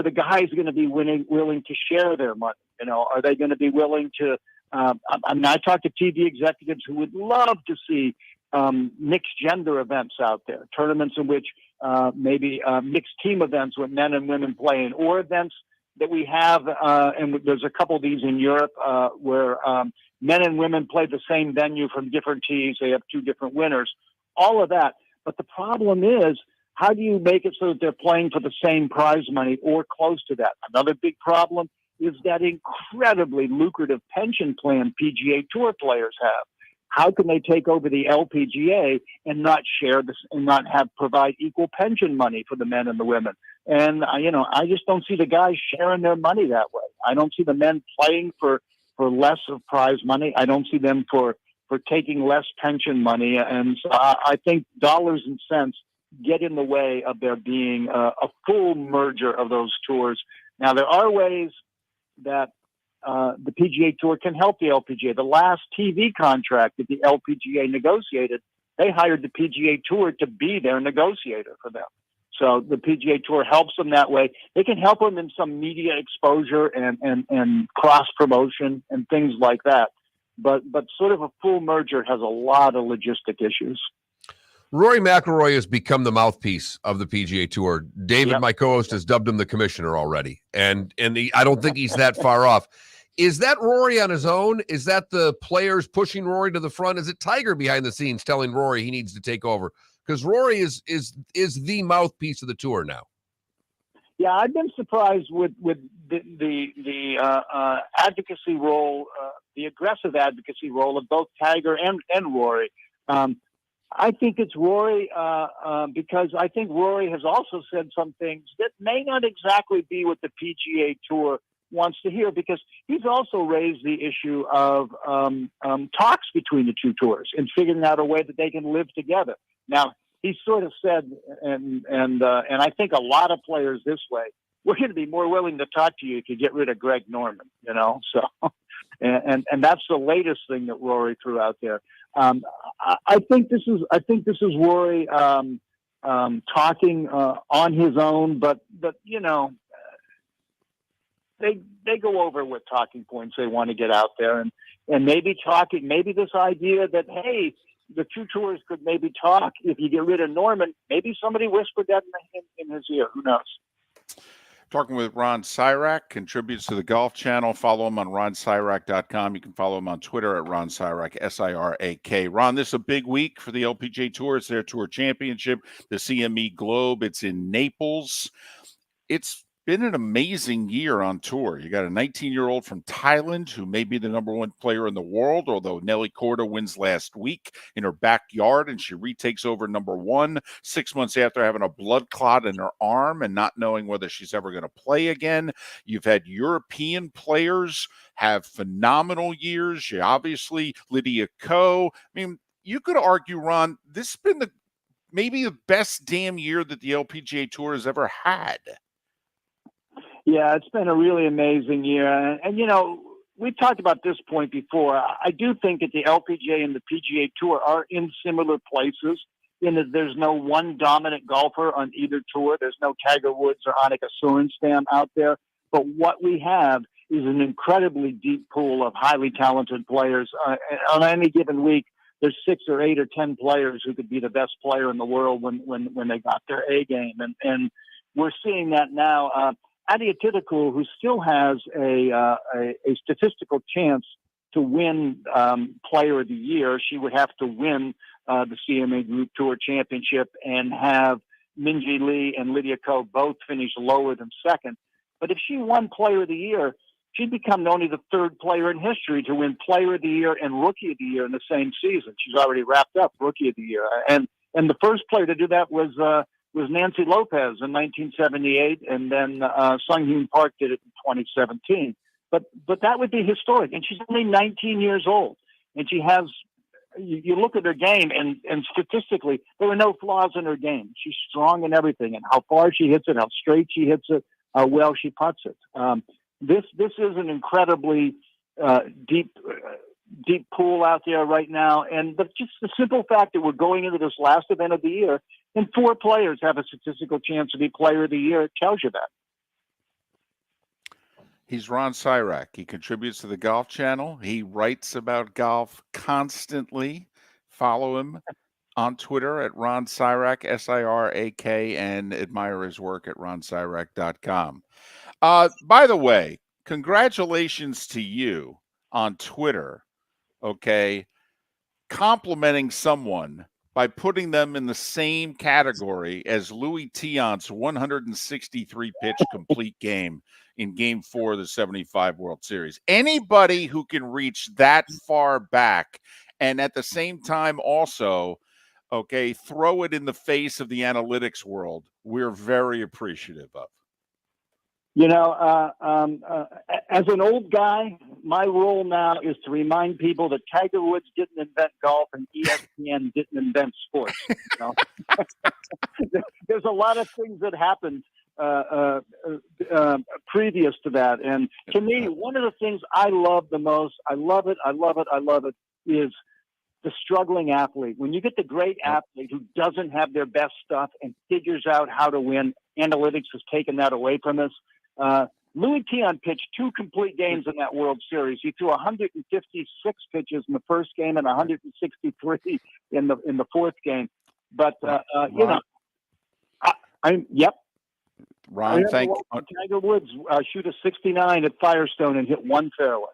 the guys going to be willing to share their money? You know, are they going to be willing to? I mean, I talked to TV executives who would love to see mixed gender events out there, tournaments in which maybe mixed team events with men and women playing, or events that we have, and there's a couple of these in Europe where men and women play the same venue from different teams. They have two different winners, all of that. But the problem is, how do you make it so that they're playing for the same prize money or close to that? Another big problem is that incredibly lucrative pension plan PGA Tour players have. How can they take over the LPGA and not share this and not provide equal pension money for the men and the women? And I just don't see the guys sharing their money that way. I don't see the men playing for less of prize money. I don't see them for taking less pension money. And so I think dollars and cents get in the way of there being a full merger of those tours. Now, there are ways that the PGA Tour can help the LPGA. The last TV contract that the LPGA negotiated, they hired the PGA Tour to be their negotiator for them. So the PGA Tour helps them that way. They can help them in some media exposure and cross promotion and things like that. But sort of a full merger has a lot of logistic issues. Rory McIlroy has become the mouthpiece of the PGA Tour. David, my co-host, has dubbed him the commissioner already, and I don't think he's that far off. Is that Rory on his own? Is that the players pushing Rory to the front? Is it Tiger behind the scenes telling Rory he needs to take over? Because Rory is the mouthpiece of the tour now. Yeah, I've been surprised with the advocacy role, the aggressive advocacy role of both Tiger and Rory. I think it's Rory because I think Rory has also said some things that may not exactly be what the PGA Tour wants to hear, because he's also raised the issue of talks between the two tours and figuring out a way that they can live together. Now, he sort of said, and I think a lot of players this way, we're going to be more willing to talk to you if you get rid of Greg Norman, you know. So, and that's the latest thing that Rory threw out there. I think this is Rory talking on his own, but you know, they go over what talking points they want to get out there, and maybe this idea that, hey, the two tours could maybe talk if you get rid of Norman. Maybe somebody whispered that in his ear. Who knows? Talking with Ron Sirak, contributes to the Golf Channel. Follow him on ronsirak.com. You can follow him on Twitter at Ron Sirak, S-I-R-A-K. Ron, this is a big week for the LPGA Tour. It's their Tour Championship, the CME Globe. It's in Naples. It's been an amazing year on tour. You got a 19-year-old from Thailand who may be the number one player in the world, although Nelly Korda wins last week in her backyard and she retakes over number one 6 months after having a blood clot in her arm and not knowing whether she's ever going to play again. You've had European players have phenomenal years. You obviously, Lydia Ko. I mean, you could argue, Ron, this has been maybe the best damn year that the LPGA Tour has ever had. Yeah, it's been a really amazing year. And you know, we've talked about this point before. I do think that the LPGA and the PGA Tour are in similar places in that there's no one dominant golfer on either tour. There's no Tiger Woods or Annika Sorenstam out there. But what we have is an incredibly deep pool of highly talented players. On any given week, there's 6 or 8 or 10 players who could be the best player in the world when they got their A game. And we're seeing that now. Adia Titakul, who still has a statistical chance to win Player of the Year, she would have to win the CMA Group Tour Championship and have Minjee Lee and Lydia Ko both finish lower than second. But if she won Player of the Year, she'd become only the third player in history to win Player of the Year and Rookie of the Year in the same season. She's already wrapped up Rookie of the Year, and the first player to do that was Nancy Lopez in 1978, and then Sung Hyun Park did it in 2017. But that would be historic, and she's only 19 years old, and she has. You look at her game, and statistically, there are no flaws in her game. She's strong in everything, and how far she hits it, how straight she hits it, how well she putts it. This is an incredibly deep pool out there right now, but just the simple fact that we're going into this last event of the year, and 4 players have a statistical chance to be Player of the Year, it tells you that. He's Ron Sirak. He contributes to the Golf Channel. He writes about golf constantly. Follow him on Twitter at Ron Sirak, Sirak, and admire his work at ronsirak.com. By the way, congratulations to you on Twitter, okay, complimenting someone by putting them in the same category as Louis Tion's 163 pitch complete game in Game 4 of the 75 World Series. Anybody who can reach that far back and at the same time also, okay, throw it in the face of the analytics world, we're very appreciative of. You know, as an old guy, my role now is to remind people that Tiger Woods didn't invent golf and ESPN didn't invent sports. You know? There's a lot of things that happened previous to that. And to me, one of the things I love the most, I love it, is the struggling athlete. When you get the great athlete who doesn't have their best stuff and figures out how to win, analytics has taken that away from us. Louis Tion pitched 2 complete games in that World Series. He threw 156 pitches in the first game and 163 in the fourth game. But you know, yep. Ron, thank you. Tiger Woods shoot a 69 at Firestone and hit 1 fairway.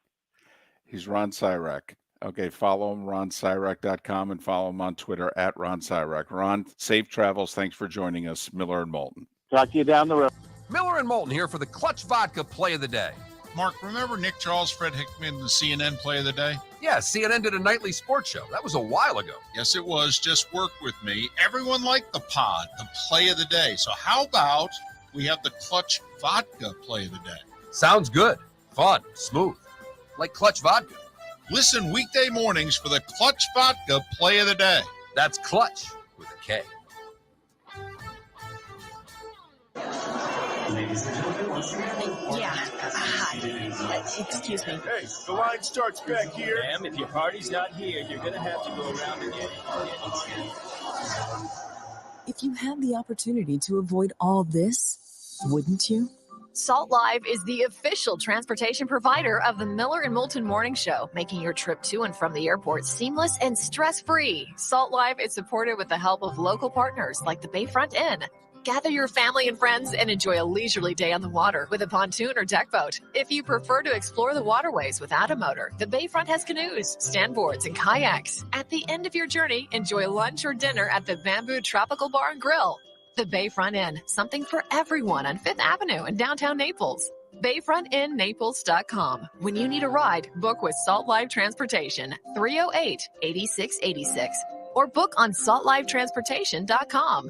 He's Ron Sirak. Okay, follow him, ronsirak.com, and follow him on Twitter at Ron Sirak. Ron, safe travels. Thanks for joining us, Miller and Moulton. Talk to you down the road. Miller and Moulton here for the Clutch Vodka Play of the Day. Mark, remember Nick Charles, Fred Hickman, the CNN Play of the Day? Yeah, CNN did a nightly sports show. That was a while ago. Yes, it was. Just work with me. Everyone liked the pod, the Play of the Day. So how about we have the Clutch Vodka Play of the Day? Sounds good. Fun. Smooth. Like Clutch Vodka. Listen weekday mornings for the Clutch Vodka Play of the Day. That's Clutch with a K. Ladies and gentlemen, once again. Yeah. Hi. Excuse me. Hey, the line starts back here. Ma'am, if your party's not here, you're going to have to go around and get it. If you had the opportunity to avoid all this, wouldn't you? Salt Live is the official transportation provider of the Miller and Moulton Morning Show, making your trip to and from the airport seamless and stress-free. Salt Live is supported with the help of local partners like the Bayfront Inn. Gather your family and friends and enjoy a leisurely day on the water with a pontoon or deck boat. If you prefer to explore the waterways without a motor, the Bayfront has canoes, standboards, and kayaks. At the end of your journey, enjoy lunch or dinner at the Bamboo Tropical Bar and Grill. The Bayfront Inn, something for everyone on 5th Avenue in downtown Naples. BayfrontInNaples.com. When you need a ride, book with Salt Live Transportation, 308-8686, or book on saltlivetransportation.com.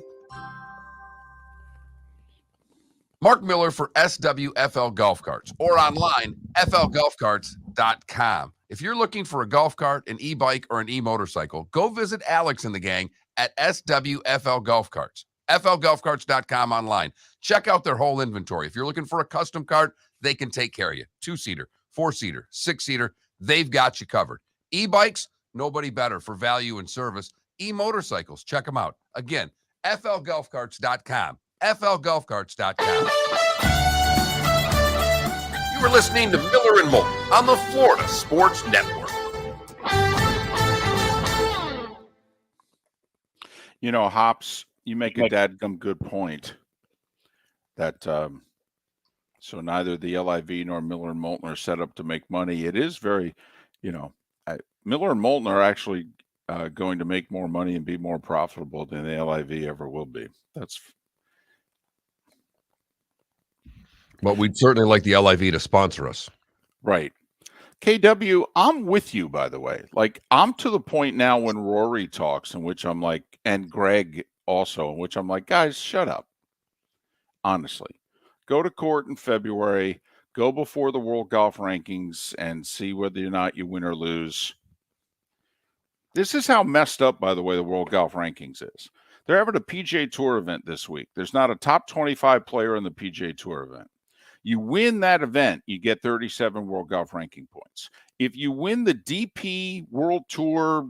Mark Miller for SWFL Golf Carts or online, flgolfcarts.com. If you're looking for a golf cart, an e-bike, or an e-motorcycle, go visit Alex and the gang at SWFL Golf Carts. flgolfcarts.com online. Check out their whole inventory. If you're looking for a custom cart, they can take care of you. 2-seater, 4-seater, 6-seater, they've got you covered. E-bikes, nobody better for value and service. E-motorcycles, check them out. Again, flgolfcarts.com. flgolfcarts.com. You were listening to Miller and Moulton on the Florida Sports Network. You know, Hops, you make a dadgum good point that so neither the LIV nor Miller and Moulton are set up to make money. It is very, you know, Miller and Moulton are actually going to make more money and be more profitable than the LIV ever will be. That's. But we'd certainly like the LIV to sponsor us. Right. KW, I'm with you, by the way. Like, I'm to the point now when Rory talks in which I'm like, and Greg also, in which I'm like, guys, shut up. Honestly. Go to court in February. Go before the World Golf Rankings and see whether or not you win or lose. This is how messed up, by the way, the World Golf Rankings is. They're having a PGA Tour event this week. There's not a top 25 player in the PGA Tour event. You win that event, you get 37 World Golf Ranking points. If you win the DP World Tour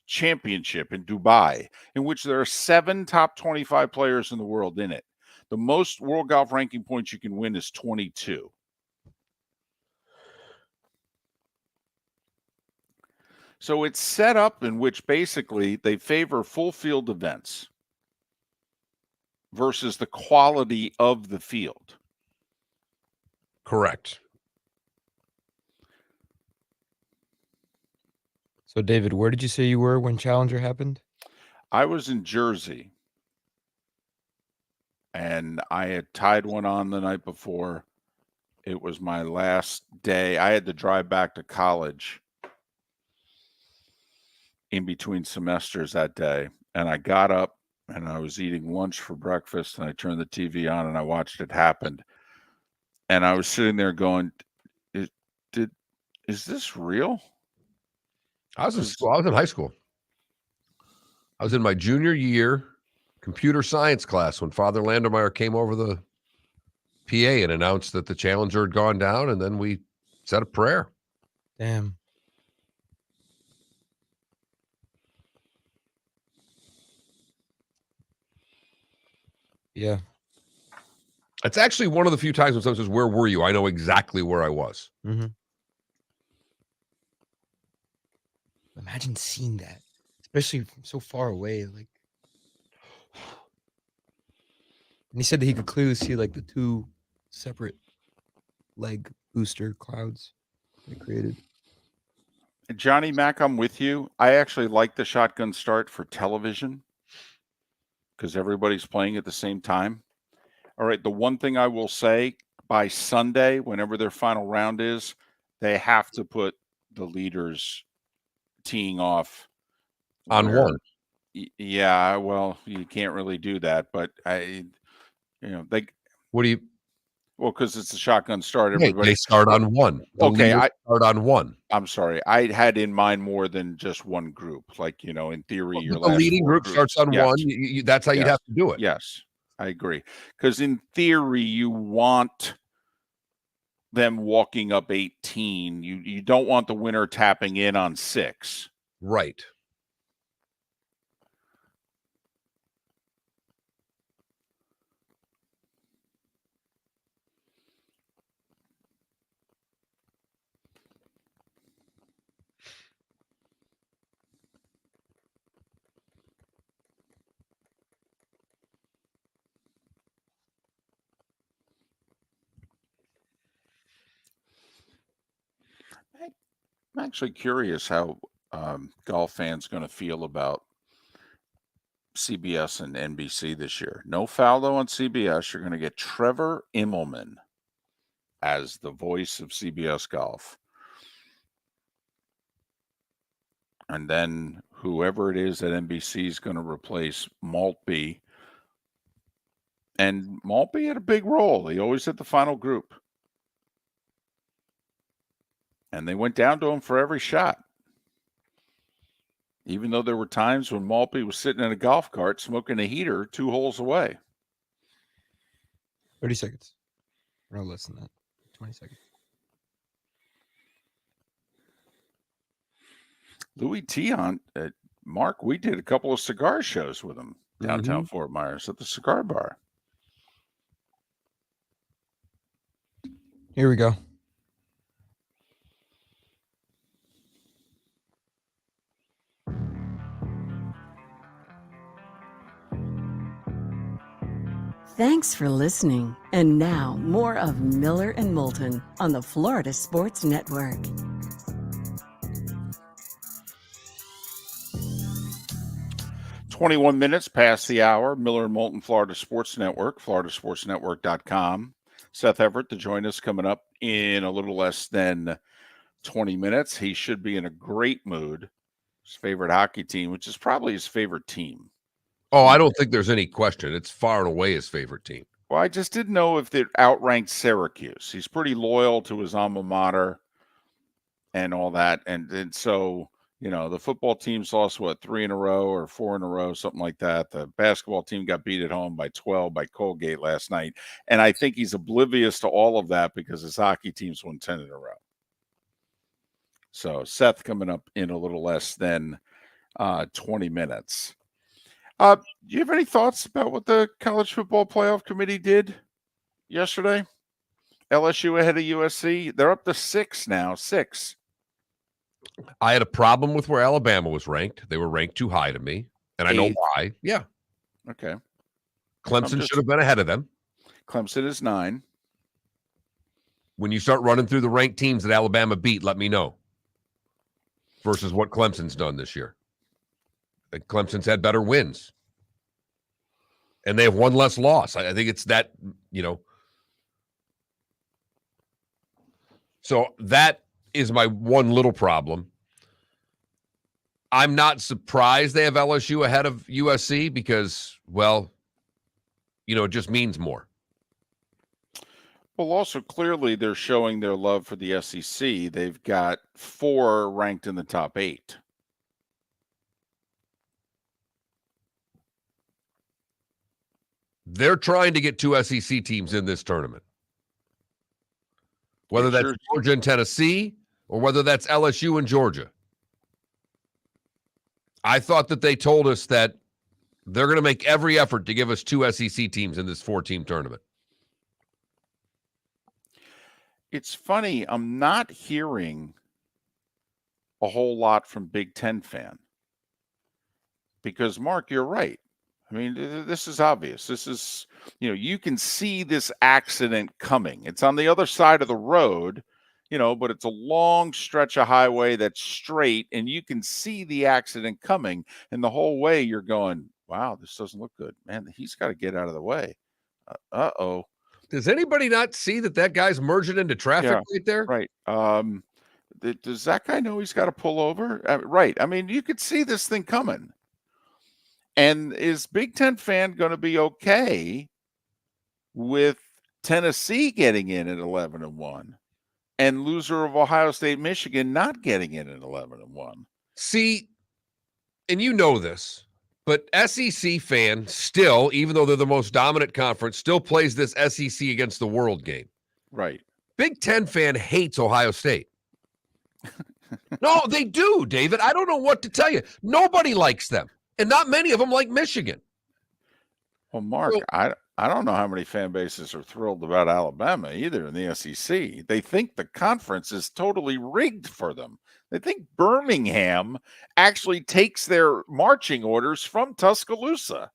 Championship in Dubai, in which there are 7 top 25 players in the world in it, the most World Golf Ranking points you can win is 22. So it's set up in which basically they favor full field events versus the quality of the field. Correct. So, David, where did you say you were when Challenger happened? I was in Jersey, and I had tied one on the night before. It was my last day. I had to drive back to college in between semesters that day, and I got up and I was eating lunch for breakfast, and I turned the TV on and I watched it happen. And I was sitting there going, is this real? I was in school. I was in high school. I was in my junior year computer science class when Father Landemeyer came over the PA and announced that the Challenger had gone down, and then we said a prayer. Damn. Yeah. It's actually one of the few times when someone says, "Where were you?" I know exactly where I was. Mm-hmm. Imagine seeing that, especially from so far away. Like, and he said that he could clearly see like the two separate leg booster clouds they created. Johnny Mac, I'm with you. I actually like the shotgun start for television because everybody's playing at the same time. All right, the one thing I will say, by Sunday, whenever their final round is, they have to put the leaders teeing off on one. Yeah, well, you can't really do that, but they. What do you? Well, because it's a shotgun start. They start on one. Okay, I start on one. I'm sorry. I had in mind more than just one group. Like, in theory, your the leading group starts on one. That's how you'd have to do it. Yes, I agree. Because in theory, you want them walking up 18. You don't want the winner tapping in on 6. Right. I'm actually curious how golf fans going to feel about CBS and NBC this year. No Faldo on CBS. You're going to get Trevor Immelman as the voice of CBS Golf. And then whoever it is at NBC is going to replace Maltby. And Maltby had a big role. He always hit the final group. And they went down to him for every shot. Even though there were times when Maltby was sitting in a golf cart smoking a heater 2 holes away. 30 seconds. No less than that. 20 seconds. Louis Tion, Mark, we did a couple of cigar shows with him downtown Fort Myers at the cigar bar. Here we go. Thanks for listening. And now, more of Miller and Moulton on the Florida Sports Network. "21 minutes past the hour. Miller and Moulton, Florida Sports Network, floridasportsnetwork.com. Seth Everett to join us coming up in a little less than 20 minutes. He should be in a great mood. His favorite hockey team, which is probably his favorite team. Oh, I don't think there's any question. It's far and away his favorite team. Well, I just didn't know if it outranked Syracuse. He's pretty loyal to his alma mater and all that. And so, the football team's lost, 3 in a row or 4 in a row, something like that. The basketball team got beat at home by 12 by Colgate last night. And I think he's oblivious to all of that because his hockey team's won 10 in a row. So Seth coming up in a little less than 20 minutes. Do you have any thoughts about what the College Football Playoff Committee did yesterday? LSU ahead of USC. They're up to 6 now. 6. I had a problem with where Alabama was ranked. They were ranked too high to me, and I know why. Yeah. Okay. Clemson should have been ahead of them. Clemson is 9. When you start running through the ranked teams that Alabama beat, let me know. Versus what Clemson's done this year. I think Clemson's had better wins. And they have one less loss. I think it's that, So that is my one little problem. I'm not surprised they have LSU ahead of USC because, well, it just means more. Well, also clearly they're showing their love for the SEC. They've got 4 ranked in the top 8. They're trying to get 2 SEC teams in this tournament. Whether that's Georgia and Tennessee or whether that's LSU and Georgia. I thought that they told us that they're going to make every effort to give us 2 SEC teams in this 4-team tournament. It's funny, I'm not hearing a whole lot from Big Ten fan. Because, Mark, you're right. I mean, this is obvious. This is, you can see this accident coming. It's on the other side of the road, but it's a long stretch of highway that's straight, and you can see the accident coming. And the whole way you're going, wow, this doesn't look good. Man, he's got to get out of the way. Uh-oh. Does anybody not see that guy's merging into traffic right there? Right. Does that guy know he's got to pull over? Right. I mean, you could see this thing coming. And is Big Ten fan going to be okay with Tennessee getting in at 11-1 and loser of Ohio State, Michigan not getting in at 11-1? See, and you know this, but SEC fan still, even though they're the most dominant conference, still plays this SEC against the world game. Right. Big Ten fan hates Ohio State. No, they do, David. I don't know what to tell you. Nobody likes them. And not many of them like Michigan. Well, Mark, I don't know how many fan bases are thrilled about Alabama either in the SEC. They think the conference is totally rigged for them. They think Birmingham actually takes their marching orders from Tuscaloosa.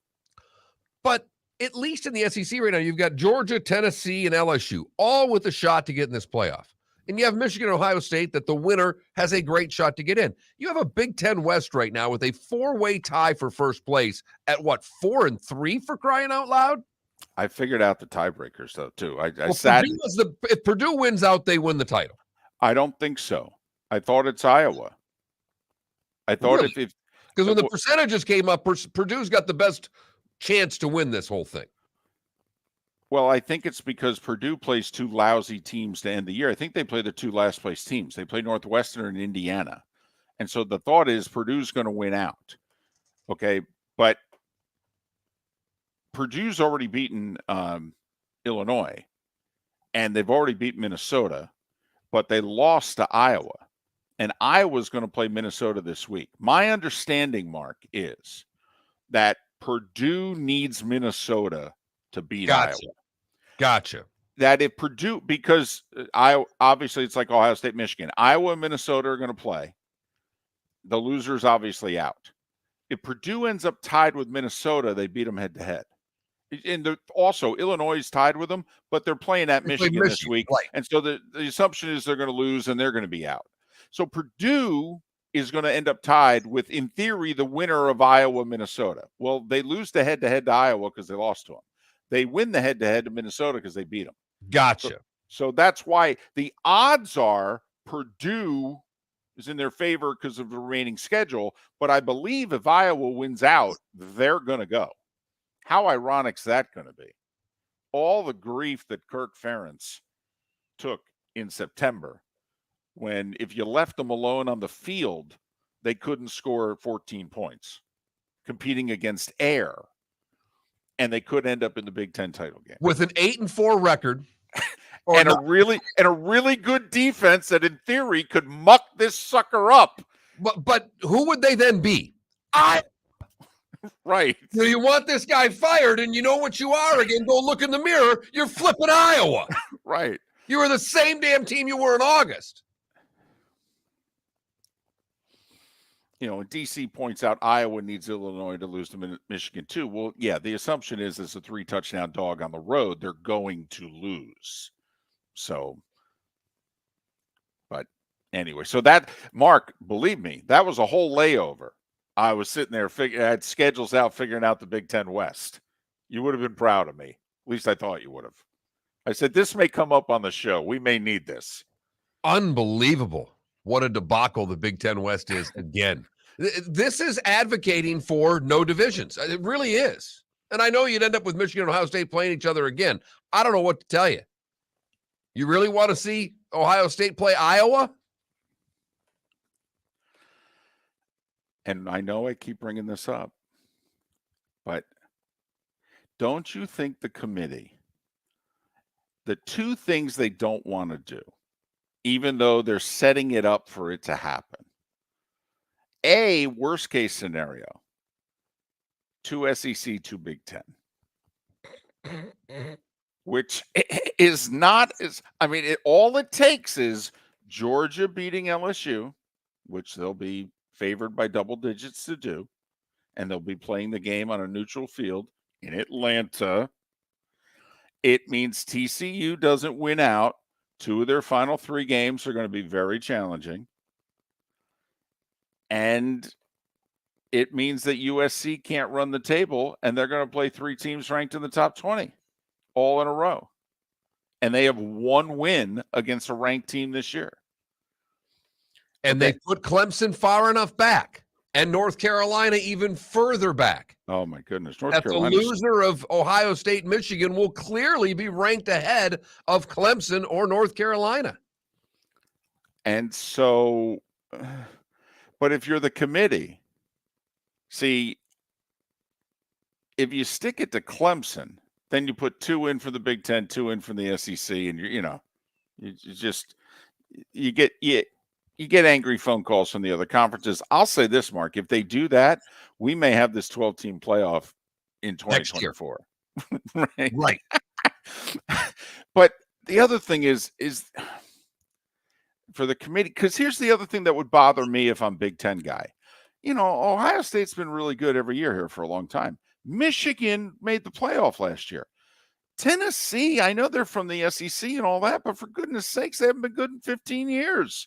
But at least in the SEC right now, you've got Georgia, Tennessee, and LSU, all with a shot to get in this playoff. And you have Michigan and Ohio State that the winner has a great shot to get in. You have a Big Ten West right now with a 4-way tie for first place at 4-3 for crying out loud? I figured out the tiebreakers, though, too. If Purdue wins out, they win the title. I don't think so. I thought it's Iowa. I thought really? Because when the percentages came up, Purdue's got the best chance to win this whole thing. Well, I think it's because Purdue plays 2 lousy teams to end the year. I think they play the 2 last place teams. They play Northwestern and Indiana. And so the thought is Purdue's going to win out. Okay. But Purdue's already beaten Illinois, and they've already beaten Minnesota, but they lost to Iowa. And Iowa's going to play Minnesota this week. My understanding, Mark, is that Purdue needs Minnesota to beat Iowa. Gotcha. That if Purdue, because obviously it's like Ohio State, Michigan, Iowa and Minnesota are going to play. The loser's obviously out. If Purdue ends up tied with Minnesota, they beat them head to head. And also Illinois is tied with them, but they're playing at Michigan this week. Right. And so the assumption is they're going to lose and they're going to be out. So Purdue is going to end up tied with, in theory, the winner of Iowa, Minnesota. Well, they lose the head-to-head to Iowa because they lost to them. They win the head-to-head to Minnesota because they beat them. Gotcha. So that's why the odds are Purdue is in their favor because of the remaining schedule. But I believe if Iowa wins out, they're going to go. How ironic is that going to be? All the grief that Kirk Ferentz took in September, when if you left them alone on the field, they couldn't score 14 points, competing against air, and they could end up in the Big Ten title game with an 8-4 record, and a really good defense that, in theory, could muck this sucker up. But who would they then be? Right. So you want this guy fired, and you know what you are again. Go look in the mirror. You're flipping Iowa. Right. You were the same damn team you were in August. And DC points out Iowa needs Illinois to lose to Michigan too. Well, yeah, the assumption is it's a 3-touchdown dog on the road. They're going to lose. So, but anyway, so that, Mark, believe me, that was a whole layover. I was sitting there, I had schedules out, figuring out the Big Ten West. You would have been proud of me. At least I thought you would have. I said, this may come up on the show. We may need this. Unbelievable. What a debacle the Big Ten West is again. This is advocating for no divisions. It really is. And I know you'd end up with Michigan and Ohio State playing each other again. I don't know what to tell you. You really want to see Ohio State play Iowa? And I know I keep bringing this up, but don't you think the committee, the two things they don't want to do, even though they're setting it up for it to happen. A, worst case scenario, 2 SEC, 2 Big Ten. Which is not, all it takes is Georgia beating LSU, which they'll be favored by double digits to do, and they'll be playing the game on a neutral field in Atlanta. It means TCU doesn't win out. 2 of their final 3 games are going to be very challenging. And it means that USC can't run the table, and they're going to play 3 teams ranked in the top 20 all in a row. And they have 1 win against a ranked team this year. And they put Clemson far enough back and North Carolina even further back. Oh, my goodness. The loser of Ohio State, Michigan will clearly be ranked ahead of Clemson or North Carolina. And so, but if you're the committee, see, if you stick it to Clemson, then you put 2 in for the Big Ten, 2 in from the SEC, and you get angry phone calls from the other conferences. I'll say this, Mark, if they do that, we may have this 12-team playoff in 2024. Right. But the other thing is for the committee, because here's the other thing that would bother me if I'm Big Ten guy. Ohio State's been really good every year here for a long time. Michigan made the playoff last year. Tennessee, I know they're from the SEC and all that, but for goodness sakes, they haven't been good in 15 years.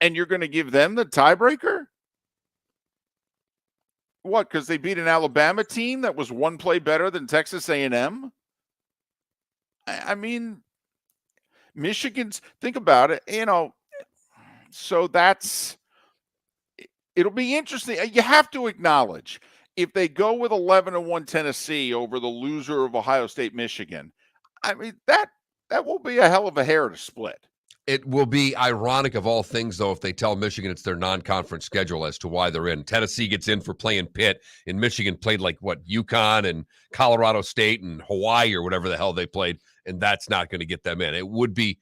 And you're going to give them the tiebreaker? What, because they beat an Alabama team that was 1 play better than Texas A&M? I mean, Michigan's, think about it, so it'll be interesting. You have to acknowledge, if they go with 11-1 Tennessee over the loser of Ohio State, Michigan, I mean, that will be a hell of a hair to split. It will be ironic of all things, though, if they tell Michigan it's their non-conference schedule as to why they're in. Tennessee gets in for playing Pitt, and Michigan played UConn and Colorado State and Hawaii or whatever the hell they played, and that's not going to get them in. It would be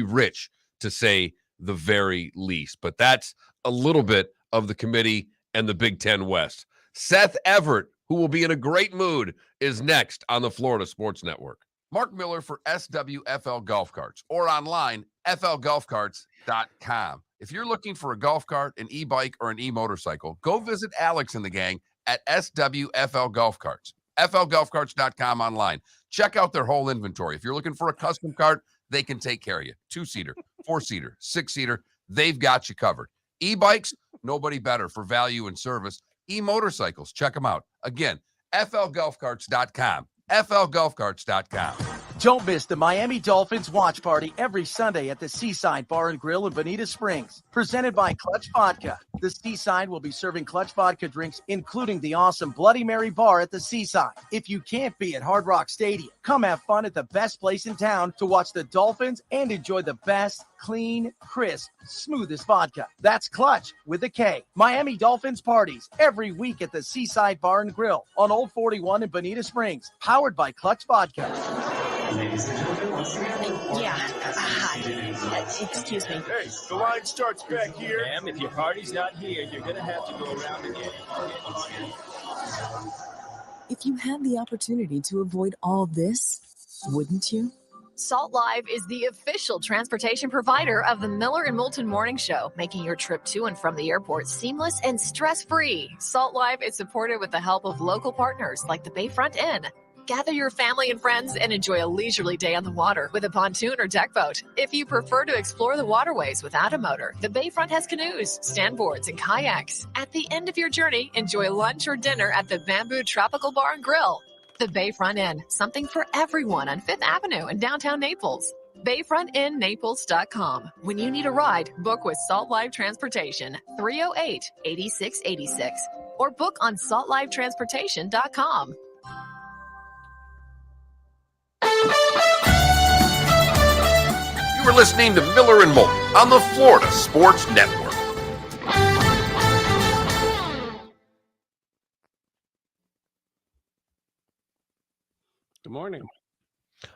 rich to say the very least, but that's a little bit of the committee and the Big Ten West. Seth Everett, who will be in a great mood, is next on the Florida Sports Network. Mark Miller for SWFL Golf Carts, or online, flgolfcarts.com. If you're looking for a golf cart, an e-bike, or an e-motorcycle, go visit Alex and the gang at SWFL Golf Carts. flgolfcarts.com online. Check out their whole inventory. If you're looking for a custom cart, they can take care of you. 2-seater, 4-seater, 6-seater, they've got you covered. E-bikes, nobody better for value and service. E-motorcycles, check them out. Again, flgolfcarts.com. flgolfcarts.com. Don't miss the Miami Dolphins watch party every Sunday at the Seaside Bar and Grill in Bonita Springs. Presented by Clutch Vodka. The Seaside will be serving Clutch Vodka drinks, including the awesome Bloody Mary bar at the Seaside. If you can't be at Hard Rock Stadium, come have fun at the best place in town to watch the Dolphins and enjoy the best, clean, crisp, smoothest vodka. That's Clutch with a K. Miami Dolphins parties every week at the Seaside Bar and Grill on Old 41 in Bonita Springs. Powered by Clutch Vodka. Yeah. Hi. Excuse me. Hey, the line starts back here. Ma'am, if your party's not here, you're going to have to go around again. If you had the opportunity to avoid all this, wouldn't you? Salt Live is the official transportation provider of the Miller and Moulton Morning Show, making your trip to and from the airport seamless and stress-free. Salt Live is supported with the help of local partners like the Bayfront Inn. Gather your family and friends and enjoy a leisurely day on the water with a pontoon or deck boat. If you prefer to explore the waterways without a motor, the Bayfront has canoes, standboards, and kayaks. At the end of your journey, enjoy lunch or dinner at the Bamboo Tropical Bar and Grill. The Bayfront Inn, something for everyone on 5th Avenue in downtown Naples. BayfrontInNaples.com. When you need a ride, book with Salt Live Transportation, 308-8686, or book on saltlivetransportation.com. You were listening to Miller and Moulton on the Florida Sports Network. Good morning.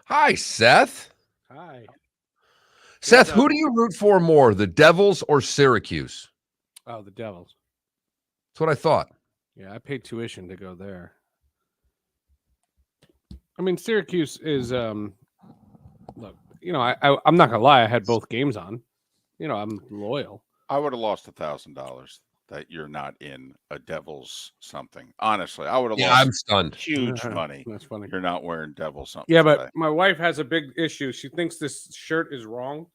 Hi, Seth. Hi. Seth, who do you root for more, the Devils or Syracuse? Oh, the Devils. That's what I thought. Yeah, I paid tuition to go there. I mean, Syracuse is, look, I'm not going to lie. I had both games on. I'm loyal. I would have lost $1,000 that you're not in a Devils something. Honestly, I would have lost I'm stunned. Huge money. That's funny. You're not wearing Devils something. Yeah, but today. my wife has a big issue. She thinks this shirt is wrong.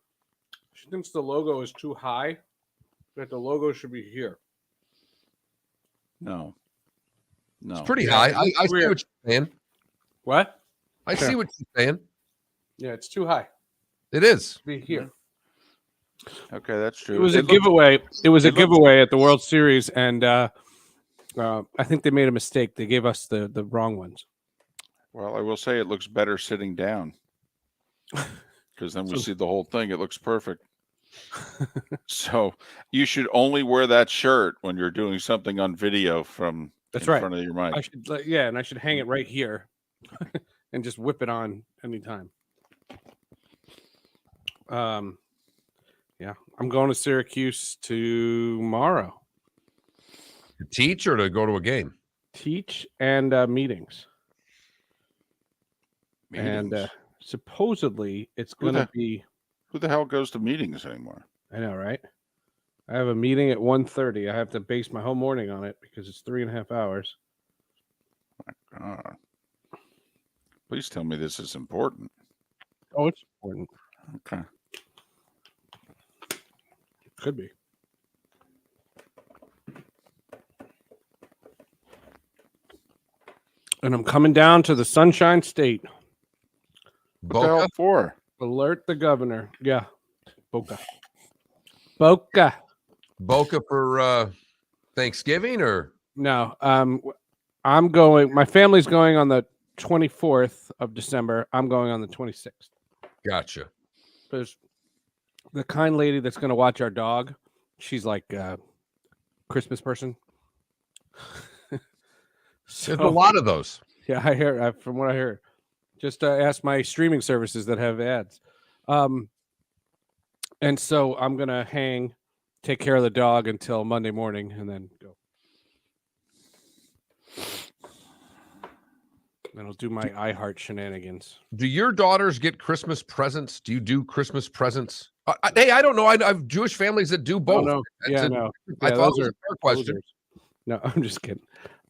She thinks the logo is too high, that the logo should be here. No. It's pretty high. I see what you're saying. What? I see what you're saying. Yeah, it's too high. It is. Be here. Okay, that's true. It was a giveaway. It was a giveaway at the World Series, and I think they made a mistake. They gave us the wrong ones. Well, I will say it looks better sitting down because then we see the whole thing. It looks perfect. So you should only wear that shirt when you're doing something on video from in front of your mic. I should, and I should hang it right here and just whip it on anytime. Yeah, I'm going to Syracuse tomorrow. To teach or to go to a game? Teach and meetings. And supposedly it's going to be. Who the hell goes to meetings anymore? I know, right? I have a meeting at 1:30. I have to base my whole morning on it because it's 3.5 hours. My God. Please tell me this is important. Oh, it's important. Okay. Could be. And I'm coming down to the Sunshine State. What the hell for? Alert the governor. Yeah. Boca. Boca. Boca for Thanksgiving or? No. I'm going. My family's going on the 24th of December. I'm going on the 26th. Gotcha. There's the kind lady that's going to watch our dog. She's like a Christmas person. There's a lot of those. Yeah, I hear. From what I hear, just ask my streaming services that have ads. And so I'm gonna take care of the dog until Monday morning, and then go. Then I'll do my iHeart shenanigans. Do your daughters get Christmas presents? Do you do Christmas presents? Hey, I don't know. I have Jewish families that do both. Oh, no. Yeah, no. I Yeah, thought those it was are a fair question. No, I'm just kidding.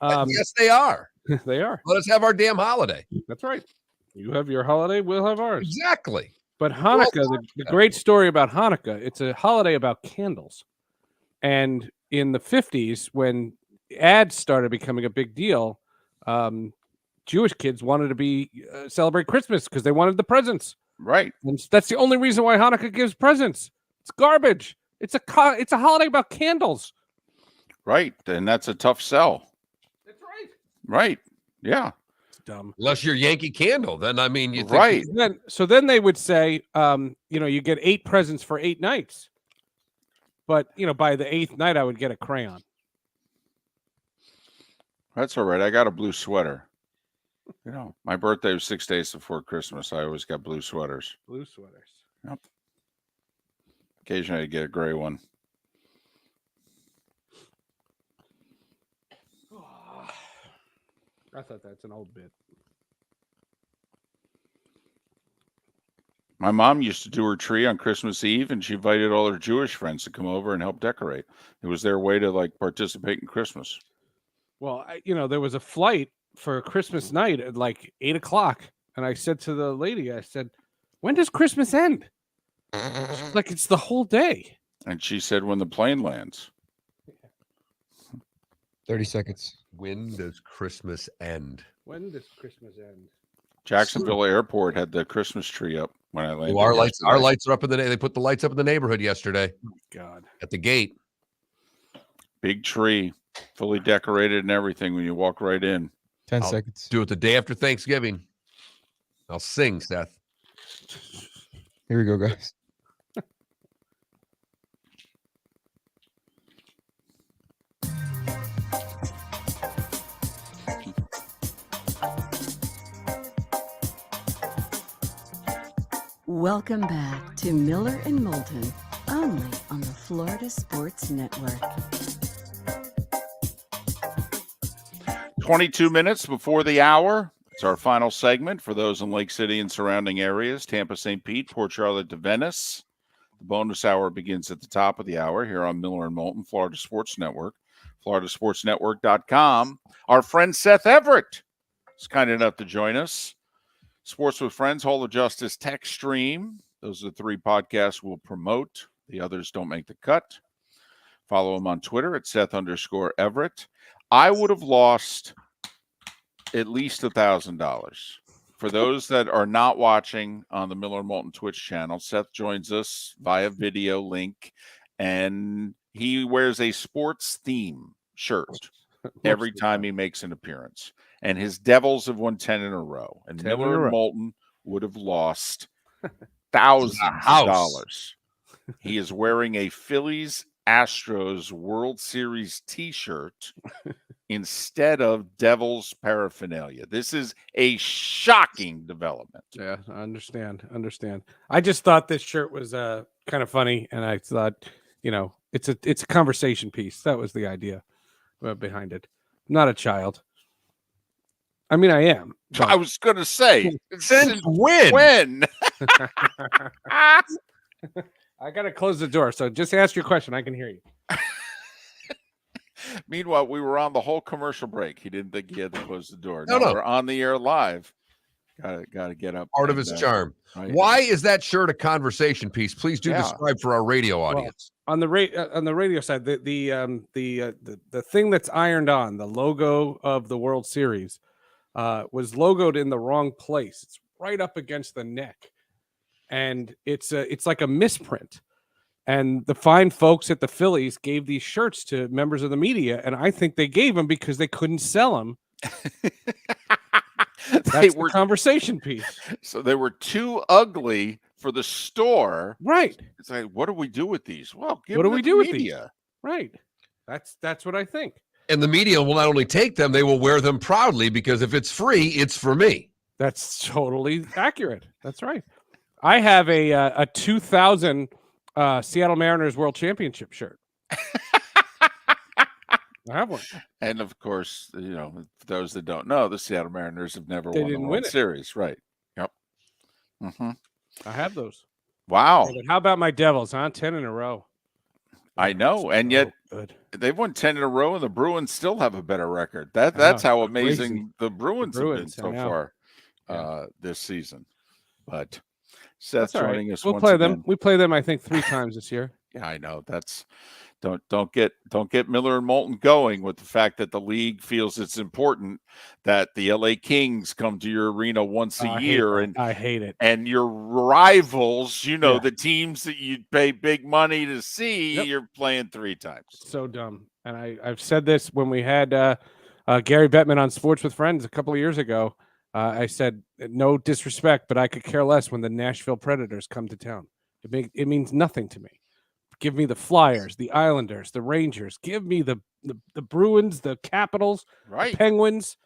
Yes, they are. They are. Let us have our damn holiday. That's right. You have your holiday, we'll have ours. Exactly. But Hanukkah, the great story about Hanukkah, it's a holiday about candles. And in the 50s, when ads started becoming a big deal, Jewish kids wanted to celebrate Christmas because they wanted the presents. Right. And that's the only reason why Hanukkah gives presents. It's garbage. It's a holiday about candles. Right. And that's a tough sell. That's right. Right. Yeah. It's dumb. Unless you're Yankee Candle, then I mean, you think right. Then they would say, you get 8 presents for 8 nights. But by the 8th night, I would get a crayon. That's all right. I got a blue sweater. My birthday was 6 days before Christmas. I always got blue sweaters. Blue sweaters. Yep. Occasionally I get a gray one. I thought that's an old bit. My mom used to do her tree on Christmas Eve, and she invited all her Jewish friends to come over and help decorate. It was their way to like participate in Christmas. Well, there was a flight for Christmas night at like 8:00, and I said to the lady, I said, "When does Christmas end?" She's like, "It's the whole day." And she said, "When the plane lands." 30 seconds. When does Christmas end? When does Christmas end? Jacksonville Airport had the Christmas tree up when I landed. Oh, our lights yesterday. are up in the. They put the lights up in the neighborhood yesterday. Oh, God. At the gate. Big tree, fully decorated and everything when you walk right in. 10 I'll seconds. do it the day after Thanksgiving. I'll sing, Seth. Here we go, guys. Welcome back to Miller and Moulton, only on the Florida Sports Network. 22 minutes before the hour. It's our final segment for those in Lake City and surrounding areas. Tampa, St. Pete, Port Charlotte to Venice. The bonus hour begins at the top of the hour here on Miller and Moulton, Florida Sports Network, floridasportsnetwork.com. Our friend Seth Everett is kind enough to join us. Sports with Friends, Hall of Justice, Tech Stream. Those are the three podcasts we'll promote. The others don't make the cut. Follow him on Twitter at Seth_Everett. I would have lost at least $1,000. For those that are not watching on the Miller and Moulton Twitch channel, Seth joins us via video link, and he wears a sports theme shirt every time he makes an appearance. And his Devils have won 10 in a row. And Miller and Moulton would have lost thousands of dollars. He is wearing a Phillies Astros World Series t-shirt instead of Devils paraphernalia. This is a shocking development. Yeah, I understand. I just thought this shirt was kind of funny, and I thought, it's a conversation piece. That was the idea behind it. I'm not a child. I mean, I am. But... I was going to say, since when? When? I got to close the door, so just ask your question. I can hear you. Meanwhile, we were on the whole commercial break. He didn't think he had to close the door. No. We're on the air live. Got to get up. Part of its charm. Right. Why is that shirt a conversation piece? Please do describe for our radio audience. Well, on the radio side, the thing that's ironed on, the logo of the World Series, was logoed in the wrong place. It's right up against the neck, and it's like a misprint. And the fine folks at the Phillies gave these shirts to members of the media, and I think they gave them because they couldn't sell them. That's the conversation piece. So they were too ugly for the store. Right. It's like, what do we do with these? Well, what do we do with these? Right. That's what I think. And the media will not only take them, they will wear them proudly, because if it's free, it's for me. That's totally accurate. That's right. I have a 2000 Seattle Mariners World Championship shirt. I have one. And of course, for those that don't know, the Seattle Mariners have never won the win World it. Series. Right. Yep. Mm-hmm. I have those. Wow. Yeah, but how about my Devils, huh? 10 in a row. I know. And yet good. They've won 10 in a row, and the Bruins still have a better record. That's how amazing crazy. the Bruins have been so I far this season. But Seth joining us We'll once play again. them. We play them, I think, 3 times this year. Yeah, I know. That's don't get Miller and Moulton going with the fact that the league feels it's important that the LA Kings come to your arena once a year, and I hate it. And your rivals, the teams that you pay big money to see, you're playing 3 times. So dumb. And I've said this when we had Gary Bettman on Sports with Friends a couple of years ago. I said, no disrespect, but I could care less when the Nashville Predators come to town. It means nothing to me. Give me the Flyers, the Islanders, the Rangers. Give me the Bruins, the Capitals, the Penguins.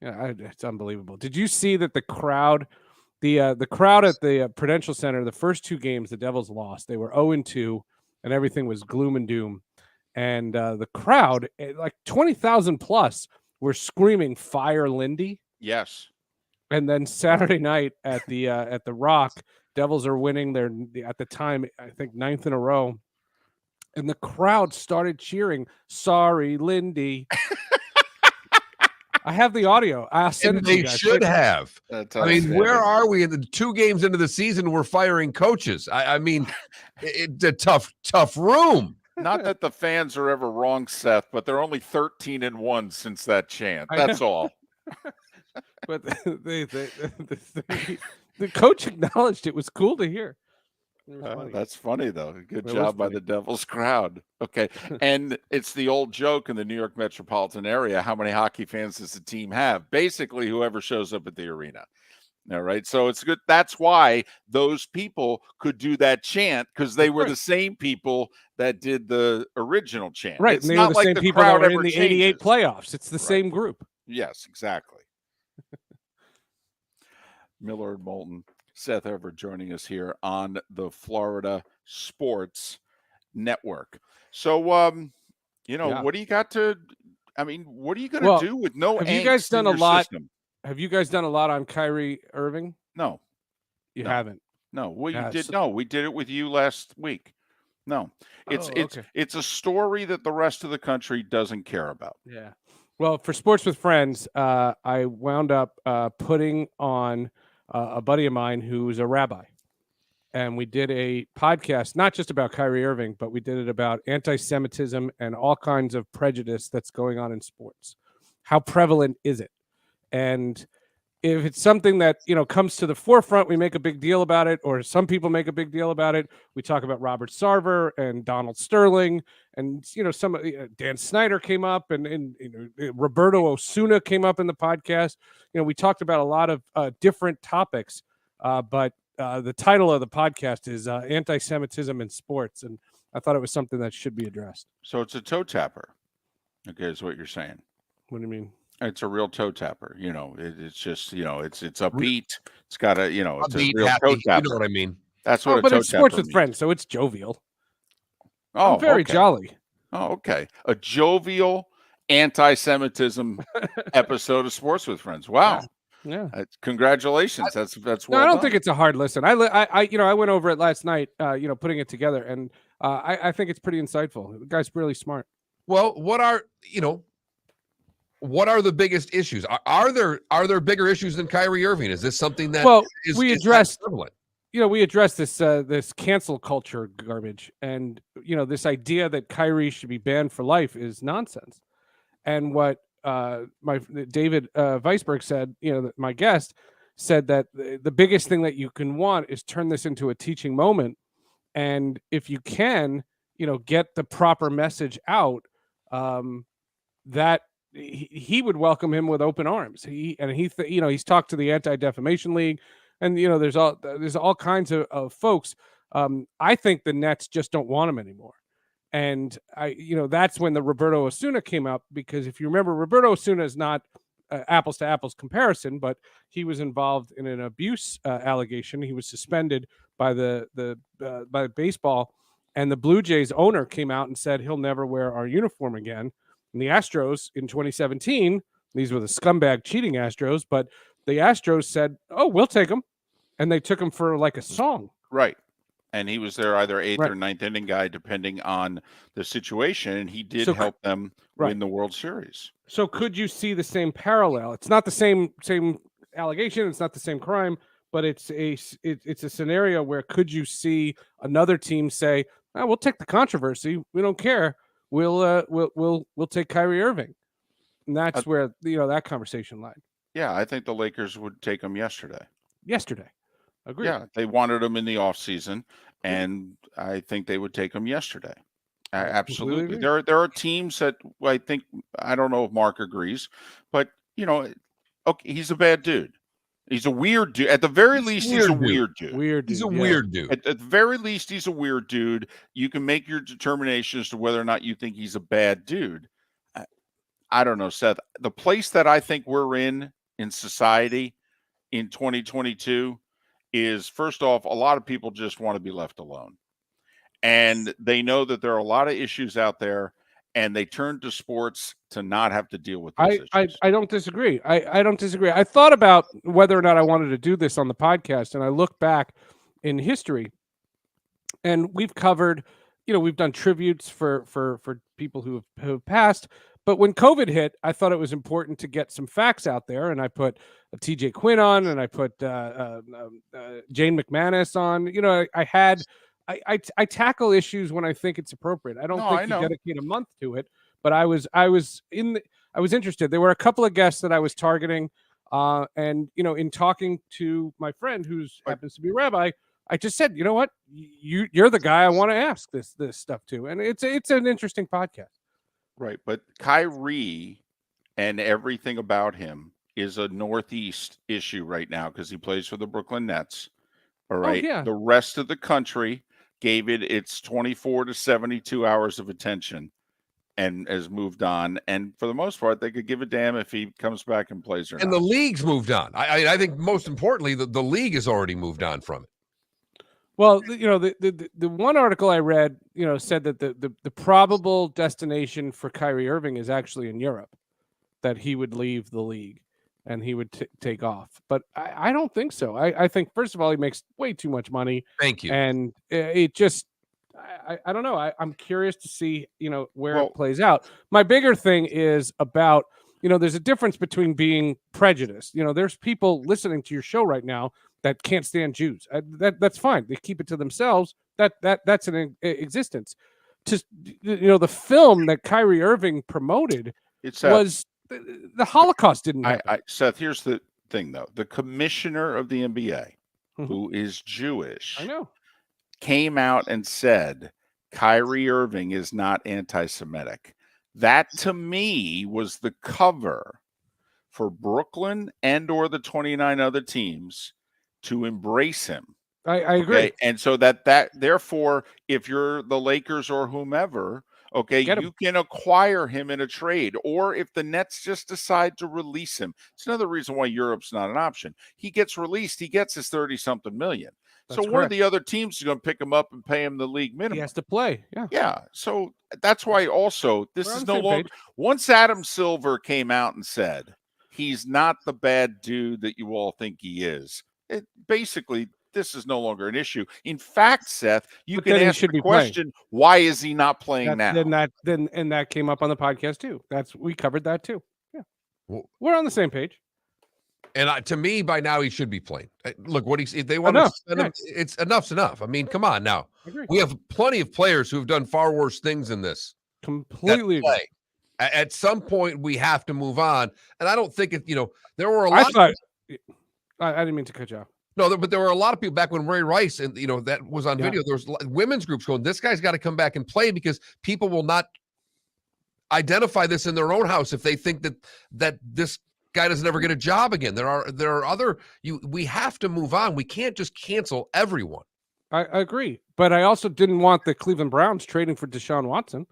Yeah, it's unbelievable. Did you see that the crowd, the crowd at the Prudential Center, the first 2 games the Devils lost, they were 0-2, and everything was gloom and doom. And the crowd, like 20,000 plus, were screaming, "Fire Lindy!" Yes. And then Saturday night at the Rock, Devils are winning their, at the time, I think 9th in a row. And the crowd started cheering, "Sorry, Lindy." I have the audio. I'll send And it to you they guys. should have. That's I mean, where outstanding. are we in the 2 games into the season? We're firing coaches. I mean, it's a tough room. Not that the fans are ever wrong, Seth, but they're only 13-1 since that chant. I know. That's all. But the coach acknowledged it was cool to hear. It was funny. That's funny, though. Good It job was by funny. the Devils crowd. Okay. And it's the old joke in the New York metropolitan area. How many hockey fans does the team have? Basically, whoever shows up at the arena. All right. So it's good. That's why those people could do that chant, because they were the same people that did the original chant. Right. It's and they not were the like same the people that crowd were in ever the 88 changes. playoffs. It's the Right. same group. Yes, exactly. Miller and Moulton. Seth Everett joining us here on the Florida Sports Network. So, Yeah. what do you got to? I mean, what are you going to Well, do with no have angst you guys done in a your lot? system? Have you guys done a lot on Kyrie Irving? No, You No. haven't. no. Well, you Yeah, did. so- No, we did it with you last week. No, okay. it's a story that the rest of the country doesn't care about. Yeah. Well, for Sports with Friends, I wound up putting on a buddy of mine who's a rabbi. And we did a podcast, not just about Kyrie Irving, but we did it about anti-Semitism and all kinds of prejudice that's going on in sports. How prevalent is it? And if it's something that, comes to the forefront, we make a big deal about it, or some people make a big deal about it. We talk about Robert Sarver and Donald Sterling, and some Dan Snyder came up, and Roberto Osuna came up in the podcast. We talked about a lot of different topics, but the title of the podcast is Anti-Semitism in Sports, and I thought it was something that should be addressed. So it's a toe tapper. Okay, is what you're saying. What do you mean? It's a real toe tapper. It's just, it's upbeat. It's got a, it's a Upbeat, real happy, toe you tapper. know what I mean. That's what a But toe it's Sports tapper with means. Friends, so it's jovial. Oh, I'm very okay. jolly. Oh, okay. A jovial anti-Semitism episode of Sports with Friends. Wow. Yeah. Congratulations. That's No, well I don't done. think it's a hard listen. I went over it last night, putting it together, and I think it's pretty insightful. The guy's really smart. Well, what are the biggest issues? Are there bigger issues than Kyrie Irving? Is this something that we is addressed? prevalent? We addressed this cancel culture garbage, and this idea that Kyrie should be banned for life is nonsense. And what David Weisberg said, my guest said, that the biggest thing that you can want is turn this into a teaching moment, and if you can, get the proper message out, that he would welcome him with open arms. He's talked to the Anti-Defamation League, and there's all kinds of folks. I think the Nets just don't want him anymore. And that's when the Roberto Osuna came up, because if you remember, Roberto Osuna is not apples to apples comparison, but he was involved in an abuse allegation. He was suspended by by baseball, and the Blue Jays owner came out and said he'll never wear our uniform again. And the Astros in 2017, these were the scumbag cheating Astros, but the Astros said, "Oh, we'll take him," and they took him for like a song. Right. And he was their either eighth Right. or ninth inning guy, depending on the situation. And he did So- help them Right. win the World Series. So could you see the same parallel? It's not the same allegation. It's not the same crime, but it's a scenario where could you see another team say, "We'll take the controversy. We don't care. We'll take Kyrie Irving," and that's where that conversation lied. Yeah, I think the Lakers would take him yesterday. Agreed. Yeah, they wanted him in the offseason, and I think they would take him yesterday. Absolutely. agree. There are teams that I don't know if Mark agrees, but okay, he's a bad dude. He's a weird dude. At the very least, he's a weird dude. He's a weird dude. At the very least, he's a weird dude. You can make your determination as to whether or not you think he's a bad dude. I don't know, Seth. The place that I think we're in society in 2022 is, first off, a lot of people just want to be left alone. And they know that there are a lot of issues out there, and they turned to sports to not have to deal with those I issues. don't disagree. I don't disagree. I thought about whether or not I wanted to do this on the podcast, and I looked back in history, and we've covered, we've done tributes for people who have passed. But when COVID hit, I thought it was important to get some facts out there, and I put TJ Quinn on, and I put Jane McManus on. I tackle issues when I think it's appropriate. I don't think you dedicate a month to it, but I was interested. There were a couple of guests that I was targeting, and in talking to my friend who happens to be a rabbi, I just said, you know what, you're the guy I want to ask this stuff to, and it's an interesting podcast. Right, but Kyrie and everything about him is a Northeast issue right now because he plays for the Brooklyn Nets. All right, yeah. The rest of the country gave it its 24 to 72 hours of attention and has moved on. And for the most part, they could give a damn if he comes back and plays or not. And the league's moved on. I think most importantly, the league has already moved on from it. Well, the one article I read, said that the probable destination for Kyrie Irving is actually in Europe, that he would leave the league and he would take off. But I don't think so. I think, first of all, he makes way too much money. Thank you. And it just, I don't know. I'm curious to see, where it plays out. My bigger thing is about, there's a difference between being prejudiced. There's people listening to your show right now that can't stand Jews. That's fine. They keep it to themselves. That's an existence. The film that Kyrie Irving promoted was the Holocaust didn't happen. Seth, here's the thing, though. The commissioner of the NBA, who is Jewish, I know, came out and said Kyrie Irving is not anti-Semitic. That, to me, was the cover for Brooklyn and or the 29 other teams to embrace him. I agree. Okay? And so that therefore, if you're the Lakers or whomever, you can acquire him in a trade. Or if the Nets just decide to release him, it's another reason why Europe's not an option. He gets released, he gets his 30-something million. That's one of the other teams is going to pick him up and pay him the league minimum. He has to play. Yeah. Yeah. So that's why also this We're on is the no same longer. page. Once Adam Silver came out and said he's not the bad dude that you all think he is, basically this is no longer an issue. In fact, Seth, you can ask the question, why is he not playing now? Then that came up on the podcast too. We covered that too. Yeah. We're on the same page. And to me, by now, he should be playing. Look, if they want to send him, it's enough's enough. I mean, come on now. We have plenty of players who have done far worse things than this. Completely agree. At some point, we have to move on. And I don't think there were a lot. I didn't mean to cut you off. No, but there were a lot of people back when Ray Rice and that was on video. There was women's groups going, this guy's got to come back and play because people will not identify this in their own house if they think that this guy doesn't ever get a job again. There are other we have to move on. We can't just cancel everyone. I agree, but I also didn't want the Cleveland Browns trading for Deshaun Watson.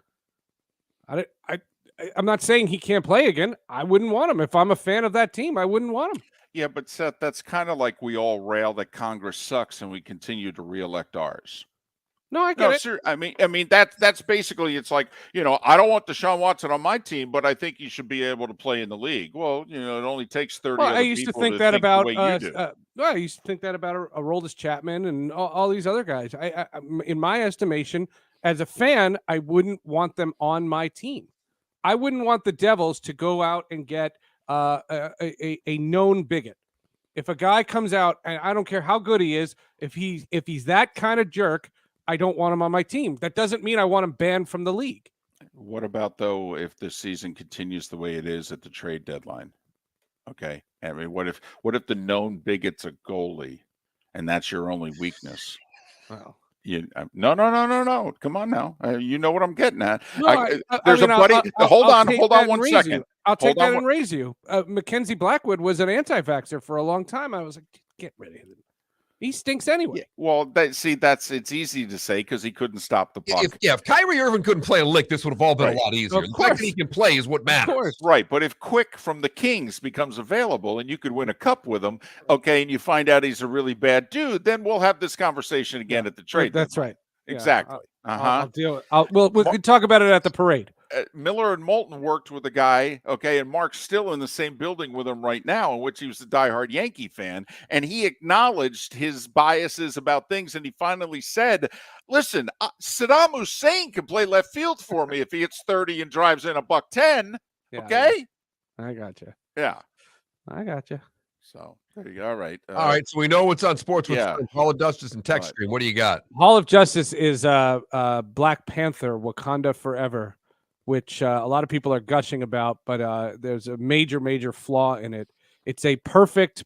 I'm not saying he can't play again. I wouldn't want him. If I'm a fan of that team, I wouldn't want him. Yeah, but Seth, that's kind of like we all rail that Congress sucks and we continue to reelect ours. No, I get it. Sir, I mean that's basically, it's like, I don't want Deshaun Watson on my team, but I think he should be able to play in the league. Well, it only takes 30 other I used to people think that about the way you do. I used to think that about Aroldis Chapman and all these other guys. I in my estimation, as a fan, I wouldn't want them on my team. I wouldn't want the Devils to go out and get a known bigot. If a guy comes out, and I don't care how good he is, if he's that kind of jerk, I don't want him on my team. That doesn't mean I want him banned from the league. What about, though, if the season continues the way it is at the trade deadline? Okay. I mean, what if the known bigot's a goalie and that's your only weakness? Well, no. Come on now. You know what I'm getting at. No, there's a buddy. Hold on 1 second. I'll take that and raise you. Mackenzie Blackwood was an anti-vaxxer for a long time. I was like, get rid of him. He stinks anyway. Yeah, well, it's easy to say because he couldn't stop the puck. If Kyrie Irving couldn't play a lick, this would have all been a lot easier. The fact that he can play is what matters. Of course. Right, but if Quick from the Kings becomes available and you could win a cup with him, and you find out he's a really bad dude, then we'll have this conversation again at the trade. That's right. Exactly. I'll deal. We can talk about it at the parade. Miller and Moulton worked with a guy, okay, and Mark's still in the same building with him right now, in which he was a diehard Yankee fan, and he acknowledged his biases about things, and he finally said, listen, Saddam Hussein can play left field for me if he hits 30 and drives in a $110, okay? I got you. Yeah. I got you. So, there you go. All right. All right, so we know what's on Sports with Friends. Hall of Justice and Text Stream. What do you got? Hall of Justice is Black Panther, Wakanda Forever, which a lot of people are gushing about, but there's a major flaw in it. It's a perfect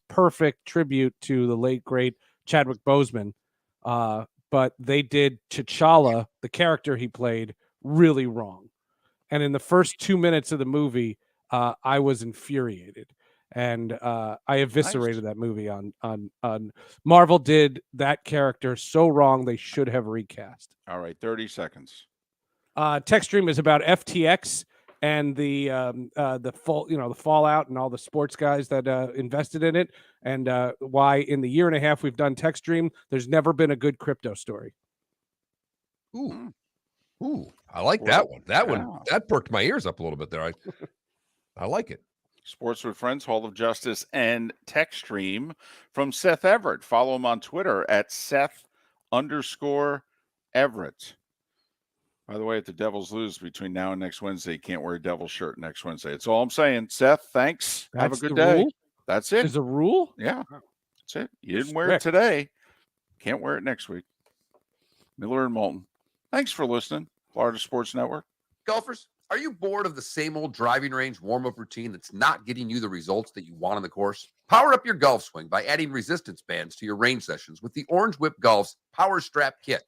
tribute to the late, great Chadwick Boseman, but they did T'Challa, the character he played, really wrong. And in the first 2 minutes of the movie, I was infuriated. And I eviscerated that movie on Marvel did that character so wrong, they should have recast. All right, 30 seconds. Text stream is about FTX and the fallout and all the sports guys that invested in it, and why in the year and a half we've done Text stream, there's never been a good crypto story. Ooh, I like that one. That perked my ears up a little bit there. I like it. Sports with Friends, Hall of Justice, and Text Stream from Seth Everett. Follow him on Twitter at Seth_Everett. By the way, if the Devils lose between now and next Wednesday, you can't wear a Devil shirt next Wednesday. That's all I'm saying. Seth, thanks. Have a good day. Rule? That's it. There's a rule? Yeah. That's it. You didn't wear it today. Can't wear it next week. Miller and Moulton. Thanks for listening. Florida Sports Network. Golfers, are you bored of the same old driving range warm-up routine that's not getting you the results that you want on the course? Power up your golf swing by adding resistance bands to your range sessions with the Orange Whip Golf's Power Strap Kit.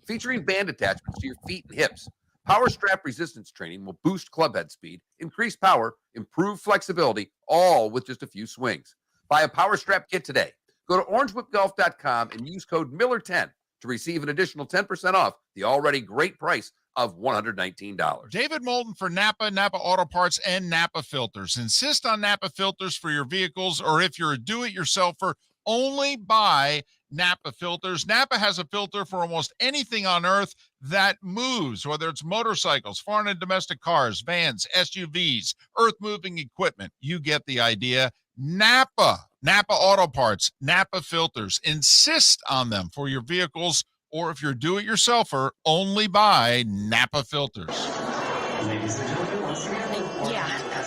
Featuring band attachments to your feet and hips, Power Strap resistance training will boost clubhead speed, increase power, improve flexibility, all with just a few swings. Buy a Power Strap Kit today. Go to orangewhipgolf.com and use code Miller10 to receive an additional 10% off the already great price of $119. David Moulton for Napa Auto Parts, and Napa Filters. Insist on Napa filters for your vehicles, or if you're a do-it-yourselfer, only buy Napa filters. Napa has a filter for almost anything on earth that moves, whether it's motorcycles, foreign and domestic cars, vans, SUVs, earth-moving equipment. You get the idea. Napa Auto Parts, Napa filters. Insist on them for your vehicles, or if you're a do-it-yourselfer, only buy Napa filters. Ladies and gentlemen,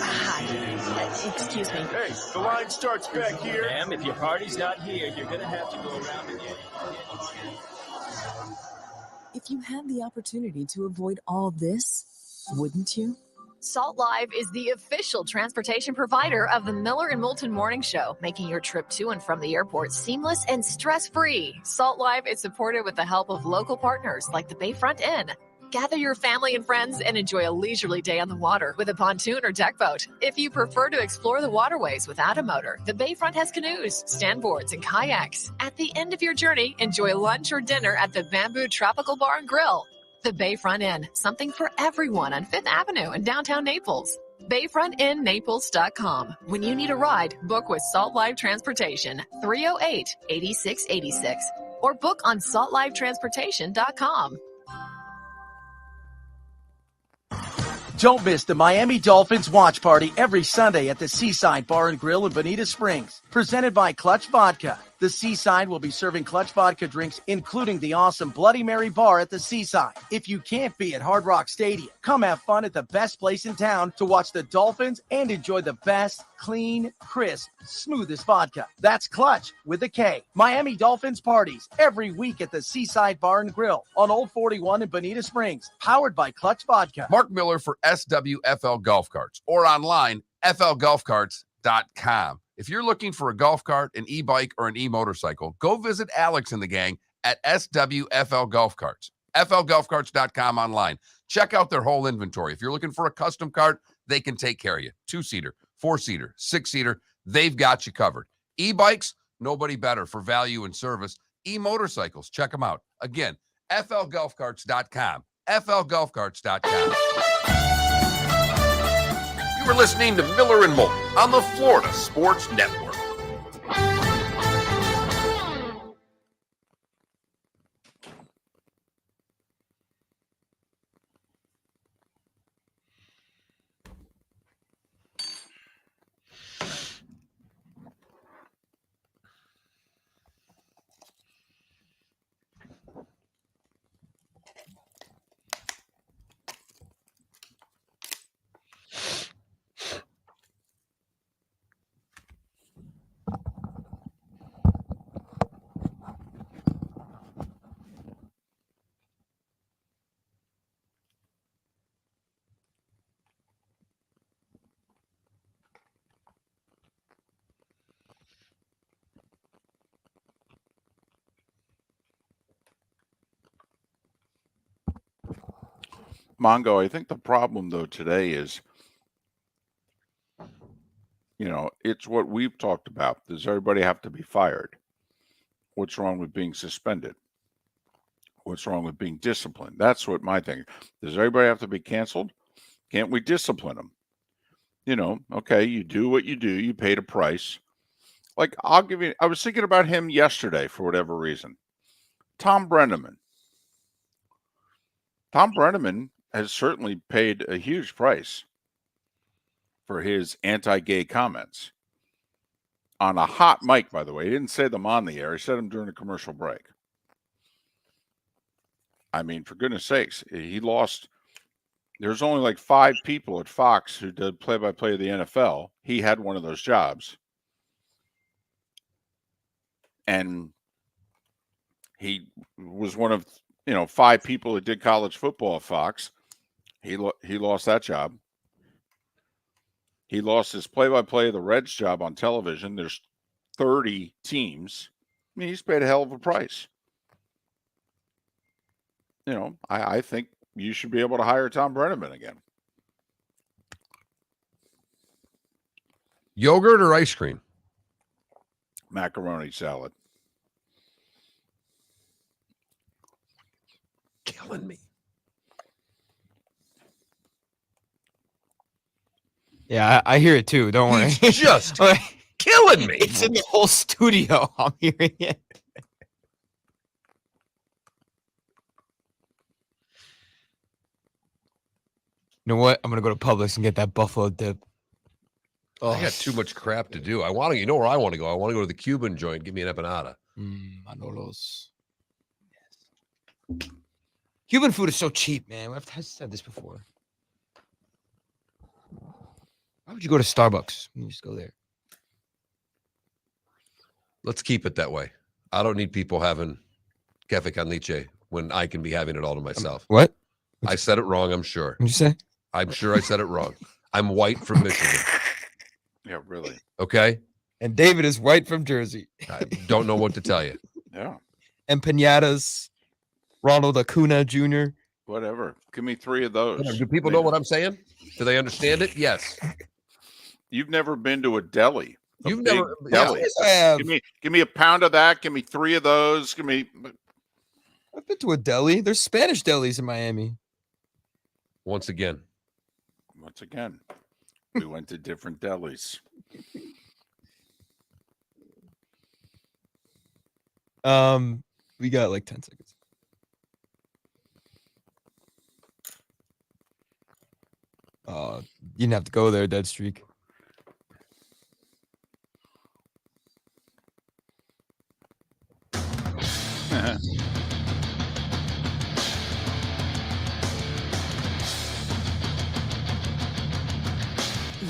Hi. Excuse me. Hey, the line starts back here. Ma'am, if your party's not here, you're going to have to go around again. If you had the opportunity to avoid all this, wouldn't you? Salt Live is the official transportation provider of the Miller and Moulton Morning Show, making your trip to and from the airport seamless and stress-free. Salt Live is supported with the help of local partners like the Bayfront Inn. Gather your family and friends and enjoy a leisurely day on the water with a pontoon or deck boat. If you prefer to explore the waterways without a motor, the Bayfront has canoes, standboards, and kayaks. At the end of your journey, enjoy lunch or dinner at the Bamboo Tropical Bar and Grill. The Bayfront Inn, something for everyone on 5th Avenue in downtown Naples. BayfrontInNaples.com. When you need a ride, book with Salt Live Transportation, 308-8686, or book on saltlivetransportation.com. Don't miss the Miami Dolphins watch party every Sunday at the Seaside Bar and Grill in Bonita Springs. Presented by Clutch Vodka. The Seaside will be serving Clutch Vodka drinks, including the awesome Bloody Mary bar at the Seaside. If you can't be at Hard Rock Stadium, come have fun at the best place in town to watch the Dolphins and enjoy the best, clean, crisp, smoothest vodka. That's Clutch with a K. Miami Dolphins parties every week at the Seaside Bar and Grill on Old 41 in Bonita Springs. Powered by Clutch Vodka. Mark Miller for SWFL Golf Carts, or online, flgolfcarts.com. If you're looking for a golf cart, an e-bike, or an e-motorcycle, go visit Alex and the gang at SWFL Golf Carts. flgolfcarts.com online. Check out their whole inventory. If you're looking for a custom cart, they can take care of you. 2-seater, 4-seater, 6-seater, they've got you covered. E-bikes, nobody better for value and service. E-motorcycles, check them out. Again, flgolfcarts.com. flgolfcarts.com. We're listening to Miller and Moulton on the Florida Sports Network. Mongo, I think the problem though today is, it's what we've talked about. Does everybody have to be fired? What's wrong with being suspended? What's wrong with being disciplined? That's what my thing is. Does everybody have to be canceled? Can't we discipline them? Okay, you do what you do. You paid a price. Like, I was thinking about him yesterday for whatever reason. Tom Brenneman. Tom Brenneman has certainly paid a huge price for his anti-gay comments on a hot mic, by the way. He didn't say them on the air. He said them during a commercial break. I mean, for goodness sakes, he lost. There's only like 5 people at Fox who did play-by-play of the NFL. He had one of those jobs. And he was one of, 5 people that did college football at Fox. He lost that job. He lost his play-by-play of the Reds job on television. There's 30 teams. I mean, he's paid a hell of a price. I think you should be able to hire Tom Brenneman again. Yogurt or ice cream? Macaroni salad. Killing me. Yeah, I hear it too. Don't worry. He's just killing me. It's in the whole studio. I'm hearing it. You know what? I'm gonna go to Publix and get that buffalo dip. Oh, I got too much crap to do. Where I want to go? I want to go to the Cuban joint. Give me an empanada. Manolos. Yes. Cuban food is so cheap, man. I've said this before. Why would you go to Starbucks? You just go there. Let's keep it that way. I don't need people having cafe con leche when I can be having it all to myself. What? I said it wrong, I'm sure. What'd you say? I'm sure I said it wrong. I'm white from Michigan. Yeah, really. Okay? And David is white from Jersey. I don't know what to tell you. Yeah. Empanadas, Ronald Acuna Jr. Whatever. Give me 3 of those. Do people know what I'm saying? Do they understand it? Yes. You've never been to a deli. You've never deli. Yes, I have. Give me a pound of that. Give me 3 of those. I've been to a deli. There's Spanish delis in Miami. Once again, we went to different delis. We got like 10 seconds. You didn't have to go there, Dead Streak.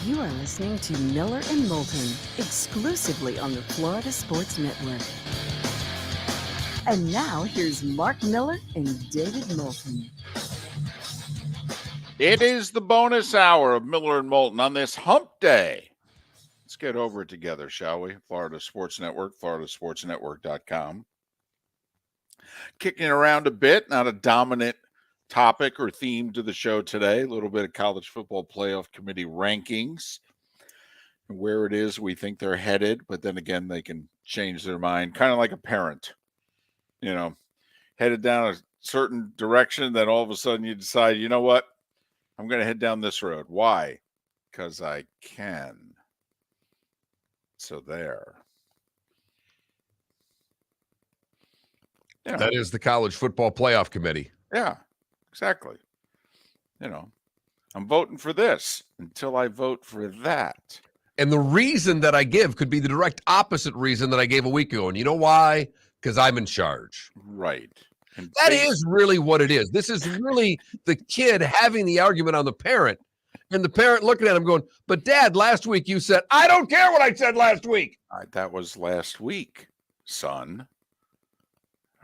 You are listening to Miller and Moulton, exclusively on the Florida Sports Network. And now here's Mark Miller and David Moulton. It is the bonus hour of Miller and Moulton on this hump day. Let's get over it together, shall we? Florida Sports Network, floridasportsnetwork.com. Kicking around a bit, not a dominant topic or theme to the show today. A little bit of college football playoff committee rankings and where it is we think they're headed, but then again, they can change their mind, kind of like a parent, headed down a certain direction, then all of a sudden you decide, you know what? I'm going to head down this road. Why? Because I can. So there. That is the college football playoff committee. Yeah, exactly. I'm voting for this until I vote for that. And the reason that I give could be the direct opposite reason that I gave a week ago. And you know why? Because I'm in charge. Right. And that is really what it is. This is really the kid having the argument on the parent, and the parent looking at him going, but Dad, last week you said, I don't care what I said last week. That was last week, son.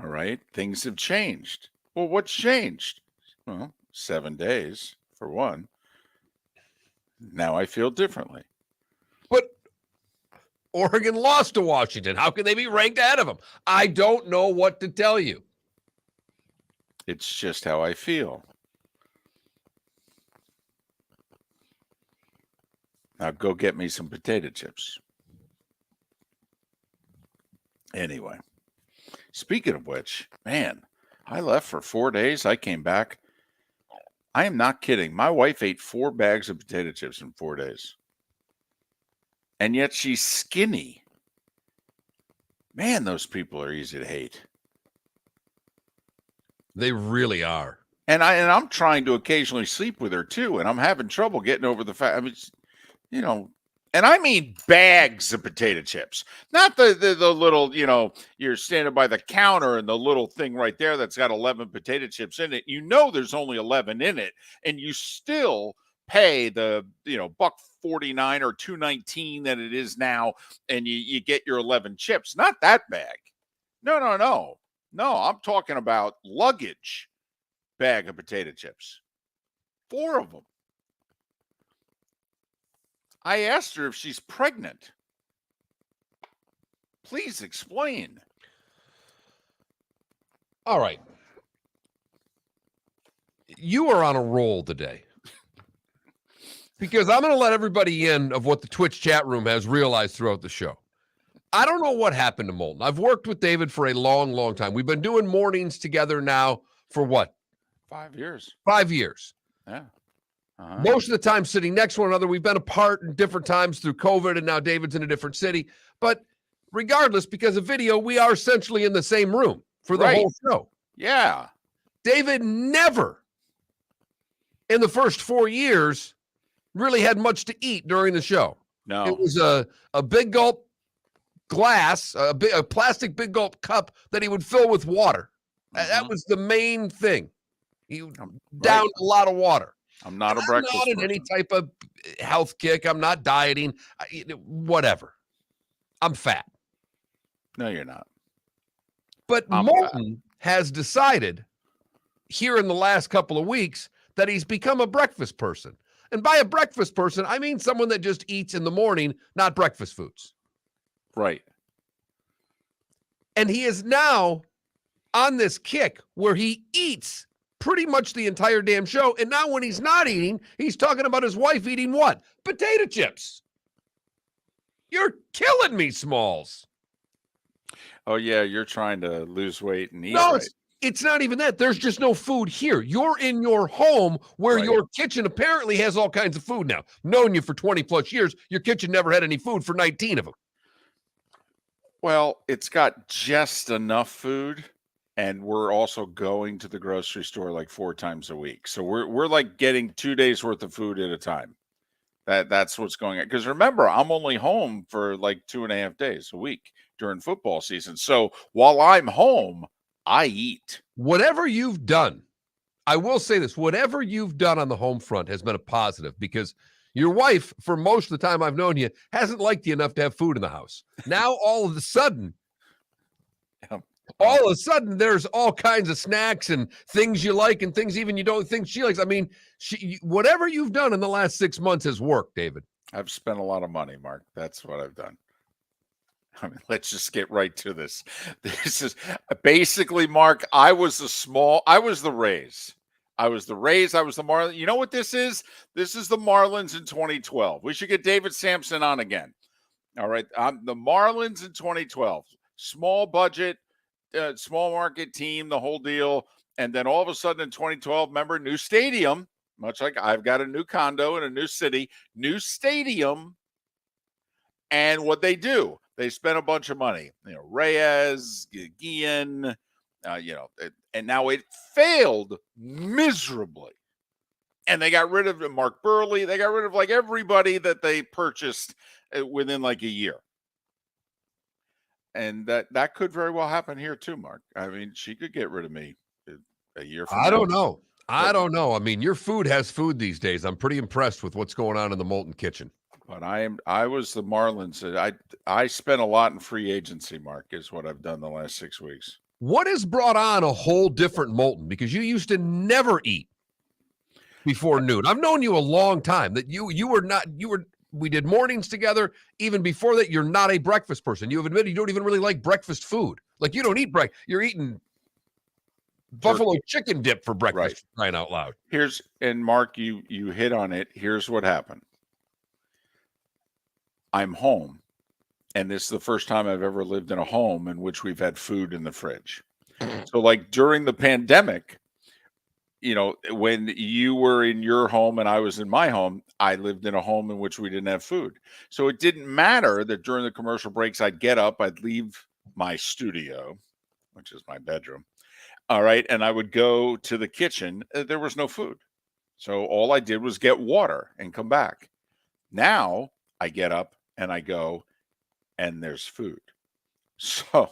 All right. Things have changed. Well, what's changed? Well, 7 days for one. Now I feel differently. But Oregon lost to Washington. How can they be ranked ahead of them? I don't know what to tell you. It's just how I feel. Now go get me some potato chips. Anyway, speaking of which, man, I left for 4 days. I came back. I am not kidding. My wife ate 4 bags of potato chips in 4 days. And yet she's skinny. Man, those people are easy to hate. They really are. And I'm trying to occasionally sleep with her too, and I'm having trouble getting over the fact. I mean, you know, and I mean bags of potato chips, not the little, you know, you're standing by the counter and the little thing right there that's got 11 potato chips in it. You know, there's only 11 in it, and you still pay the, you know, $1.49 or $2.19 that it is now, and you get your 11 chips. Not that bag. No. I'm talking about luggage bag of potato chips. 4 of them. I asked her if she's pregnant. Please explain. All right. You are on a roll today. Because I'm going to let everybody in of what the Twitch chat room has realized throughout the show. I don't know what happened to Moulton. I've worked with David for a long, long time. We've been doing mornings together now for what? 5 years. 5 years. Yeah. Most of the time sitting next to one another. We've been apart in different times through COVID, and now David's in a different city. But regardless, because of video, we are essentially in the same room for the whole show. Yeah. David never, in the first 4 years, really had much to eat during the show. No. It was a big gulp glass, a plastic big gulp cup that he would fill with water. That was the main thing. He downed a lot of water. I'm not a breakfast I'm not in any type of health kick. I'm not dieting. Whatever. I'm fat. No, you're not. But Moulton has decided here in the last couple of weeks that he's become a breakfast person. And by a breakfast person, I mean someone that just eats in the morning, not breakfast foods. Right. And he is now on this kick where he eats pretty much the entire damn show. And now when he's not eating, he's talking about his wife eating what? Potato chips. You're killing me, Smalls. Oh, yeah, you're trying to lose weight and eat. No, right. it's not even that. There's just no food here. You're in your home where your kitchen apparently has all kinds of food now. Known you for 20 plus years, your kitchen never had any food for 19 of them. Well, it's got just enough food, and we're also going to the grocery store like 4 times a week. So we're like getting 2 days worth of food at a time. That's what's going on. Because remember, I'm only home for like 2.5 days a week during football season. So while I'm home, I eat. Whatever you've done, I will say this, whatever you've done on the home front has been a positive, because your wife, for most of the time I've known you, hasn't liked you enough to have food in the house. Now, all of a sudden, there's all kinds of snacks and things you like and things even you don't think she likes. I mean, whatever you've done in the last 6 months has worked, David. I've spent a lot of money, Mark. That's what I've done. I mean, let's just get right to this. This is basically, Mark, I was the Rays. I was the Marlins. You know what this is? This is the Marlins in 2012. We should get David Sampson on again. All right. The Marlins in 2012. Small budget, small market team, the whole deal. And then all of a sudden in 2012, remember, new stadium, much like I've got a new condo in a new city, new stadium. And what they do, they spent a bunch of money. You know, Reyes, Guillen, and now it failed miserably. And they got rid of Mark Burley. They got rid of like everybody that they purchased within like a year. And that could very well happen here too, Mark. I mean, she could get rid of me a year from now. I don't know. I mean, your food has food these days. I'm pretty impressed with what's going on in the Moulton kitchen. But I was the Marlins. I spent a lot in free agency, Mark, is what I've done the last 6 weeks. What has brought on a whole different Moulton? Because you used to never eat before noon. I've known you a long time. That we did mornings together. Even before that, you're not a breakfast person. You have admitted you don't even really like breakfast food. Like, you don't eat breakfast. You're eating buffalo chicken dip for breakfast, crying out loud. And Mark, you hit on it. Here's what happened. I'm home, and this is the first time I've ever lived in a home in which we've had food in the fridge. So, like during the pandemic, when you were in your home and I was in my home, I lived in a home in which we didn't have food. So it didn't matter that during the commercial breaks, I'd get up, I'd leave my studio, which is my bedroom. All right. And I would go to the kitchen. There was no food. So all I did was get water and come back. Now I get up and I go and there's food. So,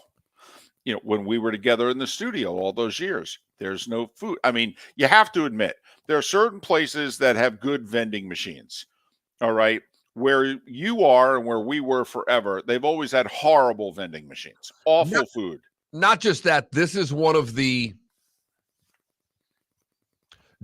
when we were together in the studio all those years, there's no food. I mean, you have to admit, there are certain places that have good vending machines. All right. Where you are and where we were forever, they've always had horrible vending machines, awful food. Not just that, this is one of the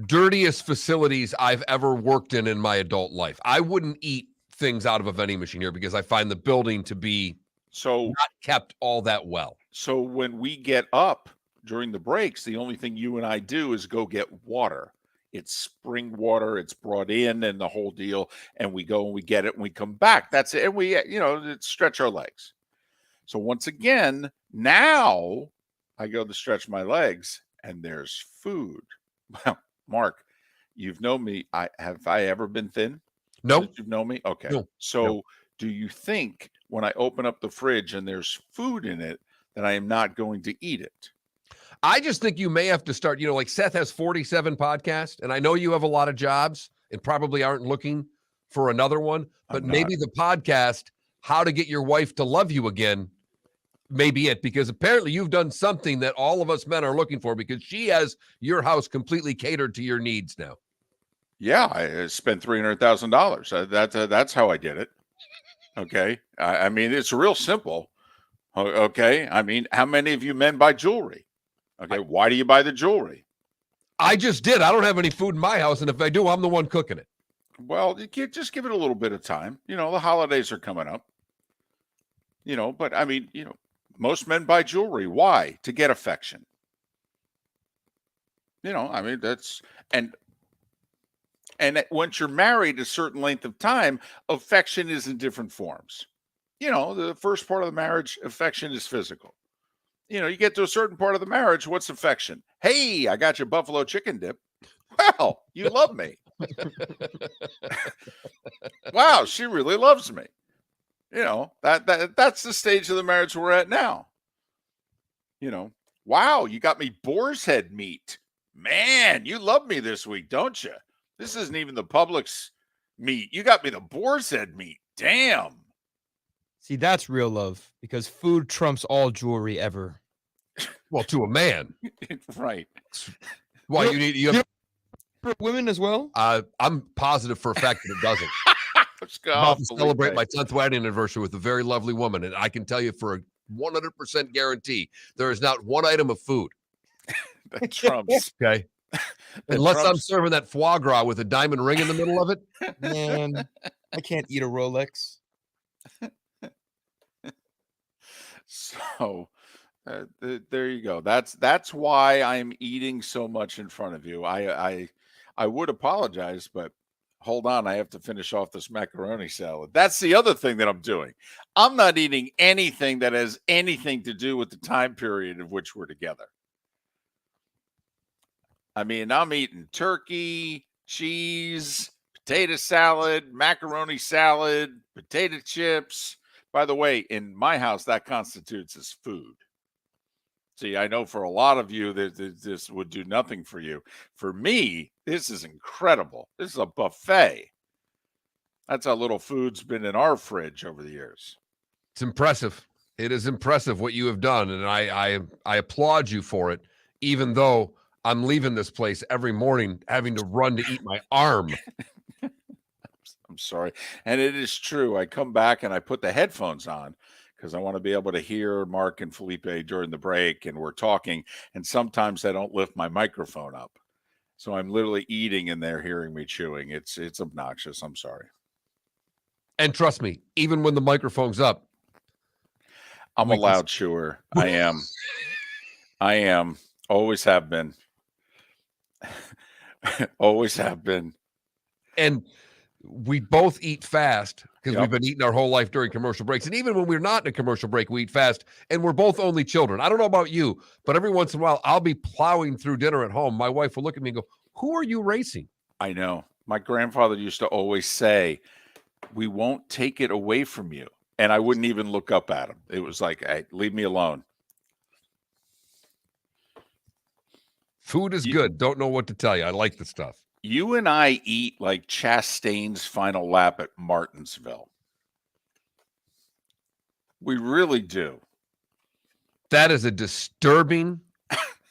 dirtiest facilities I've ever worked in my adult life. I wouldn't eat things out of a vending machine here because I find the building to be not kept all that well. So when we get up during the breaks, the only thing you and I do is go get water. It's spring water. It's brought in and the whole deal. And we go and we get it and we come back. That's it. And we, stretch our legs. So once again, now I go to stretch my legs and there's food. Well, Mark, you've known me. Have I ever been thin? No. Since you've known me? Okay. No. So No. do you think when I open up the fridge and there's food in it that I am not going to eat it? I just think you may have to start, like Seth has 47 podcasts, and I know you have a lot of jobs and probably aren't looking for another one, but maybe the podcast, How to Get Your Wife to Love You Again, may be it, because apparently you've done something that all of us men are looking for because she has your house completely catered to your needs now. Yeah, I spent $300,000. That's how I did it. Okay. I mean, it's real simple. Okay. I mean, how many of you men buy jewelry? Okay. Why do you buy the jewelry? I just did. I don't have any food in my house. And if I do, I'm the one cooking it. Well, you can't just give it a little bit of time. The holidays are coming up. But I mean, most men buy jewelry. Why? To get affection. I mean, that's, and once you're married a certain length of time, affection is in different forms. The first part of the marriage, affection is physical. You get to a certain part of the marriage, what's affection? Hey, I got your buffalo chicken dip. Well, you love me. Wow, she really loves me. That's the stage of the marriage we're at now. Wow, you got me boar's head meat. Man, you love me this week, don't you? This isn't even the Publix meat. You got me the boar's head meat. Damn. See, that's real love because food trumps all jewelry ever. Well, to a man. Right. Well, you have for women as well? I'm positive for a fact that it doesn't. I'm about to celebrate my 10th wedding anniversary with a very lovely woman, and I can tell you for a 100% guarantee there is not one item of food that trumps. Okay. Unless I'm serving that foie gras with a diamond ring in the middle of it. Man, I can't eat a Rolex. So there you go. That's why I'm eating so much in front of you. I would apologize, but hold on. I have to finish off this macaroni salad. That's the other thing that I'm doing. I'm not eating anything that has anything to do with the time period of which we're together. I mean, I'm eating turkey, cheese, potato salad, macaroni salad, potato chips. By the way, in my house, that constitutes as food. See, I know for a lot of you that this would do nothing for you. For me, this is incredible. This is a buffet. That's how little food's been in our fridge over the years. It's impressive. It is impressive what you have done, and I applaud you for it, even though I'm leaving this place every morning having to run to eat my arm. I'm sorry. And it is true. I come back and I put the headphones on because I want to be able to hear Mark and Felipe during the break, and we're talking. And sometimes I don't lift my microphone up. So I'm literally eating and they're hearing me chewing. It's obnoxious. I'm sorry. And trust me, even when the microphone's up, I'm a loud chewer. I am. I am. Always have been. Always have been. And we both eat fast because we've been eating our whole life during commercial breaks. And even when we're not in a commercial break, we eat fast, and we're both only children. I don't know about you, but every once in a while, I'll be plowing through dinner at home. My wife will look at me and go, "Who are you racing?" I know. My grandfather used to always say, "We won't take it away from you." And I wouldn't even look up at him. It was like, "Hey, leave me alone." Food is good. Don't know what to tell you. I like the stuff. You and I eat like Chastain's final lap at Martinsville. We really do. That is a disturbing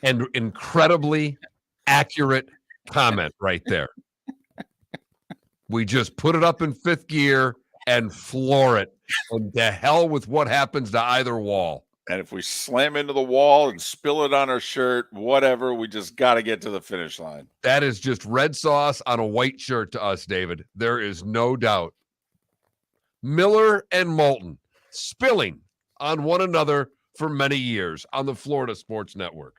and incredibly accurate comment right there. We just put it up in fifth gear and floor it. And to hell with what happens to either wall. And if we slam into the wall and spill it on our shirt, whatever, we just got to get to the finish line. That is just red sauce on a white shirt to us, David. There is no doubt. Miller and Moulton spilling on one another for many years on the Florida Sports Network.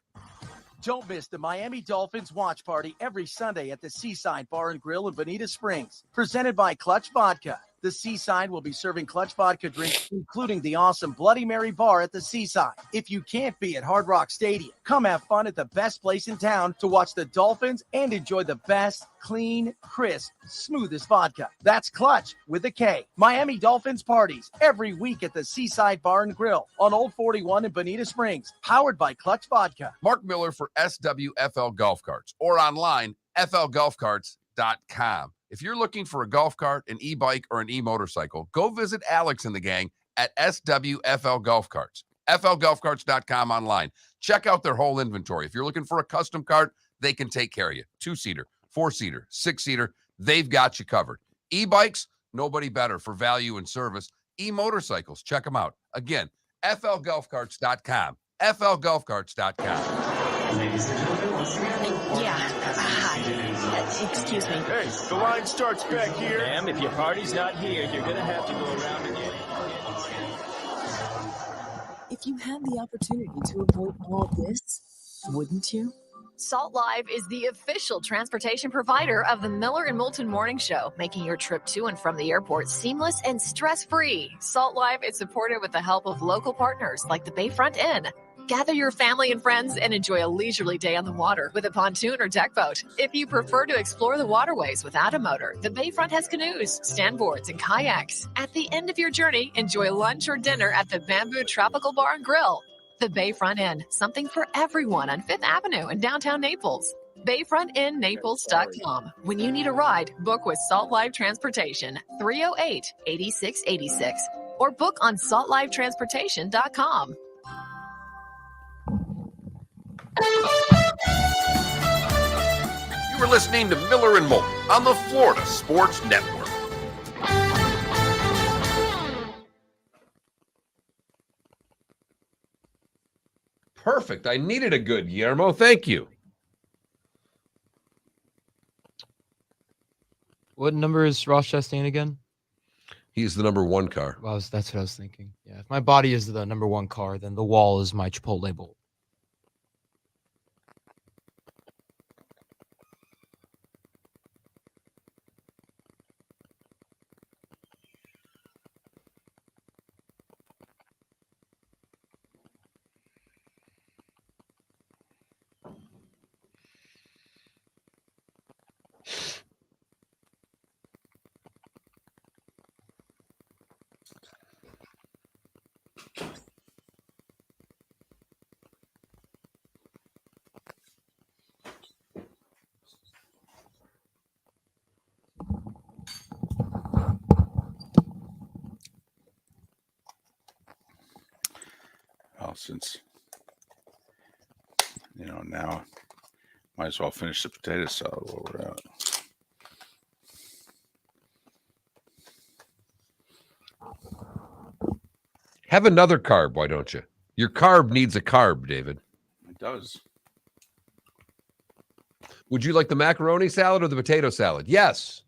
Don't miss the Miami Dolphins watch party every Sunday at the Seaside Bar and Grill in Bonita Springs, presented by Clutch Vodka. The Seaside will be serving Clutch Vodka drinks, including the awesome Bloody Mary bar at the Seaside. If you can't be at Hard Rock Stadium, come have fun at the best place in town to watch the Dolphins and enjoy the best, clean, crisp, smoothest vodka. That's Clutch with a K. Miami Dolphins parties every week at the Seaside Bar and Grill on Old 41 in Bonita Springs, powered by Clutch Vodka. Mark Miller for SWFL Golf Carts or online, flgolfcarts.com. If you're looking for a golf cart, an e-bike, or an e-motorcycle, go visit Alex and the gang at SWFL Golf Carts. flgolfcarts.com online. Check out their whole inventory. If you're looking for a custom cart, they can take care of you. 2-seater, 4-seater, 6-seater, they've got you covered. E-bikes, nobody better for value and service. E-motorcycles, check them out. Again, flgolfcarts.com. flgolfcarts.com. Ladies and gentlemen, Excuse me. Hey, the line starts back here. Ma'am, if your party's not here, you're gonna have to go around and get it. If you had the opportunity to avoid all this, wouldn't you? Salt Live is the official transportation provider of the Miller and Moulton Morning Show, making your trip to and from the airport seamless and stress-free. Salt Live is supported with the help of local partners like the Bayfront Inn. Gather your family and friends and enjoy a leisurely day on the water with a pontoon or deck boat. If you prefer to explore the waterways without a motor, the Bayfront has canoes, standboards, and kayaks. At the end of your journey, enjoy lunch or dinner at the Bamboo Tropical Bar and Grill. The Bayfront Inn, something for everyone on 5th Avenue in downtown Naples. BayfrontInNaples.com. When you need a ride, book with Salt Live Transportation, 308-8686, or book on saltlivetransportation.com. You were listening to Miller and Moulton on the Florida Sports Network. Perfect. I needed a good Guillermo. Thank you. What number is Ross Chastain again? He's the number one car. Well, that's what I was thinking. Yeah, if my body is the number one car, then the wall is my Chipotle bowl. Well, since, now might as well finish the potato salad while we're out. Have another carb, why don't you? Your carb needs a carb, David. It does. Would you like the macaroni salad or the potato salad? Yes.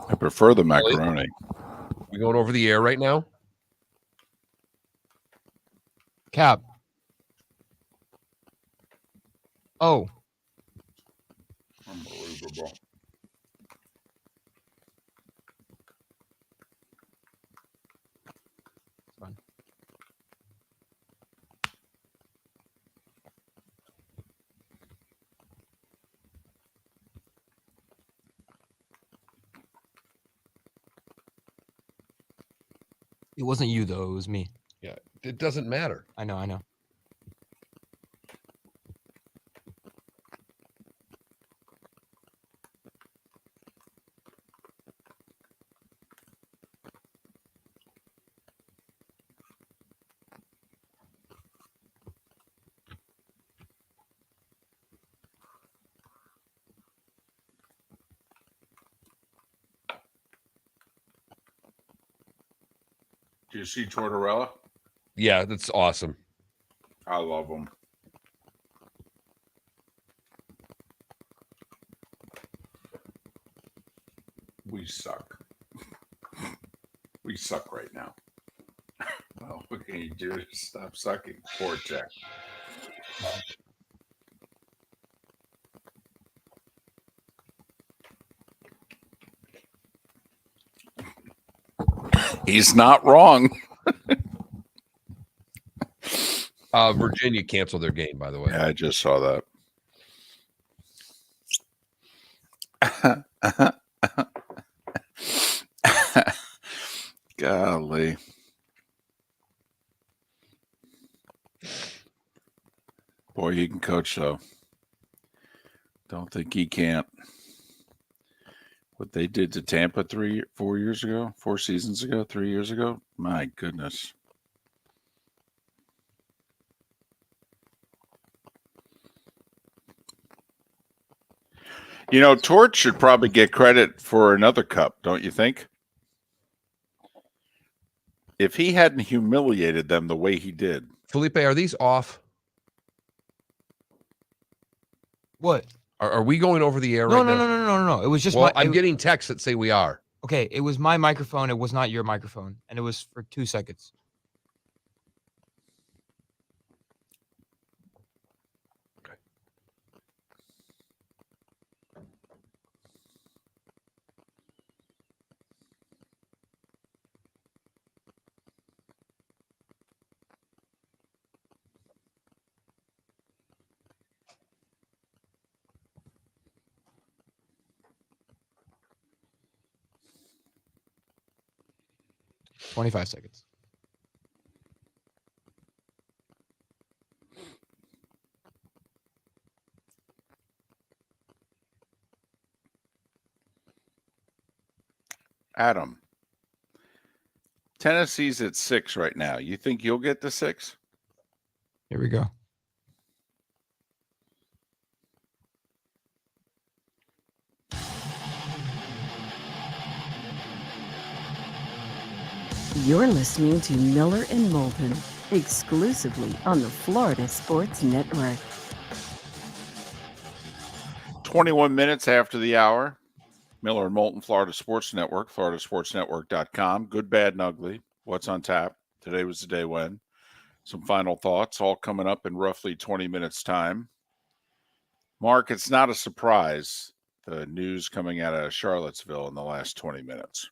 I prefer the macaroni. We going over the air right now? Cap. Oh. It wasn't you though. It was me. Yeah, it doesn't matter. I know. Do you see Tortorella? Yeah, that's awesome. I love him. We suck. We suck right now. Well, what can you do to stop sucking? Poor Jack. He's not wrong. Virginia canceled their game, by the way. Yeah, I just saw that. Golly. Boy, he can coach, though. Don't think he can't. What they did to Tampa 4 years ago, 4 seasons ago, 3 years ago, my goodness. You know, Torch should probably get credit for another cup, don't you think? If he hadn't humiliated them the way he did. Felipe, are these off? What? Are we going over the air No, right no, now? no. It was just Well, my. I'm getting texts that say we are. Okay, it was my microphone. It was not your microphone, and it was for 2 seconds. Okay. $25 seconds. Adam, Tennessee's at 6 right now. You think you'll get to 6? Here we go. You're listening to Miller and Moulton, exclusively on the Florida Sports Network. 21 minutes after the hour. Miller and Moulton, Florida Sports Network, floridasportsnetwork.com. Good, bad, and ugly. What's on tap? Today was the day when. Some final thoughts, all coming up in roughly 20 minutes' time. Mark, it's not a surprise, the news coming out of Charlottesville in the last 20 minutes.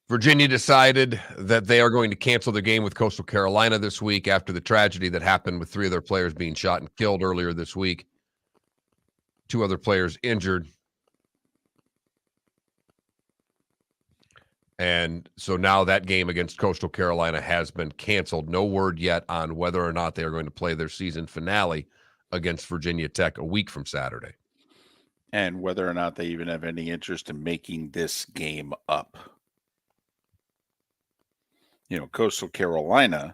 Virginia decided that they are going to cancel their game with Coastal Carolina this week after the tragedy that happened with 3 of their players being shot and killed earlier this week. 2 other players injured. And so now that game against Coastal Carolina has been canceled. No word yet on whether or not they are going to play their season finale against Virginia Tech a week from Saturday. And whether or not they even have any interest in making this game up. You know, Coastal Carolina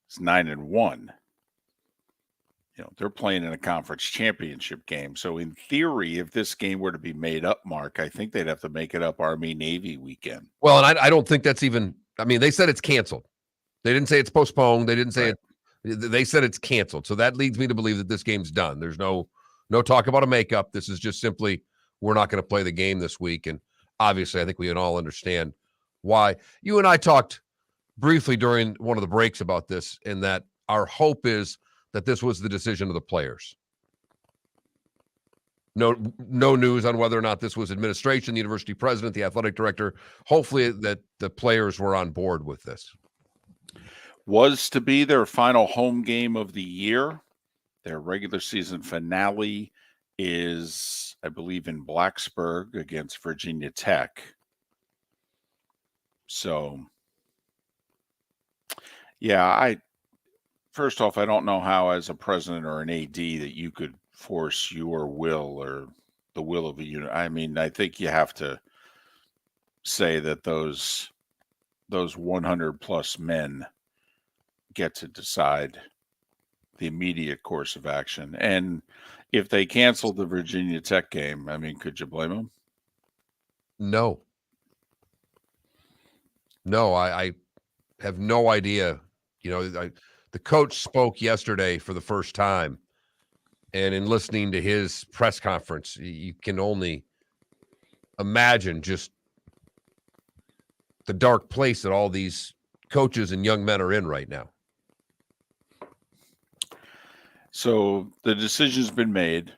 is 9-1. You know, they're playing in a conference championship game. So in theory, if this game were to be made up, Mark, I think they'd have to make it up Army-Navy weekend. Well, and I don't think that's even, I mean, they said it's canceled. They didn't say it's postponed. They didn't say it. They said it's canceled. So that leads me to believe that this game's done. There's no talk about a makeup. This is just simply, we're not going to play the game this week. And obviously, I think we can all understand why. You and I talked briefly during one of the breaks about this, and that our hope is that this was the decision of the players. No news on whether or not this was administration, the university president, the athletic director. Hopefully that the players were on board with this. Was to be their final home game of the year. Their regular season finale is, I believe, in Blacksburg against Virginia Tech. So, yeah, first off, I don't know how, as a president or an AD, that you could force your will or the will of a unit. I mean, I think you have to say that those 100 plus men get to decide the immediate course of action. And if they canceled the Virginia Tech game, I mean, could you blame them? No. No, I have no idea. You know, the coach spoke yesterday for the first time, and in listening to his press conference, you can only imagine just the dark place that all these coaches and young men are in right now. So the decision's been made.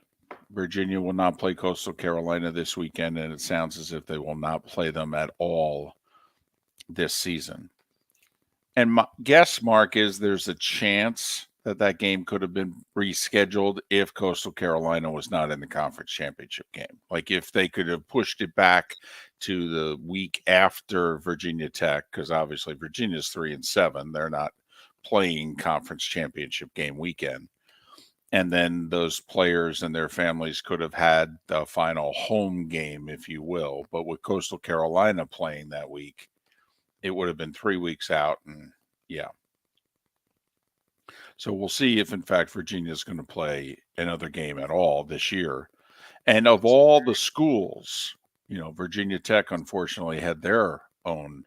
Virginia will not play Coastal Carolina this weekend, and it sounds as if they will not play them at all this season. And my guess, Mark, is there's a chance that game could have been rescheduled if Coastal Carolina was not in the conference championship game. Like if they could have pushed it back to the week after Virginia Tech, because obviously Virginia's 3-7. They're not playing conference championship game weekend. And then those players and their families could have had the final home game, if you will. But with Coastal Carolina playing that week, it would have been 3 weeks out. And yeah. So we'll see if, in fact, Virginia is going to play another game at all this year. And of all the schools, you know, Virginia Tech, unfortunately, had their own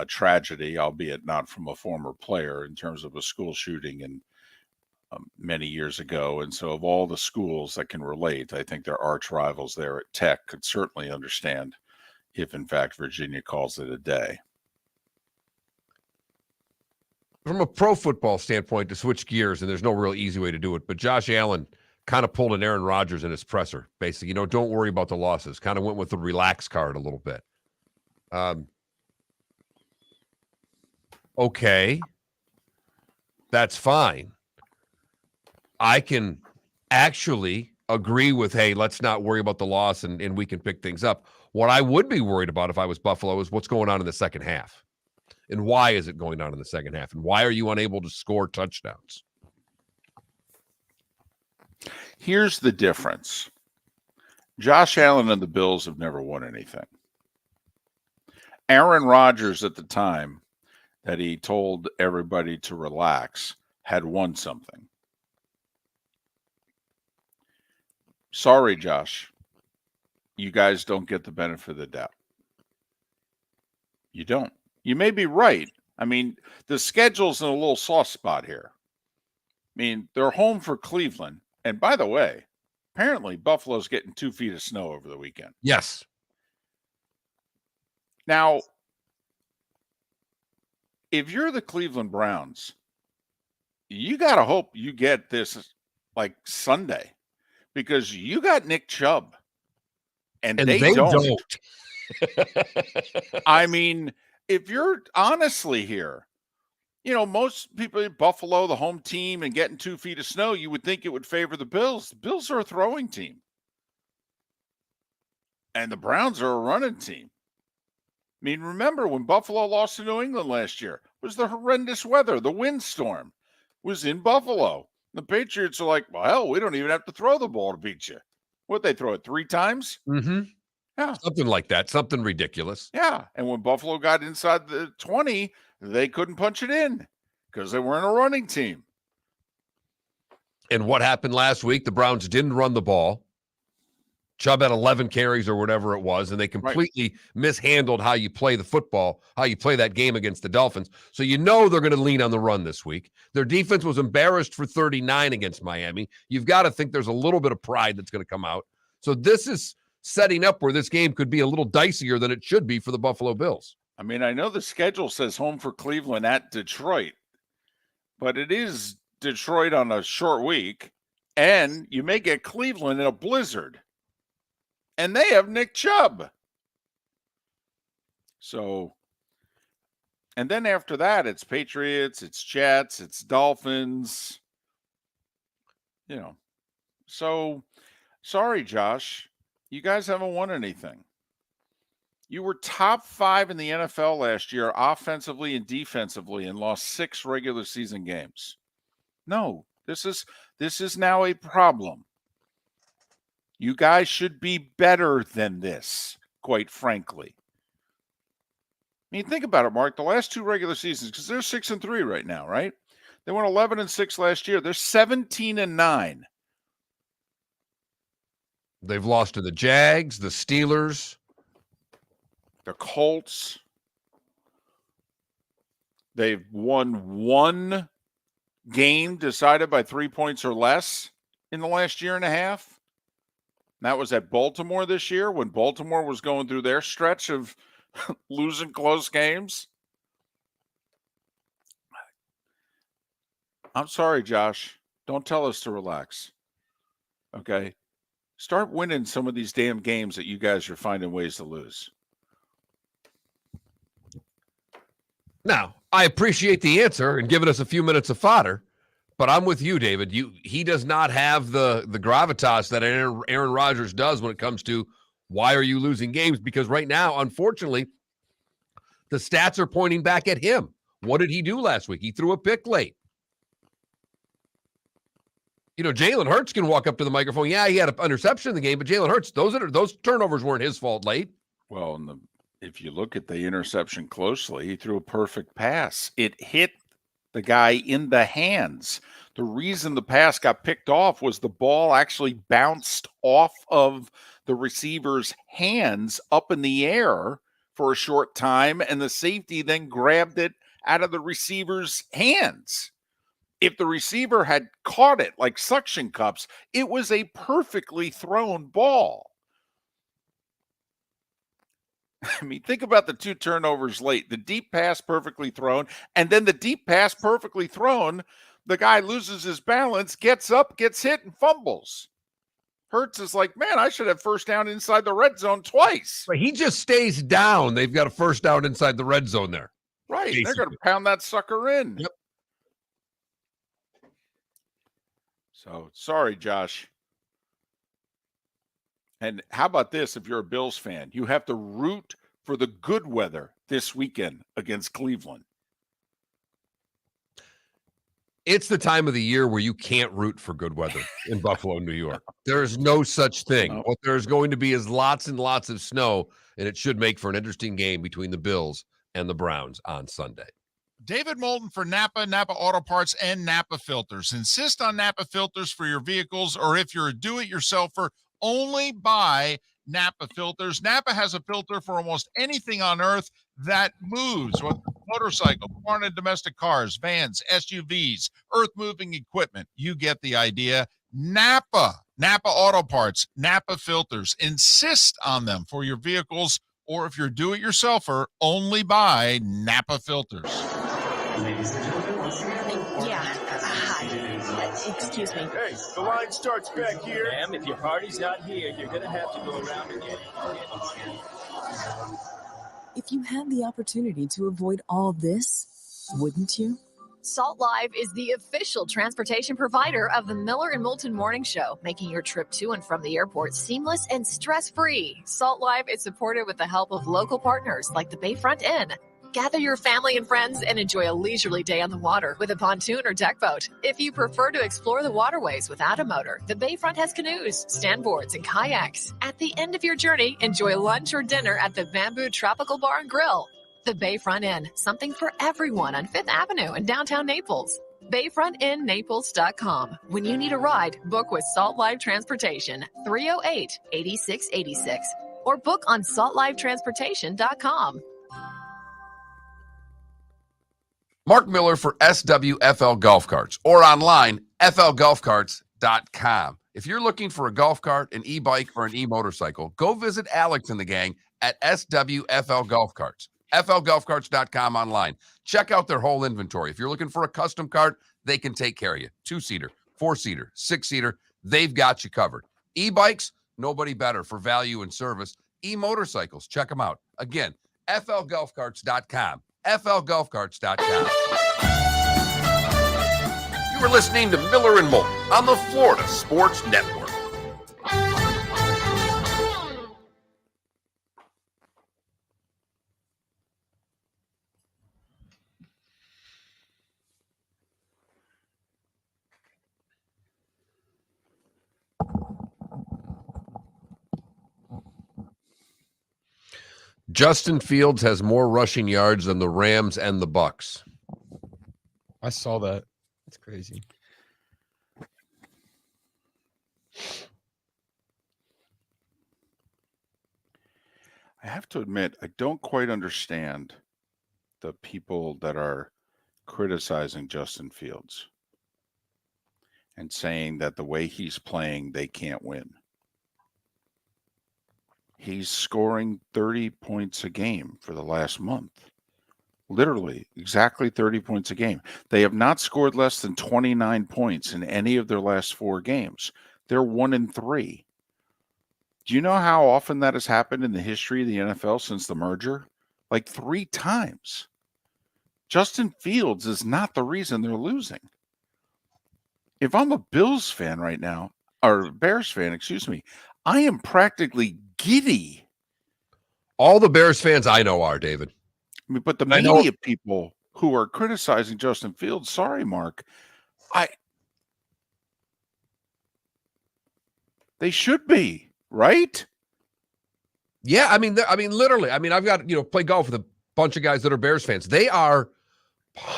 tragedy, albeit not from a former player, in terms of a school shooting and many years ago. And so of all the schools that can relate, I think their arch rivals there at Tech could certainly understand if, in fact, Virginia calls it a day. From a pro football standpoint, to switch gears, and there's no real easy way to do it, but Josh Allen kind of pulled an Aaron Rodgers in his presser. Basically, you know, don't worry about the losses. Kind of went with the relax card a little bit. Okay. That's fine. I can actually agree with, hey, let's not worry about the loss and we can pick things up. What I would be worried about if I was Buffalo is what's going on in the second half. And why is it going on in the second half? And why are you unable to score touchdowns? Here's the difference. Josh Allen and the Bills have never won anything. Aaron Rodgers, at the time that he told everybody to relax, had won something. Sorry, Josh. You guys don't get the benefit of the doubt. You don't. You may be right. I mean, the schedule's in a little soft spot here. I mean, they're home for Cleveland. And by the way, apparently Buffalo's getting 2 feet of snow over the weekend. Yes. Now, if you're the Cleveland Browns, you got to hope you get this like Sunday because you got Nick Chubb. And they don't. I mean, if you're honestly here, you know, most people in Buffalo, the home team, and getting 2 feet of snow, you would think it would favor the Bills. The Bills are a throwing team. And the Browns are a running team. I mean, remember when Buffalo lost to New England last year? It was the horrendous weather. The windstorm was in Buffalo. The Patriots are like, well, hell, we don't even have to throw the ball to beat you. What, they throw it 3 times? Mm-hmm. Yeah. Something like that. Something ridiculous. Yeah. And when Buffalo got inside the 20, they couldn't punch it in because they weren't a running team. And what happened last week? The Browns didn't run the ball. Chubb had 11 carries or whatever it was, and they completely mishandled how you play the football, how you play that game against the Dolphins. So you know they're going to lean on the run this week. Their defense was embarrassed for 39 against Miami. You've got to think there's a little bit of pride that's going to come out. So this is setting up where this game could be a little dicier than it should be for the Buffalo Bills. I mean, I know the schedule says home for Cleveland at Detroit, but it is Detroit on a short week, and you may get Cleveland in a blizzard. And they have Nick Chubb. So, and then after that, it's Patriots, it's Jets, it's Dolphins. You know, so sorry, Josh. You guys haven't won anything. You were top 5 in the NFL last year, offensively and defensively, and lost 6 regular season games. No, this is now a problem. You guys should be better than this, quite frankly. I mean, think about it, Mark. The last 2 regular seasons, because they're 6-3 right now, right? They went 11-6 last year. They're 17-9. They've lost to the Jags, the Steelers, the Colts. They've won 1 game decided by 3 points or less in the last year and a half. And that was at Baltimore this year when Baltimore was going through their stretch of losing close games. I'm sorry, Josh. Don't tell us to relax. Okay? Start winning some of these damn games that you guys are finding ways to lose. Now, I appreciate the answer and giving us a few minutes of fodder, but I'm with you, David. He does not have the gravitas that Aaron Rodgers does when it comes to why are you losing games? Because right now, unfortunately, the stats are pointing back at him. What did he do last week? He threw a pick late. You know, Jalen Hurts can walk up to the microphone. Yeah, he had an interception in the game, but Jalen Hurts, those turnovers weren't his fault late. Well, if you look at the interception closely, he threw a perfect pass. It hit the guy in the hands. The reason the pass got picked off was the ball actually bounced off of the receiver's hands up in the air for a short time, and the safety then grabbed it out of the receiver's hands. If the receiver had caught it like suction cups, it was a perfectly thrown ball. I mean, think about the 2 turnovers late. The deep pass perfectly thrown, and then the deep pass perfectly thrown, the guy loses his balance, gets up, gets hit, and fumbles. Hurts is like, man, I should have first down inside the red zone twice. But he just stays down. They've got a first down inside the red zone there. Right. Basically. They're going to pound that sucker in. Yep. So, sorry, Josh. And how about this if you're a Bills fan? You have to root for the good weather this weekend against Cleveland. It's the time of the year where you can't root for good weather in Buffalo, New York. There is no such thing. No. What there's going to be is lots and lots of snow, and it should make for an interesting game between the Bills and the Browns on Sunday. David Moulton for Napa Auto Parts, and Napa Filters. Insist on Napa filters for your vehicles, or if you're a do-it-yourselfer, only buy Napa filters. Napa has a filter for almost anything on earth that moves, with motorcycle, foreign and domestic cars, vans, SUVs, earth-moving equipment. You get the idea. Napa Auto Parts, Napa filters. Insist on them for your vehicles, or if you're a do-it-yourselfer, only buy Napa filters. Ladies and gentlemen, Excuse me. Hey, the line starts back here. ma'am, if your party's not here, you're going to have to go around again. If you had the opportunity to avoid all this, wouldn't you? Salt Live is the official transportation provider of the Miller and Moulton Morning Show, making your trip to and from the airport seamless and stress-free. Salt Live is supported with the help of local partners like the Bayfront Inn. Gather your family and friends and enjoy a leisurely day on the water with a pontoon or deck boat. If you prefer to explore the waterways without a motor, the Bayfront has canoes, standboards, and kayaks. At the end of your journey, enjoy lunch or dinner at the Bamboo Tropical Bar and Grill. The Bayfront Inn, something for everyone on 5th Avenue in downtown Naples. BayfrontInNaples.com. When you need a ride, book with Salt Live Transportation, 308-8686, or book on saltlivetransportation.com. Mark Miller for SWFL Golf Carts, or online, flgolfcarts.com. If you're looking for a golf cart, an e-bike, or an e-motorcycle, go visit Alex and the gang at SWFL Golf Carts. flgolfcarts.com online. Check out their whole inventory. If you're looking for a custom cart, they can take care of you. 2-seater, 4-seater, 6-seater, they've got you covered. E-bikes, nobody better for value and service. E-motorcycles, check them out. Again, flgolfcarts.com. flgolfcarts.com. You were listening to Miller and Moulton on the Florida Sports Network. Justin Fields has more rushing yards than the Rams and the Bucks. I saw that. That's crazy. I have to admit, I don't quite understand the people that are criticizing Justin Fields and saying that the way he's playing, they can't win. He's scoring 30 points a game for the last month. Literally, exactly 30 points a game. They have not scored less than 29 points in any of their last 4 games. They're 1-3. Do you know how often that has happened in the history of the NFL since the merger? Like 3 times. Justin Fields is not the reason they're losing. If I'm a Bills fan right now, or Bears fan, excuse me, I am practically giddy. All the Bears fans I know are, David. I mean, but the media people who are criticizing Justin Fields, sorry, Mark, they should be, right? Yeah, I mean, literally. I mean, I've got, play golf with a bunch of guys that are Bears fans. They are,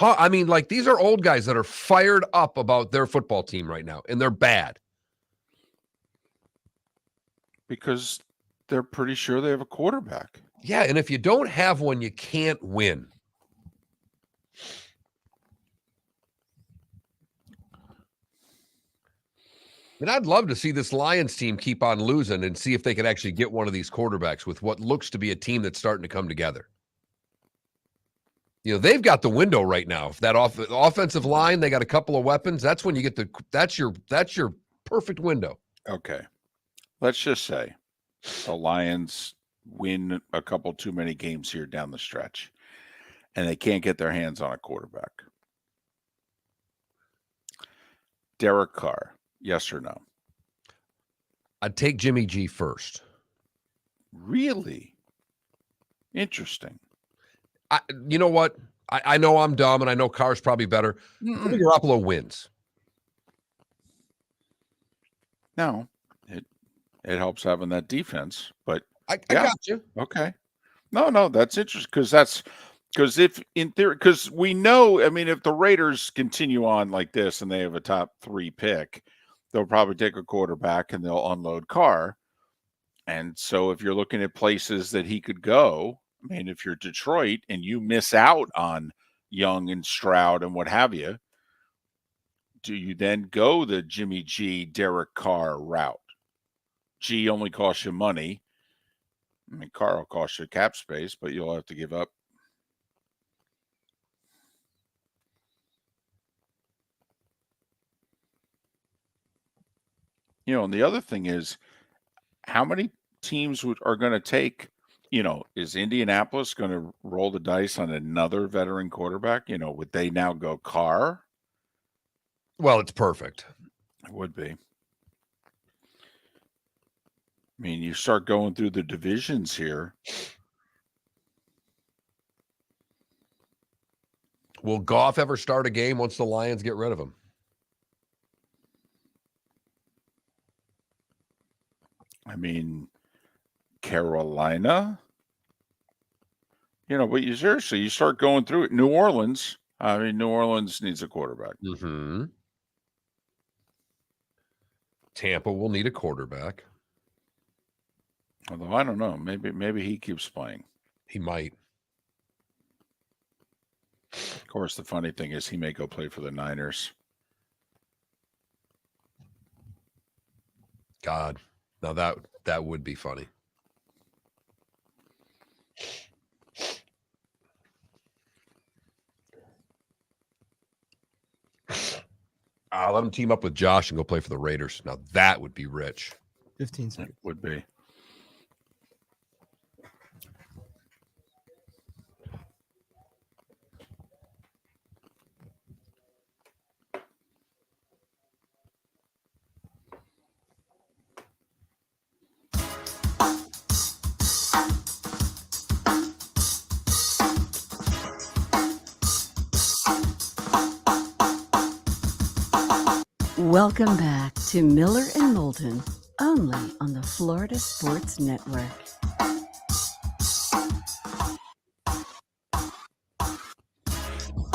I mean, like, these are old guys that are fired up about their football team right now, and they're bad. Because they're pretty sure they have a quarterback. Yeah, and if you don't have one, you can't win. And I'd love to see this Lions team keep on losing and see if they could actually get one of these quarterbacks with what looks to be a team that's starting to come together. They've got the window right now. If that offensive line, they got a couple of weapons. That's when you get that's your perfect window. Okay. Let's just say the Lions win a couple too many games here down the stretch, and they can't get their hands on a quarterback. Derek Carr, yes or no? I'd take Jimmy G first. Really? Interesting. You know what? I know I'm dumb, and I know Carr's probably better. Jimmy Garoppolo wins. No, it helps having that defense, but I got you. Okay. No, that's interesting because if in theory, because we know, I mean, if the Raiders continue on like this and they have a top 3 pick, they'll probably take a quarterback and they'll unload Carr. And so if you're looking at places that he could go, I mean, if you're Detroit and you miss out on Young and Stroud and what have you, do you then go the Jimmy G, Derek Carr route? G only costs you money. I mean, Carr will cost you cap space, but you'll have to give up. And the other thing is, how many teams are going to take, is Indianapolis going to roll the dice on another veteran quarterback? Would they now go Carr? Well, it's perfect. It would be. I mean, you start going through the divisions here. Will Goff ever start a game once the Lions get rid of him? I mean, Carolina, but you start going through it. New Orleans, New Orleans needs a quarterback. Mm-hmm. Tampa will need a quarterback. Although I don't know, maybe he keeps playing. He might. Of course, the funny thing is he may go play for the Niners. God, now that would be funny. I'll let him team up with Josh and go play for the Raiders. Now that would be rich. 15 seconds. It would be. Welcome back to Miller and Moulton, only on the Florida Sports Network.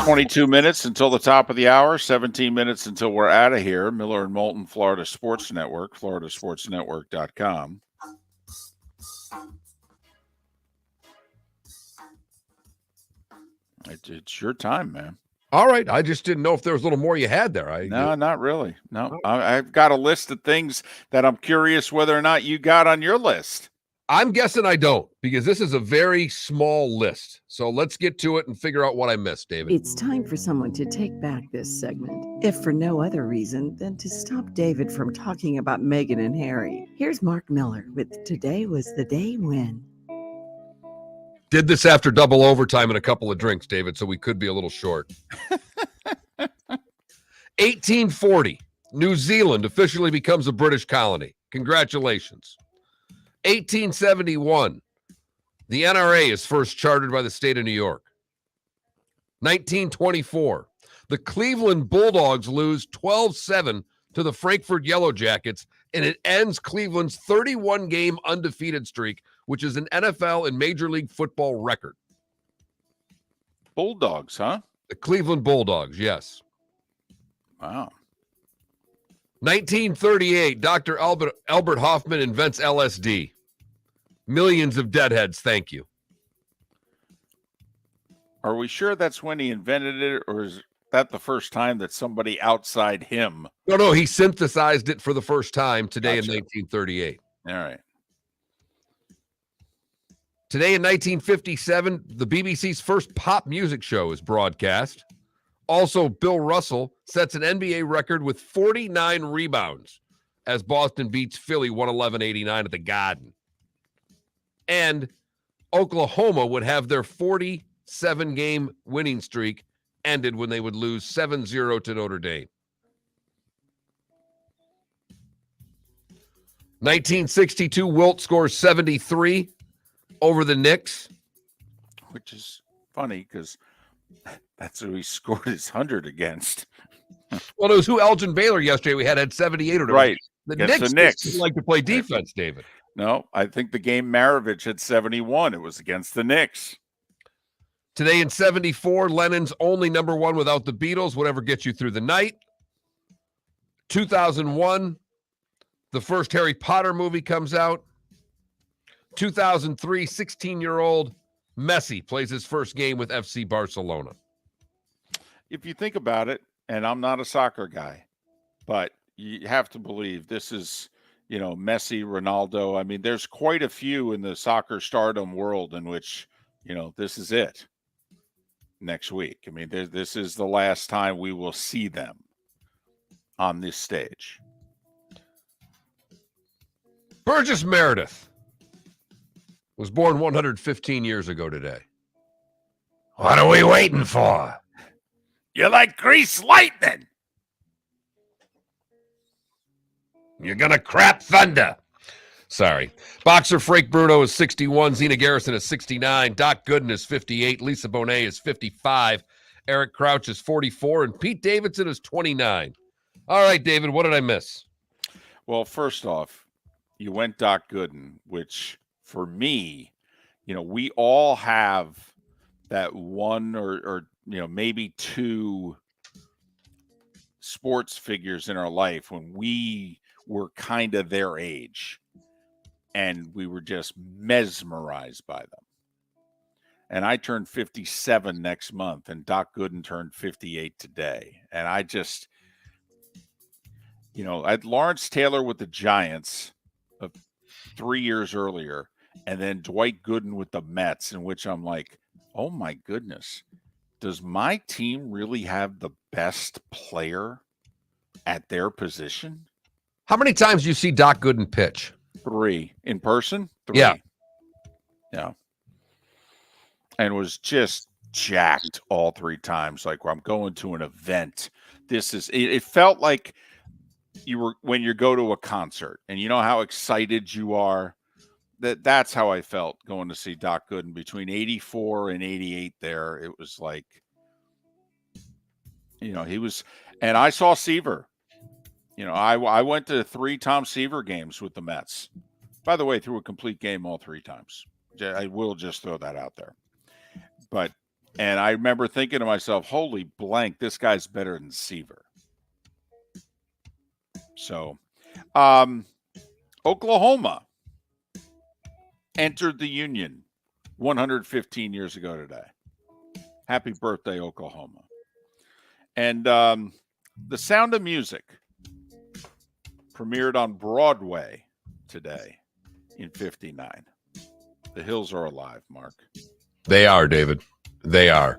22 minutes until the top of the hour, 17 minutes until we're out of here. Miller and Moulton, Florida Sports Network, floridasportsnetwork.com. It's your time, man. All right. I just didn't know if there was a little more you had there. No, not really. No, I've got a list of things that I'm curious whether or not you got on your list. I'm guessing I don't, because this is a very small list. So let's get to it and figure out what I missed, David. It's time for someone to take back this segment, if for no other reason than to stop David from talking about Meghan and Harry. Here's Mark Miller with Today Was the Day When. Did this after double overtime and a couple of drinks, David, so we could be a little short. 1840, New Zealand officially becomes a British colony. Congratulations. 1871, the NRA is first chartered by the state of New York. 1924, the Cleveland Bulldogs lose 12-7 to the Frankfurt Yellow Jackets, and it ends Cleveland's 31-game undefeated streak, which is an NFL and Major League Football record. Bulldogs, huh? The Cleveland Bulldogs, yes. Wow. 1938, Dr. Albert Hoffman invents LSD. Millions of deadheads, thank you. Are we sure that's when he invented it, or is that the first time that somebody outside him? No, he synthesized it for the first time today in 1938. All right. Today in 1957, the BBC's first pop music show is broadcast. Also, Bill Russell sets an NBA record with 49 rebounds as Boston beats Philly 111-89 at the Garden. And Oklahoma would have their 47-game winning streak ended when they would lose 7-0 to Notre Dame. 1962, Wilt scores 73 over the Knicks. Which is funny because that's who he scored his 100 against. Well, it was who Elgin Baylor yesterday we had 78 or right. The Knicks Knicks like to play defense, David. No, I think the game Maravich had 71. It was against the Knicks. Today in 74, Lennon's only number one without the Beatles, whatever gets you through the night. 2001, the first Harry Potter movie comes out. 2003, 16-year-old Messi plays his first game with FC Barcelona. If you think about it, and I'm not a soccer guy, but you have to believe this is, Messi, Ronaldo. I mean, there's quite a few in the soccer stardom world in which, this is it next week. I mean, this is the last time we will see them on this stage. Burgess Meredith was born 115 years ago today. What are we waiting for? You're like grease lightning. You're going to crap thunder. Sorry. Boxer Frank Bruno is 61. Zena Garrison is 69. Doc Gooden is 58. Lisa Bonet is 55. Eric Crouch is 44. And Pete Davidson is 29. All right, David, what did I miss? Well, first off, you went Doc Gooden, which for me, we all have that one or maybe two sports figures in our life when we were kind of their age and we were just mesmerized by them. And I turned 57 next month, and Doc Gooden turned 58 today. And I just, I had Lawrence Taylor with the Giants 3 years earlier, and then Dwight Gooden with the Mets, in which I'm like, oh my goodness, does my team really have the best player at their position? How many times do you see Doc Gooden pitch? 3. In person? 3. Yeah. And was just jacked all 3 times. Like, I'm going to an event. It felt like when you go to a concert and you know how excited you are. That's how I felt going to see Doc Gooden between 84 and 88 there. It was like, he was, and I saw Seaver. I went to 3 Tom Seaver games with the Mets. By the way, threw a complete game all 3 times. I will just throw that out there. But And I remember thinking to myself, holy blank, this guy's better than Seaver. So, Oklahoma entered the Union 115 years ago today. Happy birthday, Oklahoma. And The Sound of Music premiered on Broadway today in 59. The Hills are alive, Mark. They are, David. They are.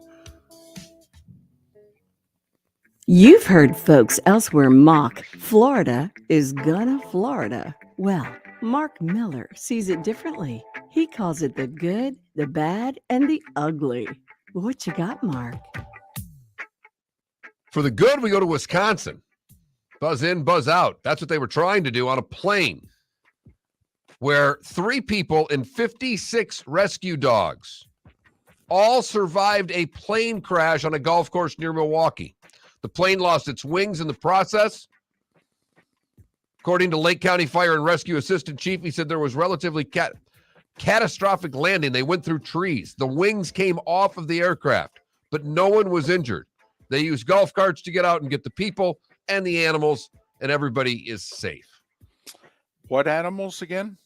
You've heard folks elsewhere mock Florida is gonna Florida. Well, Mark Miller sees it differently. He calls it the good, the bad, and the ugly. What you got, Mark? For the good, we go to Wisconsin. Buzz in, buzz out. That's what they were trying to do on a plane where 3 people and 56 rescue dogs all survived a plane crash on a golf course near Milwaukee. The plane lost its wings in the process. According to Lake County Fire and Rescue Assistant Chief, he said there was relatively catastrophic landing. They went through trees. The wings came off of the aircraft, but no one was injured. They used golf carts to get out and get the people and the animals, and everybody is safe. What animals again?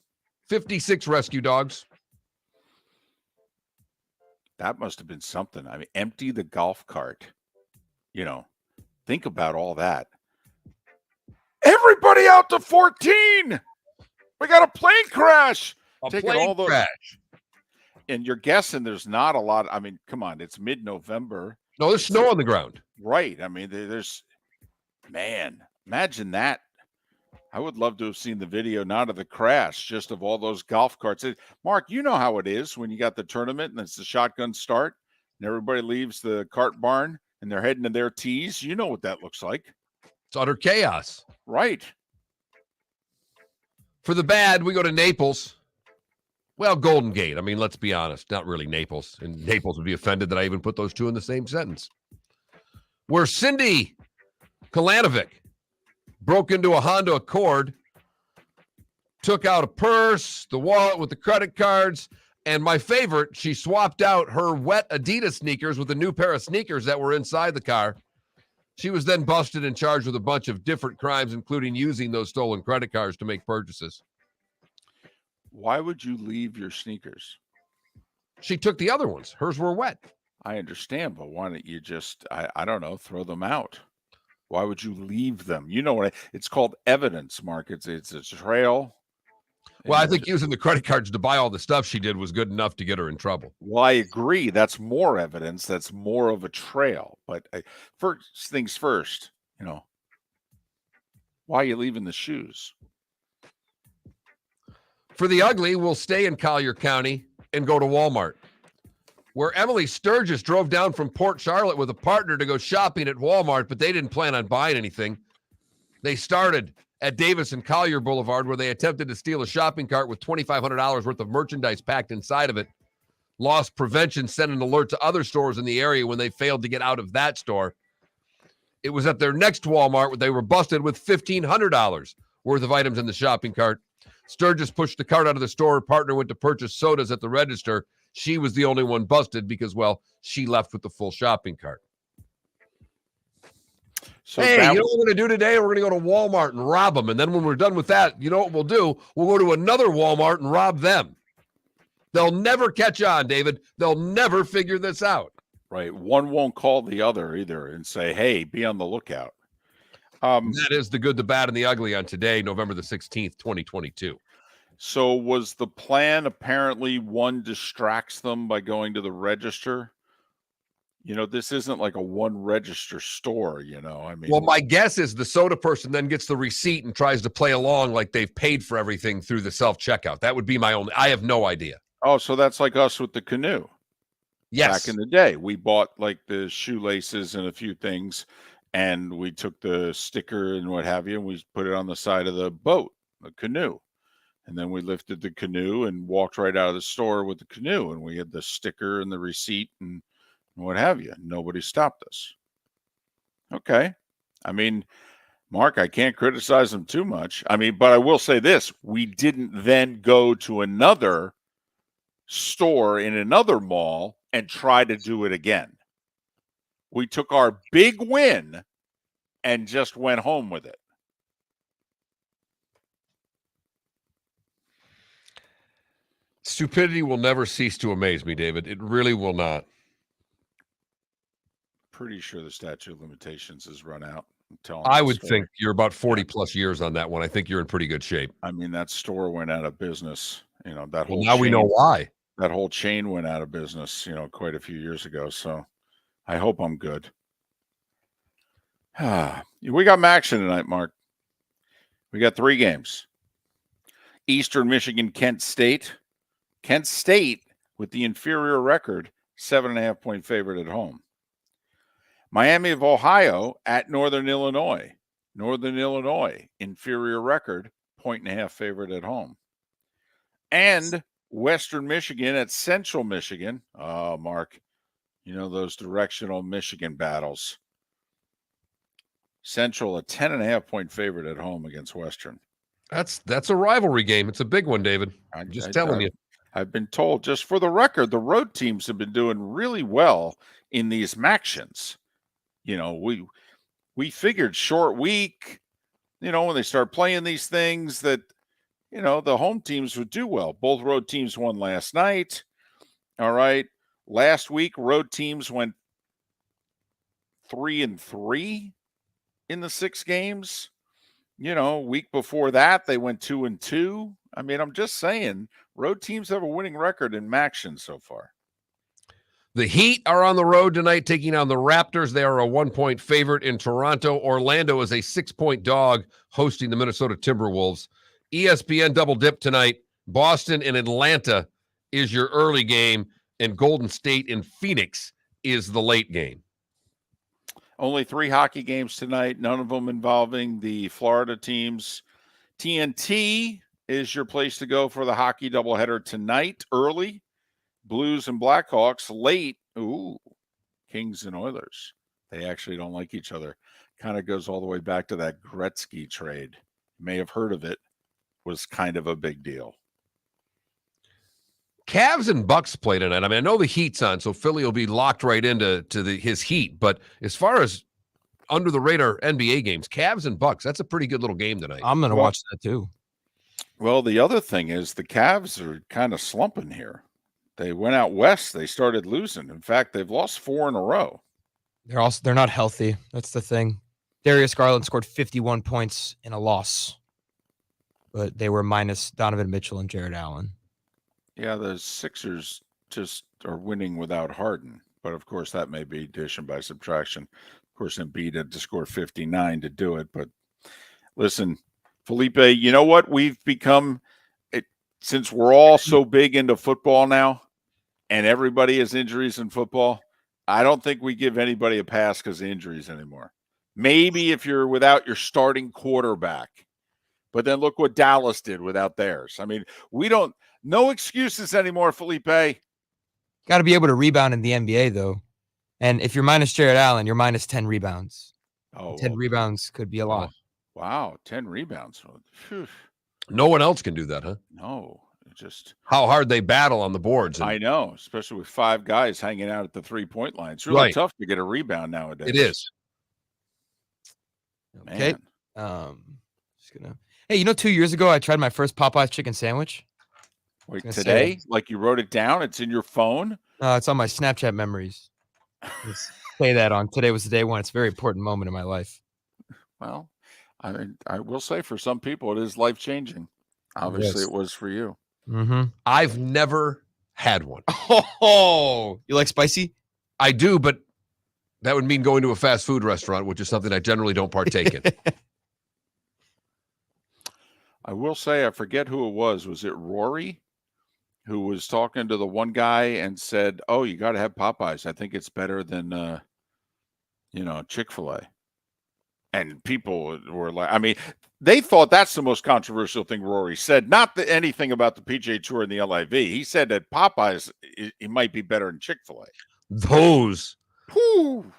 56 rescue dogs. That must have been something. I mean, empty the golf cart. You know, think about all that. Everybody out to 14. We got a plane crash. Taking all those crash. And you're guessing there's not a lot. I mean, come on, it's mid-November. No, there's snow on the ground. Right. I mean, there's, man, imagine that. I would love to have seen the video, not of the crash, just of all those golf carts. Mark, you know how it is when you got the tournament and it's the shotgun start and everybody leaves the cart barn and they're heading to their tees. You know what that looks like. It's utter chaos. Right. For the bad, we go to Naples. Well, Golden Gate. I mean, let's be honest. Not really Naples. And Naples would be offended that I even put those two in the same sentence. Where Cindy Kalanovic broke into a Honda Accord, took out a purse, the wallet with the credit cards, and my favorite, she swapped out her wet Adidas sneakers with a new pair of sneakers that were inside the car. She was then busted and charged with a bunch of different crimes, including using those stolen credit cards to make purchases. Why would you leave your sneakers? She took the other ones. Hers were wet. I understand, but why don't you just, I don't know, throw them out? Why would you leave them? You know what? It's called evidence, Mark. It's a trail. Well, I think using the credit cards to buy all the stuff she did was good enough to get her in trouble. Well, I agree. That's more evidence. That's more of a trail. But first things first, you know, why are you leaving the shoes? For the ugly, we'll stay in Collier County and go to Walmart, where Emily Sturgis drove down from Port Charlotte with a partner to go shopping at Walmart, but they didn't plan on buying anything. They started at Davis and Collier Boulevard, where they attempted to steal a shopping cart with $2,500 worth of merchandise packed inside of it. Loss prevention sent an alert to other stores in the area when they failed to get out of that store. It was at their next Walmart where they were busted with $1,500 worth of items in the shopping cart. Sturgis pushed the cart out of the store. Her partner went to purchase sodas at the register. She was the only one busted because, well, she left with the full shopping cart. So hey, you know what we're going to do today? We're going to go to Walmart and rob them. And then when we're done with that, you know what we'll do? We'll go to another Walmart and rob them. They'll never catch on, David. They'll never figure this out. Right. One won't call the other either and say, hey, be on the lookout. That is the good, the bad, and the ugly on today, November the 16th, 2022. So was the plan apparently one distracts them by going to the register? You know, this isn't like a one register store, you know. I mean, well, my guess is the soda person then gets the receipt and tries to play along like they've paid for everything through the self-checkout. That would be my only, I have no idea. Oh, so that's like us with the canoe. Yes. Back in the day, we bought like the shoelaces and a few things, and we took the sticker and what have you, and we put it on the side of the boat, the canoe. And then we lifted the canoe and walked right out of the store with the canoe, and we had the sticker and the receipt and what have you. Nobody stopped us. Okay. I mean, Mark, I can't criticize them too much. I mean, but I will say this. We didn't then go to another store in another mall and try to do it again. We took our big win and just went home with it. Stupidity will never cease to amaze me, David. It really will not. Pretty sure the statute of limitations has run out. I would think you're about 40 plus years on that one. I think you're in pretty good shape. I mean, that store went out of business. You know, that whole now we know why. That whole chain went out of business, you know, quite a few years ago. So I hope I'm good. We got action tonight, Mark. We got 3 games. Eastern Michigan, Kent State. Kent State, with the inferior record, 7.5-point favorite at home. Miami of Ohio at Northern Illinois. Northern Illinois, inferior record, 1.5 favorite at home. And Western Michigan at Central Michigan. Oh, Mark, you know those directional Michigan battles. Central, a 10.5-point favorite at home against Western. That's a rivalry game. It's a big one, David. I'm just telling you. I've been told, just for the record, the road teams have been doing really well in these MACtions. You know, we figured short week, you know, when they start playing these things that, you know, the home teams would do well. Both road teams won last night. All right. Last week, road teams went 3-3 in the 6 games. You know, week before that, they went 2-2. I mean, I'm just saying, road teams have a winning record in MACtion so far. The Heat are on the road tonight taking on the Raptors. They are a 1-point favorite in Toronto. Orlando is a 6-point dog hosting the Minnesota Timberwolves. ESPN double dip tonight. Boston and Atlanta is your early game, and Golden State and Phoenix is the late game. Only 3 hockey games tonight, none of them involving the Florida teams. TNT is your place to go for the hockey doubleheader tonight, early. Blues and Blackhawks late. Ooh, Kings and Oilers. They actually don't like each other. Kind of goes all the way back to that Gretzky trade. You may have heard of it. Was kind of a big deal. Cavs and Bucks play tonight. I mean, I know the Heat's on, so Philly will be locked right into his Heat. But as far as under the radar NBA games, Cavs and Bucks, that's a pretty good little game tonight. I'm going to watch that too. Well, the other thing is the Cavs are kind of slumping here. They went out west. They started losing. In fact, they've lost 4 in a row. They're not healthy. That's the thing. Darius Garland scored 51 points in a loss, but they were minus Donovan Mitchell and Jared Allen. Yeah, the Sixers just are winning without Harden. But, of course, that may be addition by subtraction. Of course, Embiid had to score 59 to do it. But, listen, Felipe, you know what? We've become, since we're all so big into football now and everybody has injuries in football, I don't think we give anybody a pass because of injuries anymore. Maybe if you're without your starting quarterback. But then look what Dallas did without theirs. I mean, no excuses anymore, Felipe. Got to be able to rebound in the NBA, though. And if you're minus Jared Allen, you're minus 10 rebounds. 10 rebounds could be a lot. Wow, 10 rebounds. Whew. No one else can do that, huh? No, just how hard they battle on the boards. I know, especially with 5 guys hanging out at the 3-point line. It's really tough to get a rebound nowadays. It is. Okay. Just gonna. Hey, you know, 2 years ago I tried my first Popeye's chicken sandwich. Wait, today? Like you wrote it down? It's in your phone? It's on my Snapchat memories. Just say that on today was the day one. It's a very important moment in my life. Well, I will say for some people it is life changing. Obviously, it was for you. Mm-hmm. I've never had one. Oh, you like spicy? I do, but that would mean going to a fast food restaurant, which is something I generally don't partake in. I will say, I forget who it was. Was it Rory who was talking to the one guy and said, "Oh, you got to have Popeyes. I think it's better than, Chick-fil-A." And people were like, I mean, they thought that's the most controversial thing Rory said. Not anything about the PGA Tour and the LIV. He said that Popeyes, it might be better than Chick-fil-A. Those. Whew,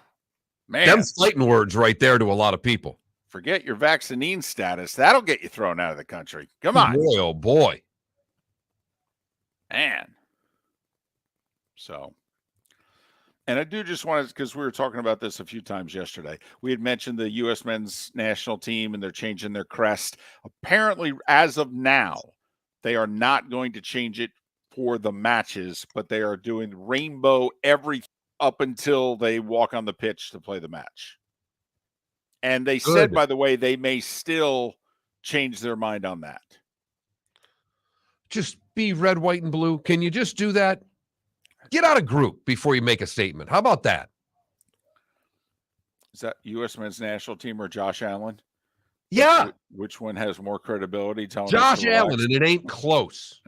man. Them fighting words right there to a lot of people. Forget your vaccine status. That'll get you thrown out of the country. Come on. Boy, oh boy. Man. So, and I do just want to, because we were talking about this a few times yesterday. We had mentioned the U.S. men's national team and they're changing their crest. Apparently, as of now, they are not going to change it for the matches, but they are doing rainbow up until they walk on the pitch to play the match. And they said, by the way, they may still change their mind on that. Just be red, white, and blue. Can you just do that? Get out of group before you make a statement. How about that? Is that U.S. men's national team or Josh Allen? Yeah. Which one has more credibility? Josh Allen, and it ain't close.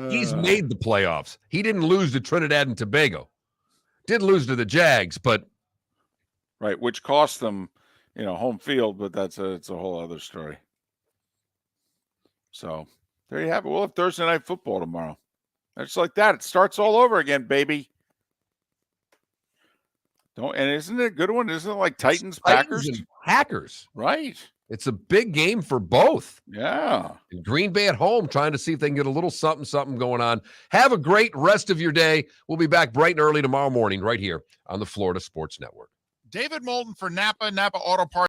He's made the playoffs. He didn't lose to Trinidad and Tobago. Did lose to the Jags, but right, which cost them, home field, but it's a whole other story. So there you have it. We'll have Thursday night football tomorrow. It's like that. It starts all over again, baby. And isn't it a good one? Isn't it like Titans Packers? And Packers. Right. It's a big game for both. Yeah. And Green Bay at home, trying to see if they can get a little something going on. Have a great rest of your day. We'll be back bright and early tomorrow morning right here on the Florida Sports Network. David Moulton for Napa Auto Parts.